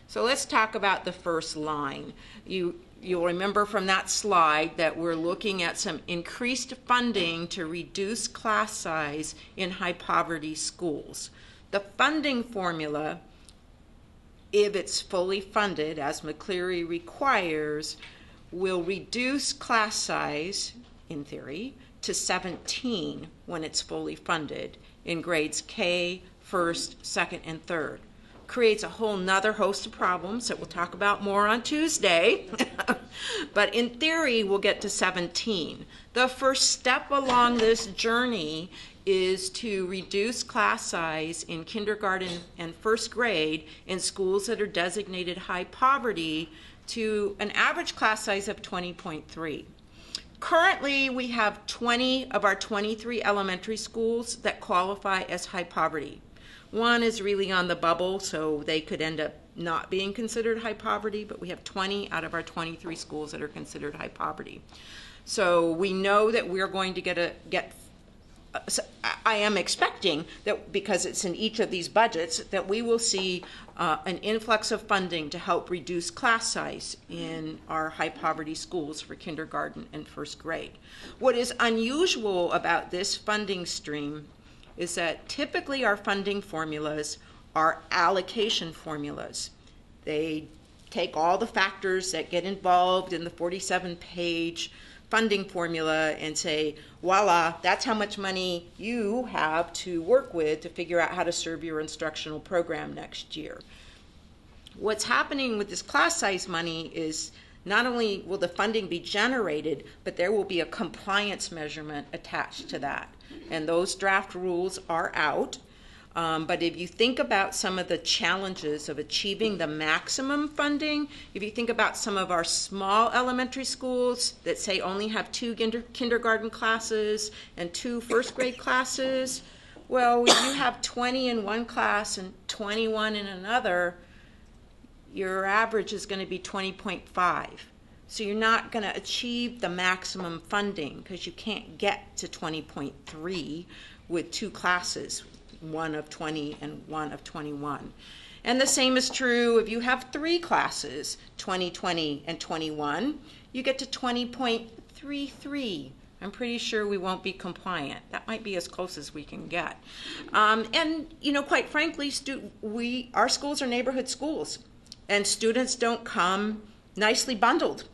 So let's talk about the first line. You'll remember from that slide that we're looking at some increased funding to reduce class size in high poverty schools. The funding formula, if it's fully funded, as McCleary requires, will reduce class size, in theory, to 17 when it's fully funded in grades K, 1st, 2nd, and 3rd. Creates a whole nother host of problems that we'll talk about more on Tuesday. But in theory, we'll get to 17. The first step along this journey is to reduce class size in kindergarten and 1st grade in schools that are designated high poverty to an average class size of 20.3. Currently, we have 20 of our 23 elementary schools that qualify as high poverty. One is really on the bubble, so they could end up not being considered high poverty, but we have 20 out of our 23 schools that are considered high poverty. So we know that we're going to I am expecting that because it's in each of these budgets, that we will see an influx of funding to help reduce class size in our high poverty schools for kindergarten and 1st grade. What is unusual about this funding stream is that typically our funding formulas are allocation formulas. They take all the factors that get involved in the 47-page funding formula and say, voila, that's how much money you have to work with to figure out how to serve your instructional program next year. What's happening with this class size money is not only will the funding be generated, but there will be a compliance measurement attached to that. And those draft rules are out. But if you think about some of the challenges of achieving the maximum funding, if you think about some of our small elementary schools that say only have 2 kindergarten classes and 2 1st grade classes, well, if you have 20 in one class and 21 in another, your average is going to be 20.5. So you're not going to achieve the maximum funding because you can't get to 20.3 with 2 classes, one of 20 and one of 21. And the same is true if you have 3 classes, 20, 20, and 21, you get to 20.33. I'm pretty sure we won't be compliant. That might be as close as we can get. And, quite frankly, our schools are neighborhood schools, and students don't come nicely bundled.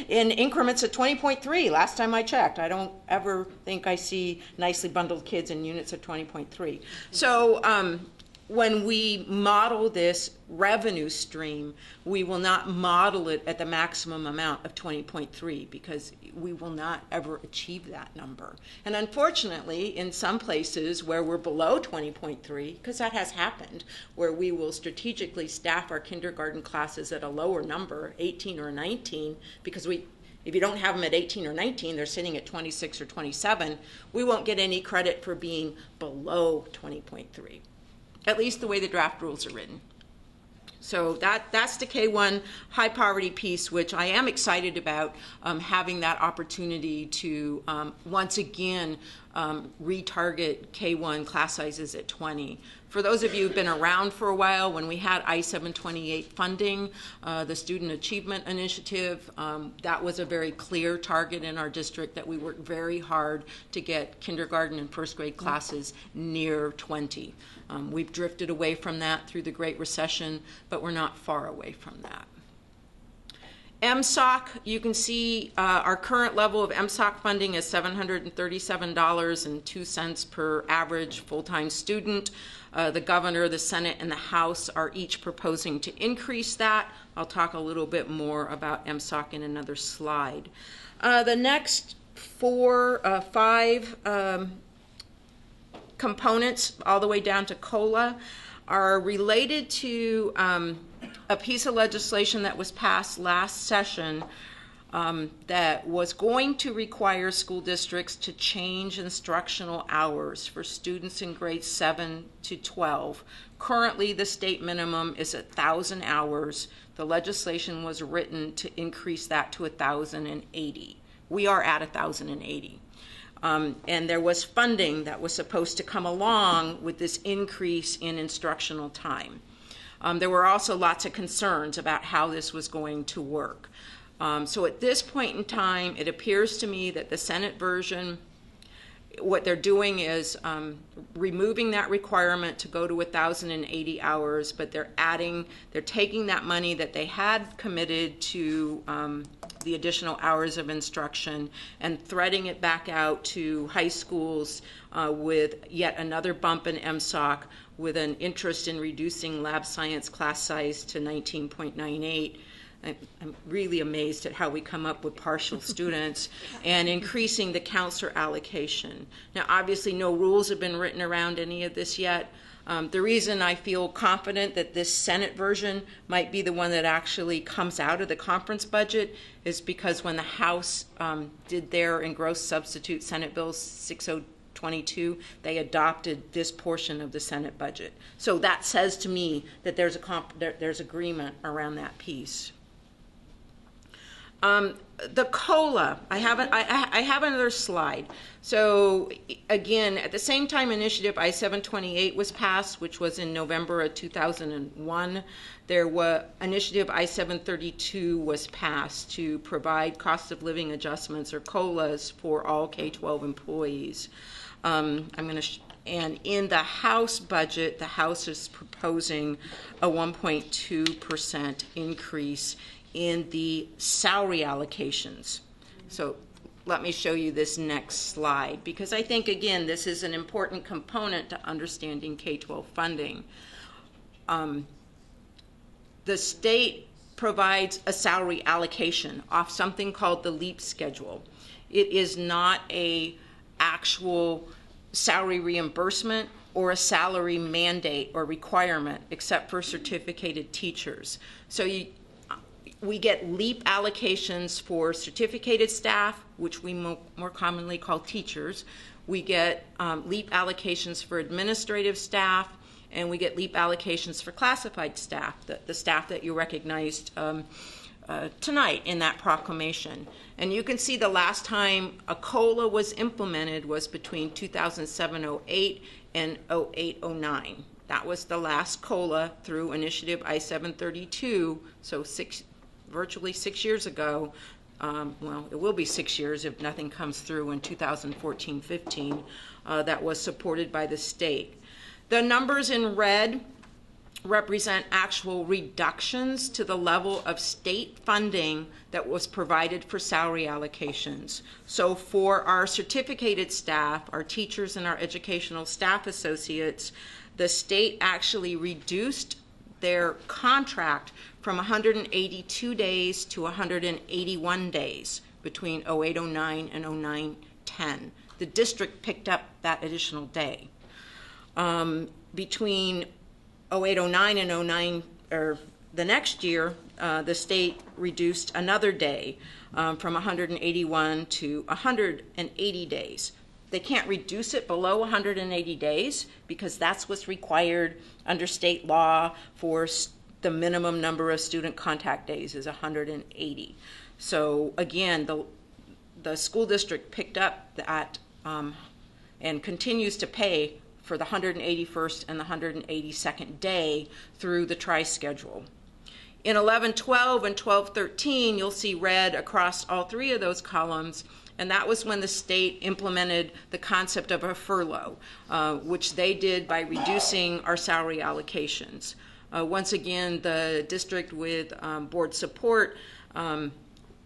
In increments of 20.3, last time I checked. I don't ever think I see nicely bundled kids in units of 20.3. So when we model this revenue stream, we will not model it at the maximum amount of 20.3 because we will not ever achieve that number. And unfortunately, in some places where we're below 20.3, because that has happened, where we will strategically staff our kindergarten classes at a lower number, 18 or 19, because if you don't have them at 18 or 19, they're sitting at 26 or 27, we won't get any credit for being below 20.3. At least the way the draft rules are written. So that's the K-1 high poverty piece, which I am excited about having that opportunity to once again retarget K-1 class sizes at 20. For those of you who've been around for a while, when we had I-728 funding, the Student Achievement Initiative, that was a very clear target in our district that we worked very hard to get kindergarten and 1st grade classes near 20. We've drifted away from that through the Great Recession, but we're not far away from that. MSOC, you can see our current level of MSOC funding is $737.02 per average full-time student. The governor, the Senate, and the House are each proposing to increase that. I'll talk a little bit more about MSOC in another slide. The next 5 components, all the way down to COLA, are related to a piece of legislation that was passed last session that was going to require school districts to change instructional hours for students in grades 7 to 12. Currently, the state minimum is 1,000 hours. The legislation was written to increase that to 1,080. We are at 1,080. And there was funding that was supposed to come along with this increase in instructional time. There were also lots of concerns about how this was going to work. So at this point in time, it appears to me that the Senate version, what they're doing is removing that requirement to go to 1,080 hours, but they're taking that money that they had committed to the additional hours of instruction and threading it back out to high schools with yet another bump in MSOC, with an interest in reducing lab science class size to 19.98. I'm really amazed at how we come up with partial students, and increasing the counselor allocation. Now, obviously, no rules have been written around any of this yet. The reason I feel confident that this Senate version might be the one that actually comes out of the conference budget is because when the House did their engrossed substitute Senate Bill 6022, they adopted this portion of the Senate budget. So that says to me that there's agreement around that piece. The COLA, I have another slide. So again, at the same time Initiative I-728 was passed, which was in November of 2001, Initiative I-732 was passed to provide cost of living adjustments, or COLAs, for all K-12 employees. And in the House budget, the House is proposing a 1.2% increase in the salary allocations. So let me show you this next slide, because I think, again, this is an important component to understanding K-12 funding. The state provides a salary allocation off something called the LEAP schedule. It is not an actual salary reimbursement or a salary mandate or requirement, except for certificated teachers. So we get LEAP allocations for certificated staff, which we more commonly call teachers. We get LEAP allocations for administrative staff, and we get LEAP allocations for classified staff, the staff that you recognized tonight in that proclamation. And you can see the last time a COLA was implemented was between 2007-08 and 08-09. That was the last COLA through Initiative I-732, so virtually 6 years ago. Well, it will be 6 years if nothing comes through in 2014-15, that was supported by the state. The numbers in red represent actual reductions to the level of state funding that was provided for salary allocations. So for our certificated staff, our teachers and our educational staff associates, the state actually reduced their contract from 182 days to 181 days between 08-09 and 09-10. The district picked up that additional day. Between 08-09 and 09, or the next year, the state reduced another day from 181 to 180 days. They can't reduce it below 180 days because that's what's required under state law for the minimum number of student contact days is 180. So again, the school district picked up that and continues to pay for the 181st and the 182nd day through the tri-schedule. In 11-12 and 12-13, you'll see red across all three of those columns, and that was when the state implemented the concept of a furlough, which they did by reducing our salary allocations. Once again, the district with board support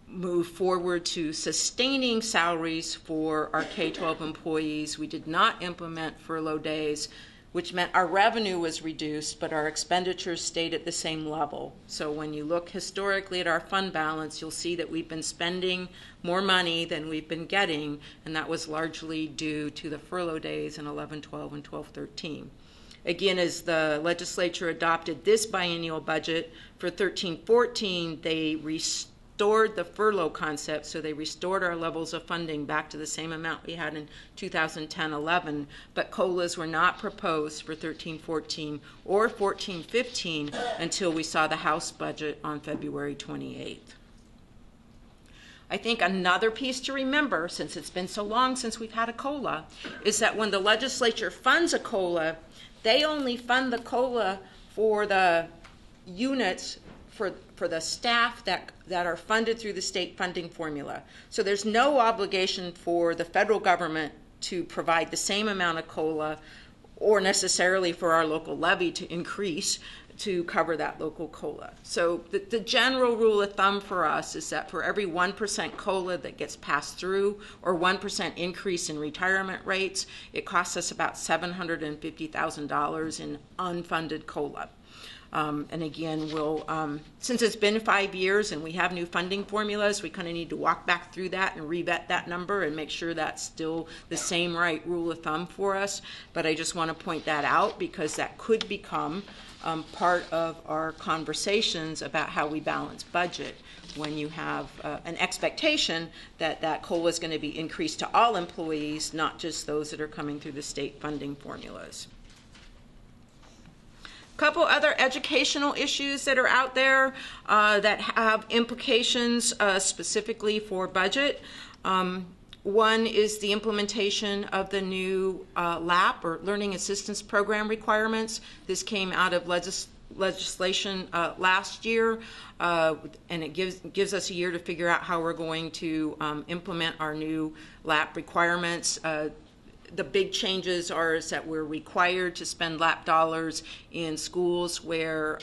moved forward to sustaining salaries for our K-12 employees. We did not implement furlough days. which meant our revenue was reduced, but our expenditures stayed at the same level. So when you look historically at our fund balance, you'll see that we've been spending more money than we've been getting, and that was largely due to the furlough days in 11-12 and 12-13. Again, as the legislature adopted this biennial budget for 13-14, they restored the furlough concept, so they restored our levels of funding back to the same amount we had in 2010-11, but COLAs were not proposed for 13-14 or 14-15 until we saw the House budget on February 28th. I think another piece to remember, since it's been so long since we've had a COLA, is that when the legislature funds a COLA, they only fund the COLA for the units for the staff that are funded through the state funding formula. So there's no obligation for the federal government to provide the same amount of COLA or necessarily for our local levy to increase to cover that local COLA. So the general rule of thumb for us is that for every 1% COLA that gets passed through or 1% increase in retirement rates, it costs us about $750,000 in unfunded COLA. And again, since it's been 5 years and we have new funding formulas, we kind of need to walk back through that and revet that number and make sure that's still the same right rule of thumb for us. But I just want to point that out because that could become part of our conversations about how we balance budget when you have an expectation that that COLA is going to be increased to all employees, not just those that are coming through the state funding formulas. Couple other educational issues that are out there that have implications specifically for budget. One is the implementation of the new LAP, or Learning Assistance Program requirements. This came out of legislation last year, and it gives us a year to figure out how we're going to implement our new LAP requirements. The big changes are is that we're required to spend LAP dollars in schools where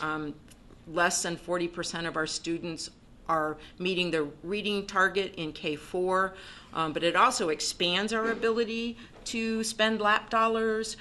less than 40% of our students are meeting the reading target in K4, but it also expands our ability to spend LAP dollars.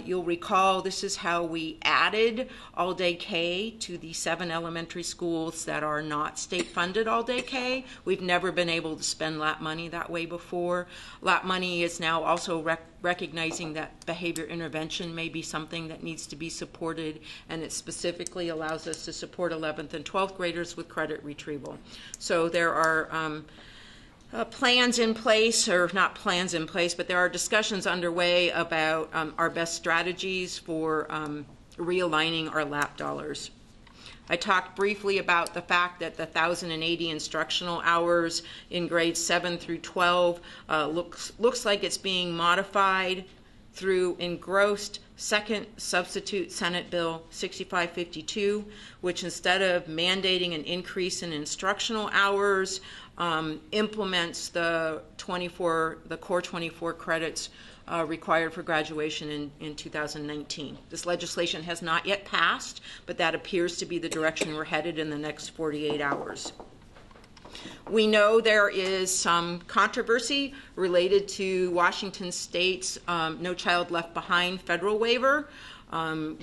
You'll recall this is how we added all-day K to the 7 elementary schools that are not state-funded all-day K. We've never been able to spend LAP money that way before. LAP money is now also recognizing that behavior intervention may be something that needs to be supported, and it specifically allows us to support 11th and 12th graders with credit retrieval. So there are plans in place, or not plans in place, but there are discussions underway about our best strategies for realigning our LAP dollars. I talked briefly about the fact that the 1,080 instructional hours in grades 7 through 12 looks like it's being modified through engrossed second substitute Senate Bill 6552, which instead of mandating an increase in instructional hours, implements the core 24 credits required for graduation in 2019. This legislation has not yet passed, but that appears to be the direction we're headed in the next 48 hours. We know there is some controversy related to Washington State's No Child Left Behind federal waiver,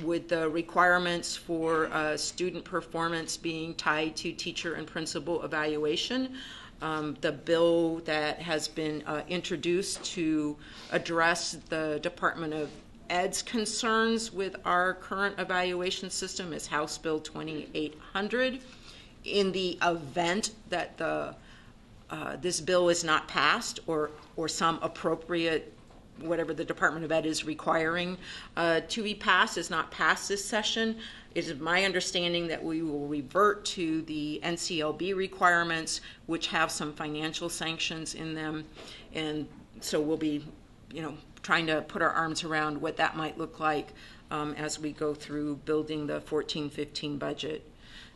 with the requirements for student performance being tied to teacher and principal evaluation. The bill that has been introduced to address the Department of Ed's concerns with our current evaluation system is House Bill 2800. In the event that this bill is not passed, or some appropriate, whatever the Department of Ed is requiring to be passed is not passed this session, it is my understanding that we will revert to the NCLB requirements, which have some financial sanctions in them, and so we'll be, trying to put our arms around what that might look like as we go through building the 14-15 budget.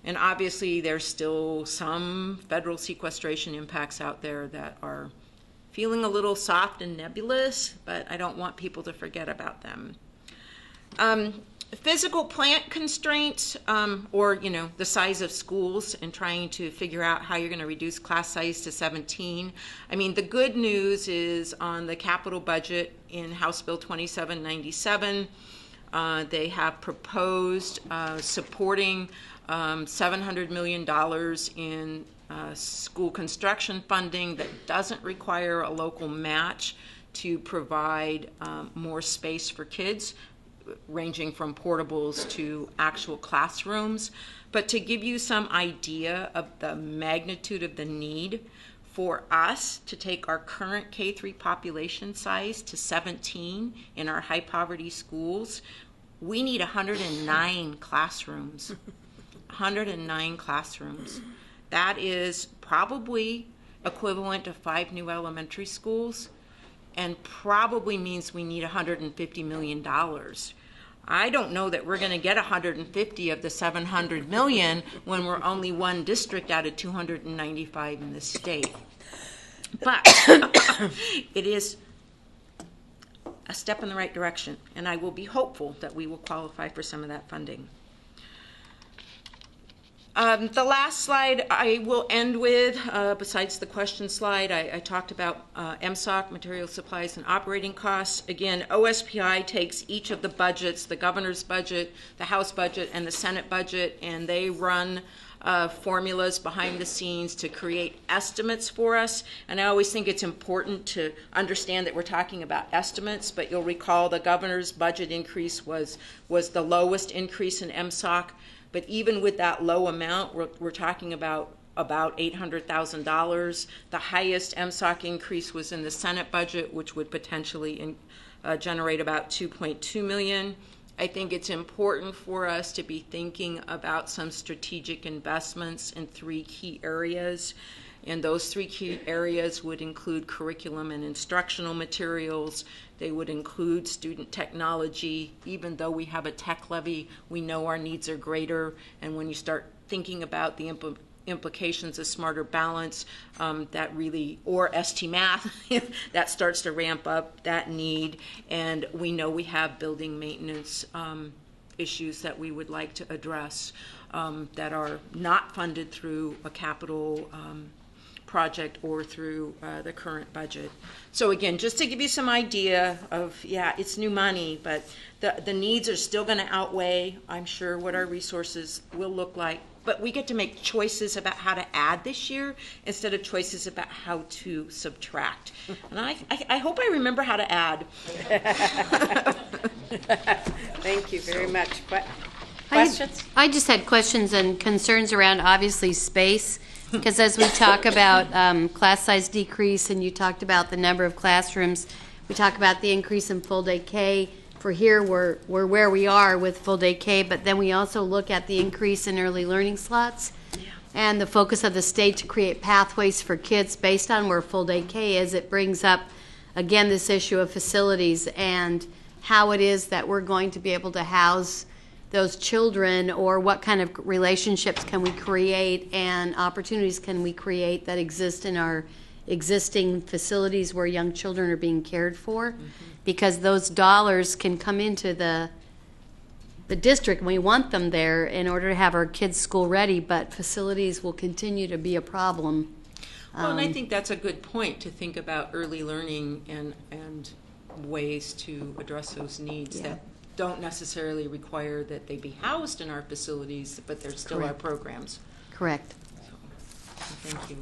And obviously, there's still some federal sequestration impacts out there that are feeling a little soft and nebulous, but I don't want people to forget about them. Physical plant constraints, or the size of schools, and trying to figure out how you're going to reduce class size to 17. I mean, the good news is on the capital budget in House Bill 2797, They have proposed supporting $700 million in school construction funding that doesn't require a local match to provide more space for kids, ranging from portables to actual classrooms. But to give you some idea of the magnitude of the need, for us to take our current K-3 population size to 17 in our high poverty schools, we need 109 classrooms. 109 classrooms. That is probably equivalent to 5 new elementary schools, and probably means we need $150 million. I don't know that we're going to get 150 of the 700 million when we're only one district out of 295 in the state. But it is a step in the right direction, and I will be hopeful that we will qualify for some of that funding. The last slide I will end with, besides the question slide, I talked about MSOC, material supplies and operating costs. Again, OSPI takes each of the budgets, the governor's budget, the House budget, and the Senate budget, and they run formulas behind the scenes to create estimates for us. And I always think it's important to understand that we're talking about estimates, but you'll recall the governor's budget increase was the lowest increase in MSOC. But even with that low amount, we're talking about $800,000. The highest MSOC increase was in the Senate budget, which would potentially generate about $2.2 million. I think it's important for us to be thinking about some strategic investments in 3 key areas. And those 3 key areas would include curriculum and instructional materials. They would include student technology. Even though we have a tech levy, we know our needs are greater. And when you start thinking about the implications of smarter balance, that really, or ST Math, that starts to ramp up that need. And we know we have building maintenance issues that we would like to address that are not funded through a capital project or through the current budget. So again, just to give you some idea of, yeah, it's new money, but the needs are still going to outweigh, I'm sure, what our resources will look like. But we get to make choices about how to add this year instead of choices about how to subtract. And I hope I remember how to add. Thank you very much. Questions? I just had questions and concerns around, obviously, space. Because as we talk about class size decrease, and you talked about the number of classrooms, we talk about the increase in full day K. For here, we're where we are with full day K, but then we also look at the increase in early learning slots and the focus of the state to create pathways for kids based on where full day K is. It brings up, again, this issue of facilities and how it is that we're going to be able to house those children, or what kind of relationships can we create and opportunities can we create that exist in our existing facilities where young children are being cared for, because those dollars can come into the district and we want them there in order to have our kids school ready, but facilities will continue to be a problem. Well, and I think that's a good point to think about early learning and ways to address those needs that don't necessarily require that they be housed in our facilities, but they're still our programs. Correct. So, thank you.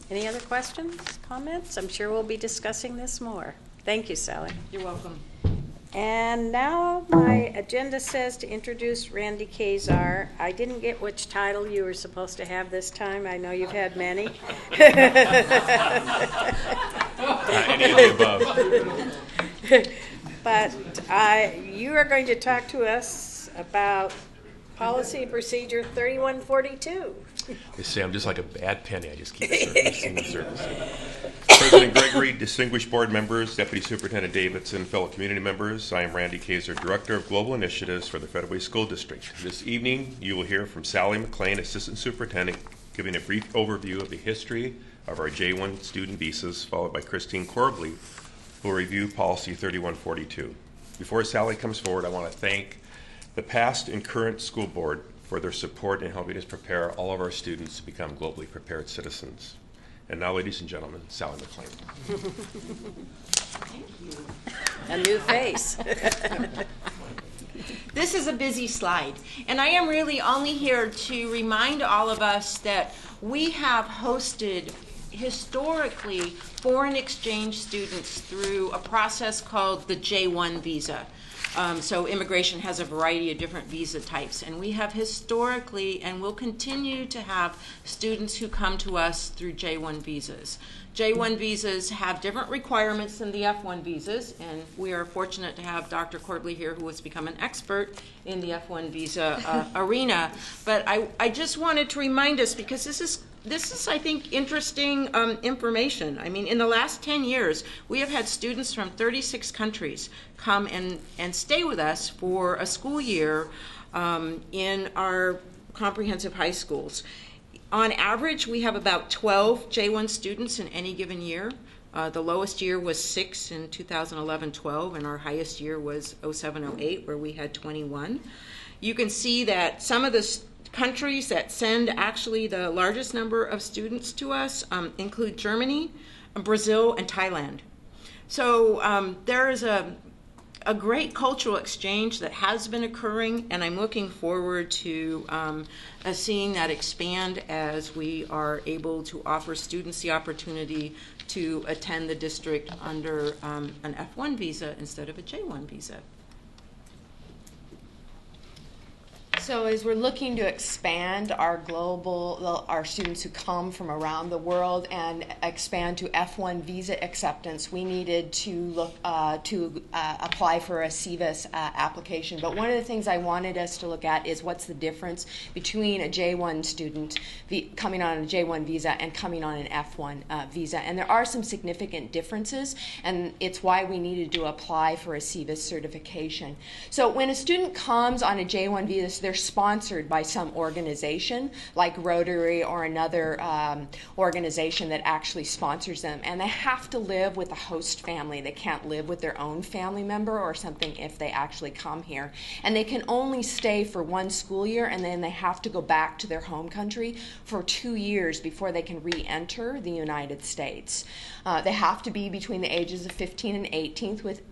Any other questions, comments? I'm sure we'll be discussing this more. Thank you, Sally. You're welcome. And now my agenda says to introduce Randy Kazar. I didn't get which title you were supposed to have this time. I know you've had many. Any of the above. But you are going to talk to us about policy and procedure 3142. They say I'm just like a bad penny. I just keep surfacing and surfacing. President Gregory, distinguished board members, Deputy Superintendent Davidson, fellow community members, I am Randy Kazar, Director of Global Initiatives for the Federal Way School District. This evening, you will hear from Sally McLean, Assistant Superintendent, giving a brief overview of the history of our J1 student visas, followed by Christine Corbly, who will review Policy 3142. Before Sally comes forward, I want to thank the past and current school board for their support in helping us prepare all of our students to become globally prepared citizens. And now, ladies and gentlemen, Sally McLean. Thank you. A new face. This is a busy slide, and I am really only here to remind all of us that we have hosted historically foreign exchange students through a process called the J1 visa. So immigration has a variety of different visa types, and we have historically and will continue to have students who come to us through J1 visas. J1 visas have different requirements than the F1 visas, and we are fortunate to have Dr. Corbly here, who has become an expert in the F1 visa arena. But I just wanted to remind us, because this is, I think, interesting information. I mean, in the last 10 years, we have had students from 36 countries come and stay with us for a school year in our comprehensive high schools. On average, we have about 12 J1 students in any given year. The lowest year was 6 in 2011-12, and our highest year was 07-08, where we had 21. You can see that some of the countries that send actually the largest number of students to us include Germany, Brazil, and Thailand. So there is a great cultural exchange that has been occurring, and I'm looking forward to seeing that expand as we are able to offer students the opportunity to attend the district under an F1 visa instead of a J1 visa. So as we're looking to expand our students who come from around the world and expand to F1 visa acceptance, we needed to look to apply for a CVIS application. But one of the things I wanted us to look at is what's the difference between a J1 student coming on a J1 visa and coming on an F1 visa. And there are some significant differences, and it's why we needed to apply for a CVIS certification. So when a student comes on a J1 visa, they're sponsored by some organization like Rotary or another organization that actually sponsors them, and they have to live with a host family. They can't live with their own family member or something if they actually come here, and they can only stay for one school year, and then they have to go back to their home country for 2 years before they can re-enter the United States. They have to be between the ages of 15 and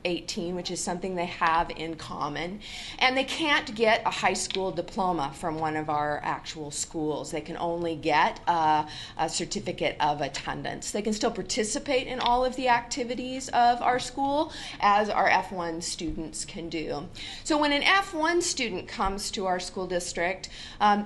18, which is something they have in common, and they can't get a high school diploma from one of our actual schools. They can only get a certificate of attendance. They can still participate in all of the activities of our school as our F1 students can do. So when an F1 student comes to our school district,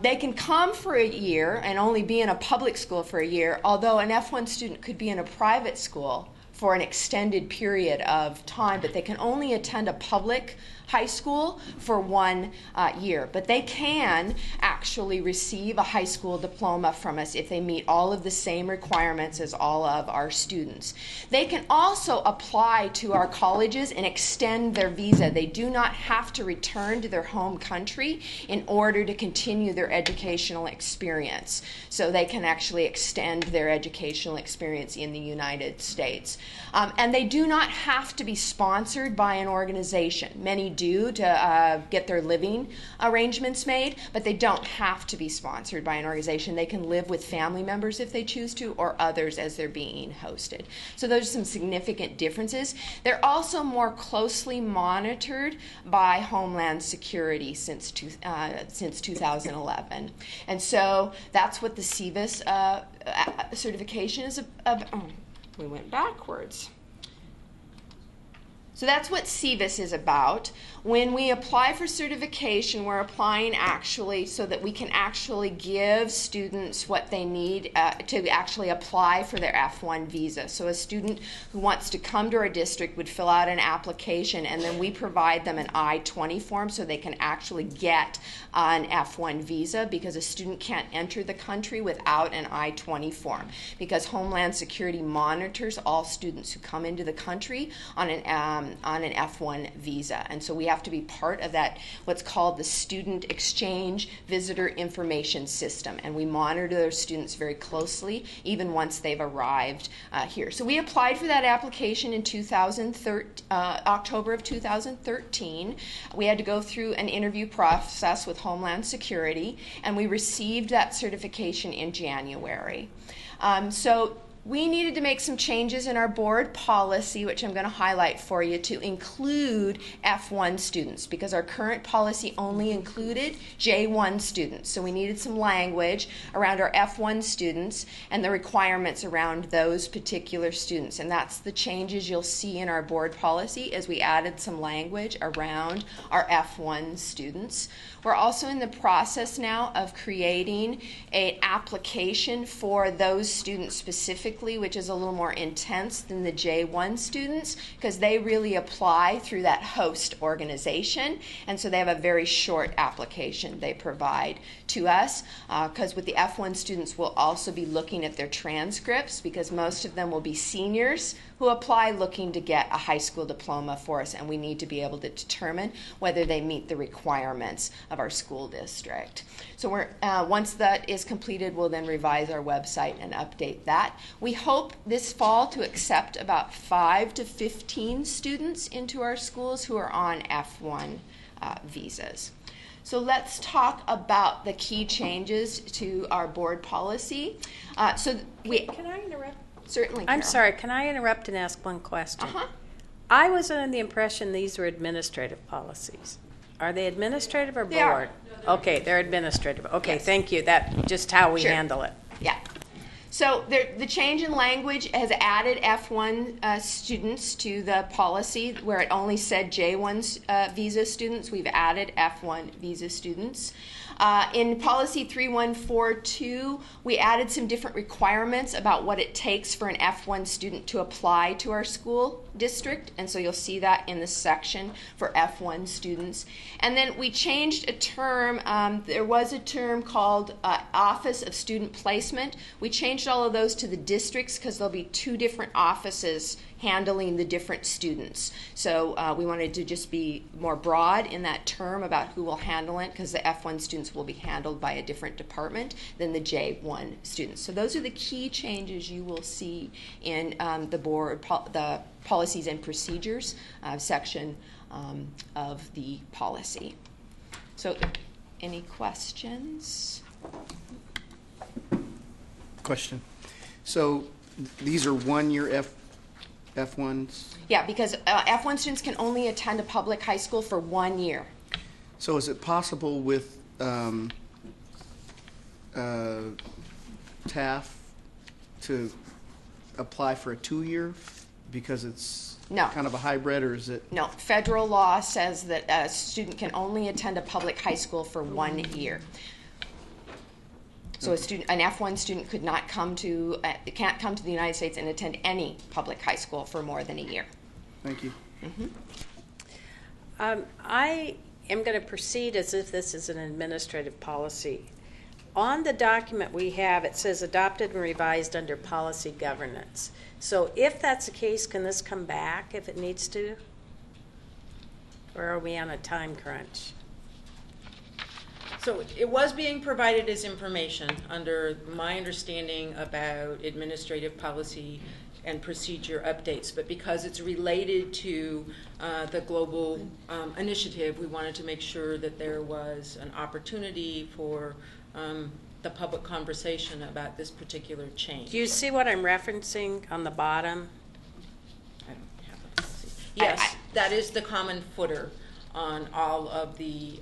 they can come for a year and only be in a public school for a year, although an F1 student could be in a private school for an extended period of time, but they can only attend a public high school for 1 year. But they can actually receive a high school diploma from us if they meet all of the same requirements as all of our students. They can also apply to our colleges and extend their visa. They do not have to return to their home country in order to continue their educational experience. So they can actually extend their educational experience in the United States. And they do not have to be sponsored by an organization. Many do to get their living arrangements made, but they don't have to be sponsored by an organization. They can live with family members if they choose to, or others as they're being hosted. So those are some significant differences. They're also more closely monitored by Homeland Security since 2011. And so that's what the CVIS certification is about. Oh, we went backwards. So that's what CVIS is about. When we apply for certification, we're applying actually so that we can actually give students what they need to actually apply for their F1 visa. So a student who wants to come to our district would fill out an application, and then we provide them an I-20 form so they can actually get an F1 visa, because a student can't enter the country without an I-20 form, because Homeland Security monitors all students who come into the country on an F1 visa. And so we have to be part of that, what's called the Student Exchange Visitor Information System, and we monitor those students very closely even once they've arrived here. So we applied for that application in October of 2013. We had to go through an interview process with Homeland Security, and we received that certification in January. So we needed to make some changes in our board policy, which I'm going to highlight for you, to include F1 students, because our current policy only included J1 students. So we needed some language around our F1 students and the requirements around those particular students. And that's the changes you'll see in our board policy as we added some language around our F1 students. We're also in the process now of creating an application for those students specifically, which is a little more intense than the J1 students, because they really apply through that host organization, and so they have a very short application they provide to us, because with the F1 students we'll also be looking at their transcripts, because most of them will be seniors who apply looking to get a high school diploma for us, and we need to be able to determine whether they meet the requirements of our school district. So once that is completed, we'll then revise our website and update that. We hope this fall to accept about 5 to 15 students into our schools who are on F1 visas. So let's talk about the key changes to our board policy. Can I interrupt? Certainly, I'm Carol. sorry, can I interrupt and ask one question? I was under the impression these were administrative policies. Are they administrative or board? They are. Okay, they're administrative. Okay, Yes. thank you. That's just how we Sure. handle it. Yeah. So the change in language has added F1 students to the policy, where it only said J1 visa students. We've added F1 visa students. In policy 3142, we added some different requirements about what it takes for an F1 student to apply to our school district, and so you'll see that in the section for F1 students. And then we changed a term. There was a term called Office of Student Placement. We changed all of those to the districts because there'll be 2 different offices handling the different students. So we wanted to just be more broad in that term about who will handle it, because the F1 students will be handled by a different department than the J1 students. So those are the key changes you will see in the board, the policies and procedures section of the policy. So any questions? Question. So these are 1-year F1s? Yeah, because F1 students can only attend a public high school for 1 year. So is it possible with TAF to apply for a 2-year because it's No. kind of a hybrid, or is it? No, federal law says that a student can only attend a public high school for 1 year. So an F1 student can't come to the United States and attend any public high school for more than a year. Thank you. I am going to proceed as if this is an administrative policy. On the document we have, it says adopted and revised under policy governance. So if that's the case, can this come back if it needs to? Or are we on a time crunch? So it was being provided as information under my understanding about administrative policy and procedure updates, but because it's related to the global initiative, we wanted to make sure that there was an opportunity for the public conversation about this particular change. Do you see what I'm referencing on the bottom? Yes, that is the common footer on all of the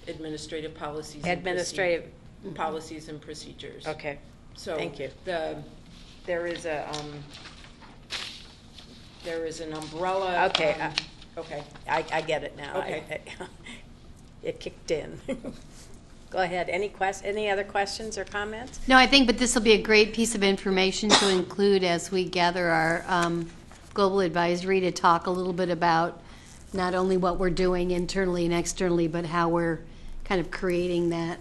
administrative policies. Administrative policies and procedures. Okay. So Thank you. There is an umbrella. Okay. Okay. I get it now. Okay. It kicked in. Go ahead. Any other questions or comments? No, I think, but this will be a great piece of information to include as we gather our global advisory to talk a little bit about not only what we're doing internally and externally, but how we're kind of creating that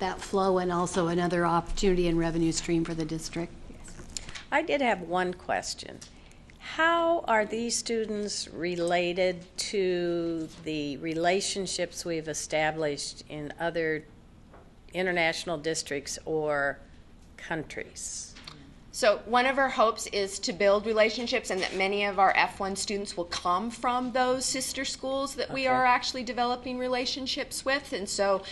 that flow and also another opportunity and revenue stream for the district. I did have one question. How are these students related to the relationships we've established in other international districts or countries? So one of our hopes is to build relationships, and that many of our F1 students will come from those sister schools that we are actually developing relationships with. And so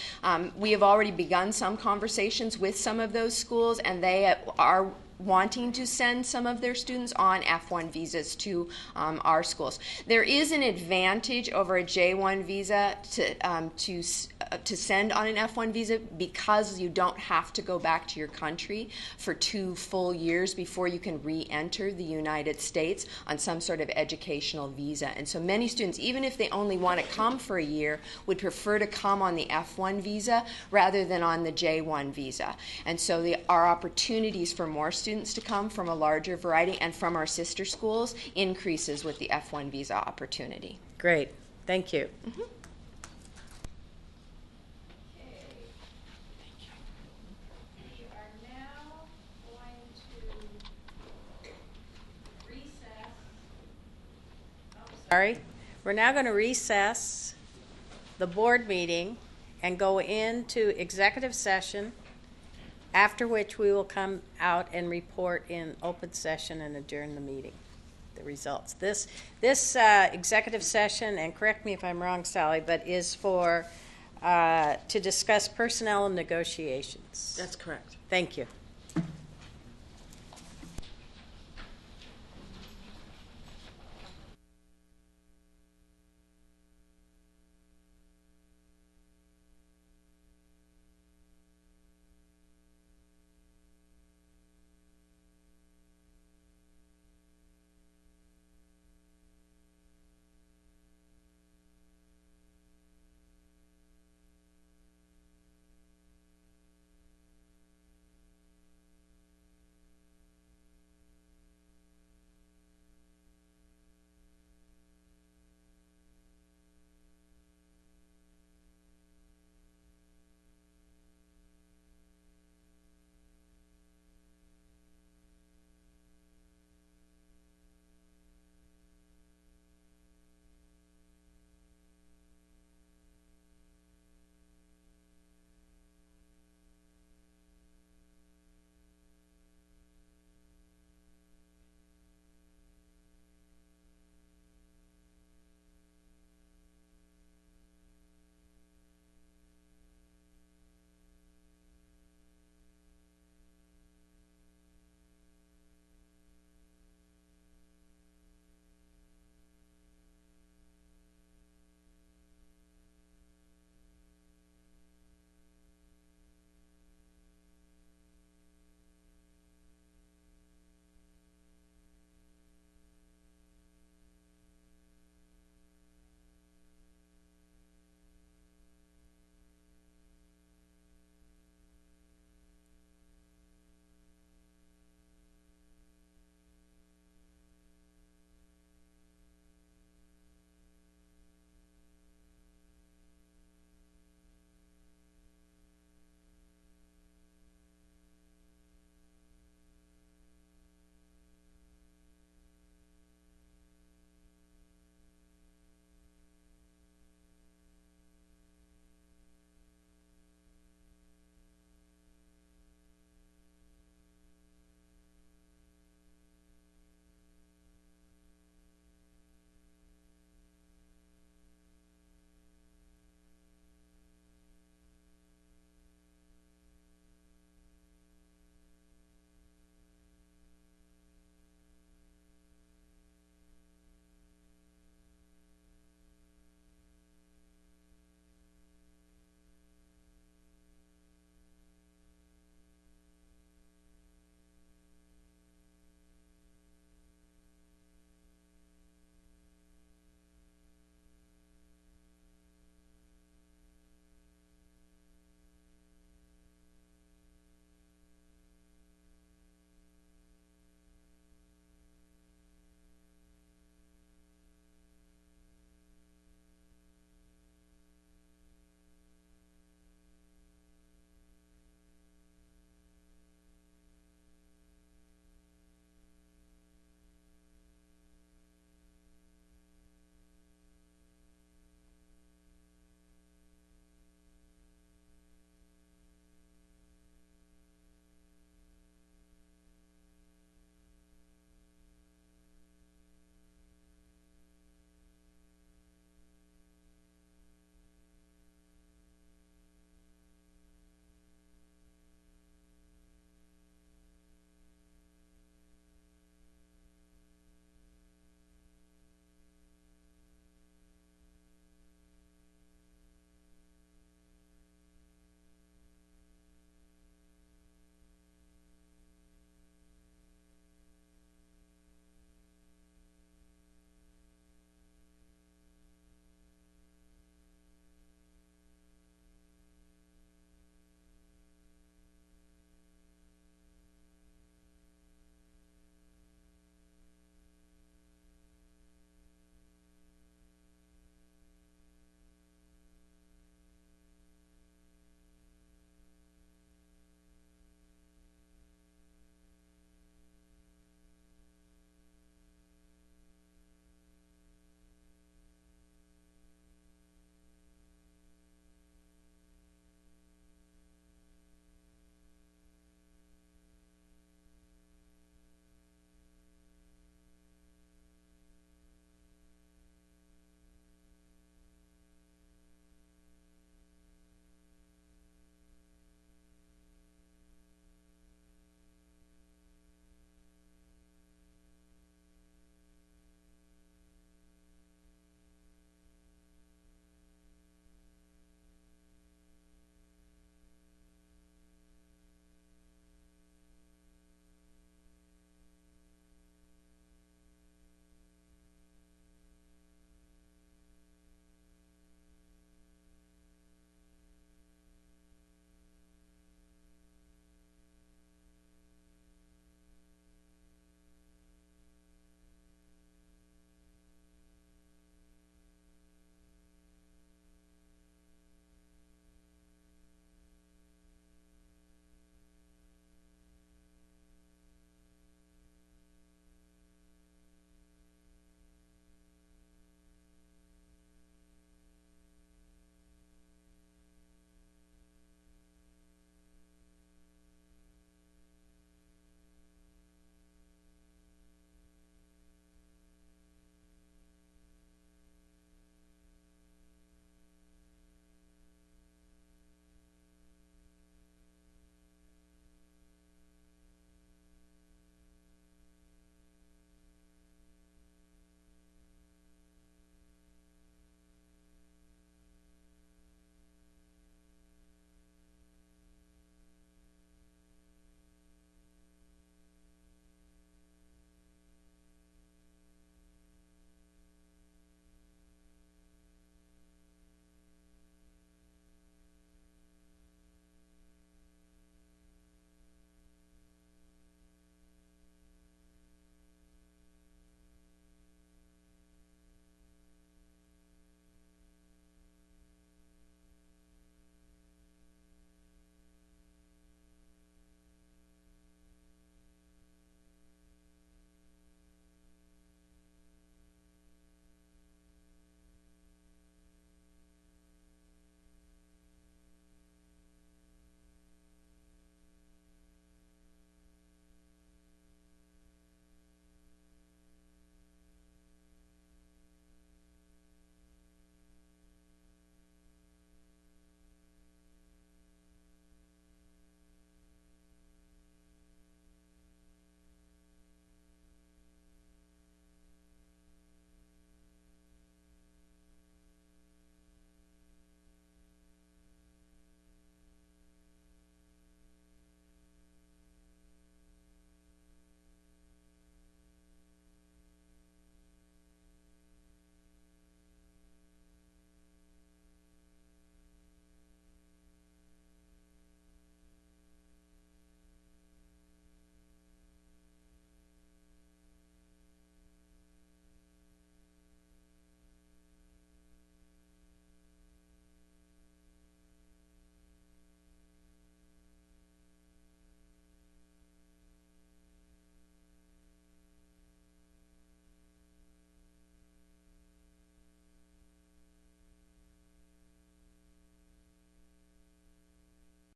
we have already begun some conversations with some of those schools, and they are wanting to send some of their students on F1 visas to our schools. There is an advantage over a J1 visa to send on an F1 visa because you don't have to go back to your country for 2 full years before you can re-enter the United States on some sort of educational visa. And so many students, even if they only want to come for a year, would prefer to come on the F1 visa rather than on the J1 visa. And so our opportunities for more students to come from a larger variety and from our sister schools increases with the F1 visa opportunity. Great. Thank you. Mm-hmm. We're now going to recess the board meeting and go into executive session, after which we will come out and report in open session and adjourn the meeting, the results. This executive session, and correct me if I'm wrong, Sally, but is for to discuss personnel and negotiations. That's correct. Thank you.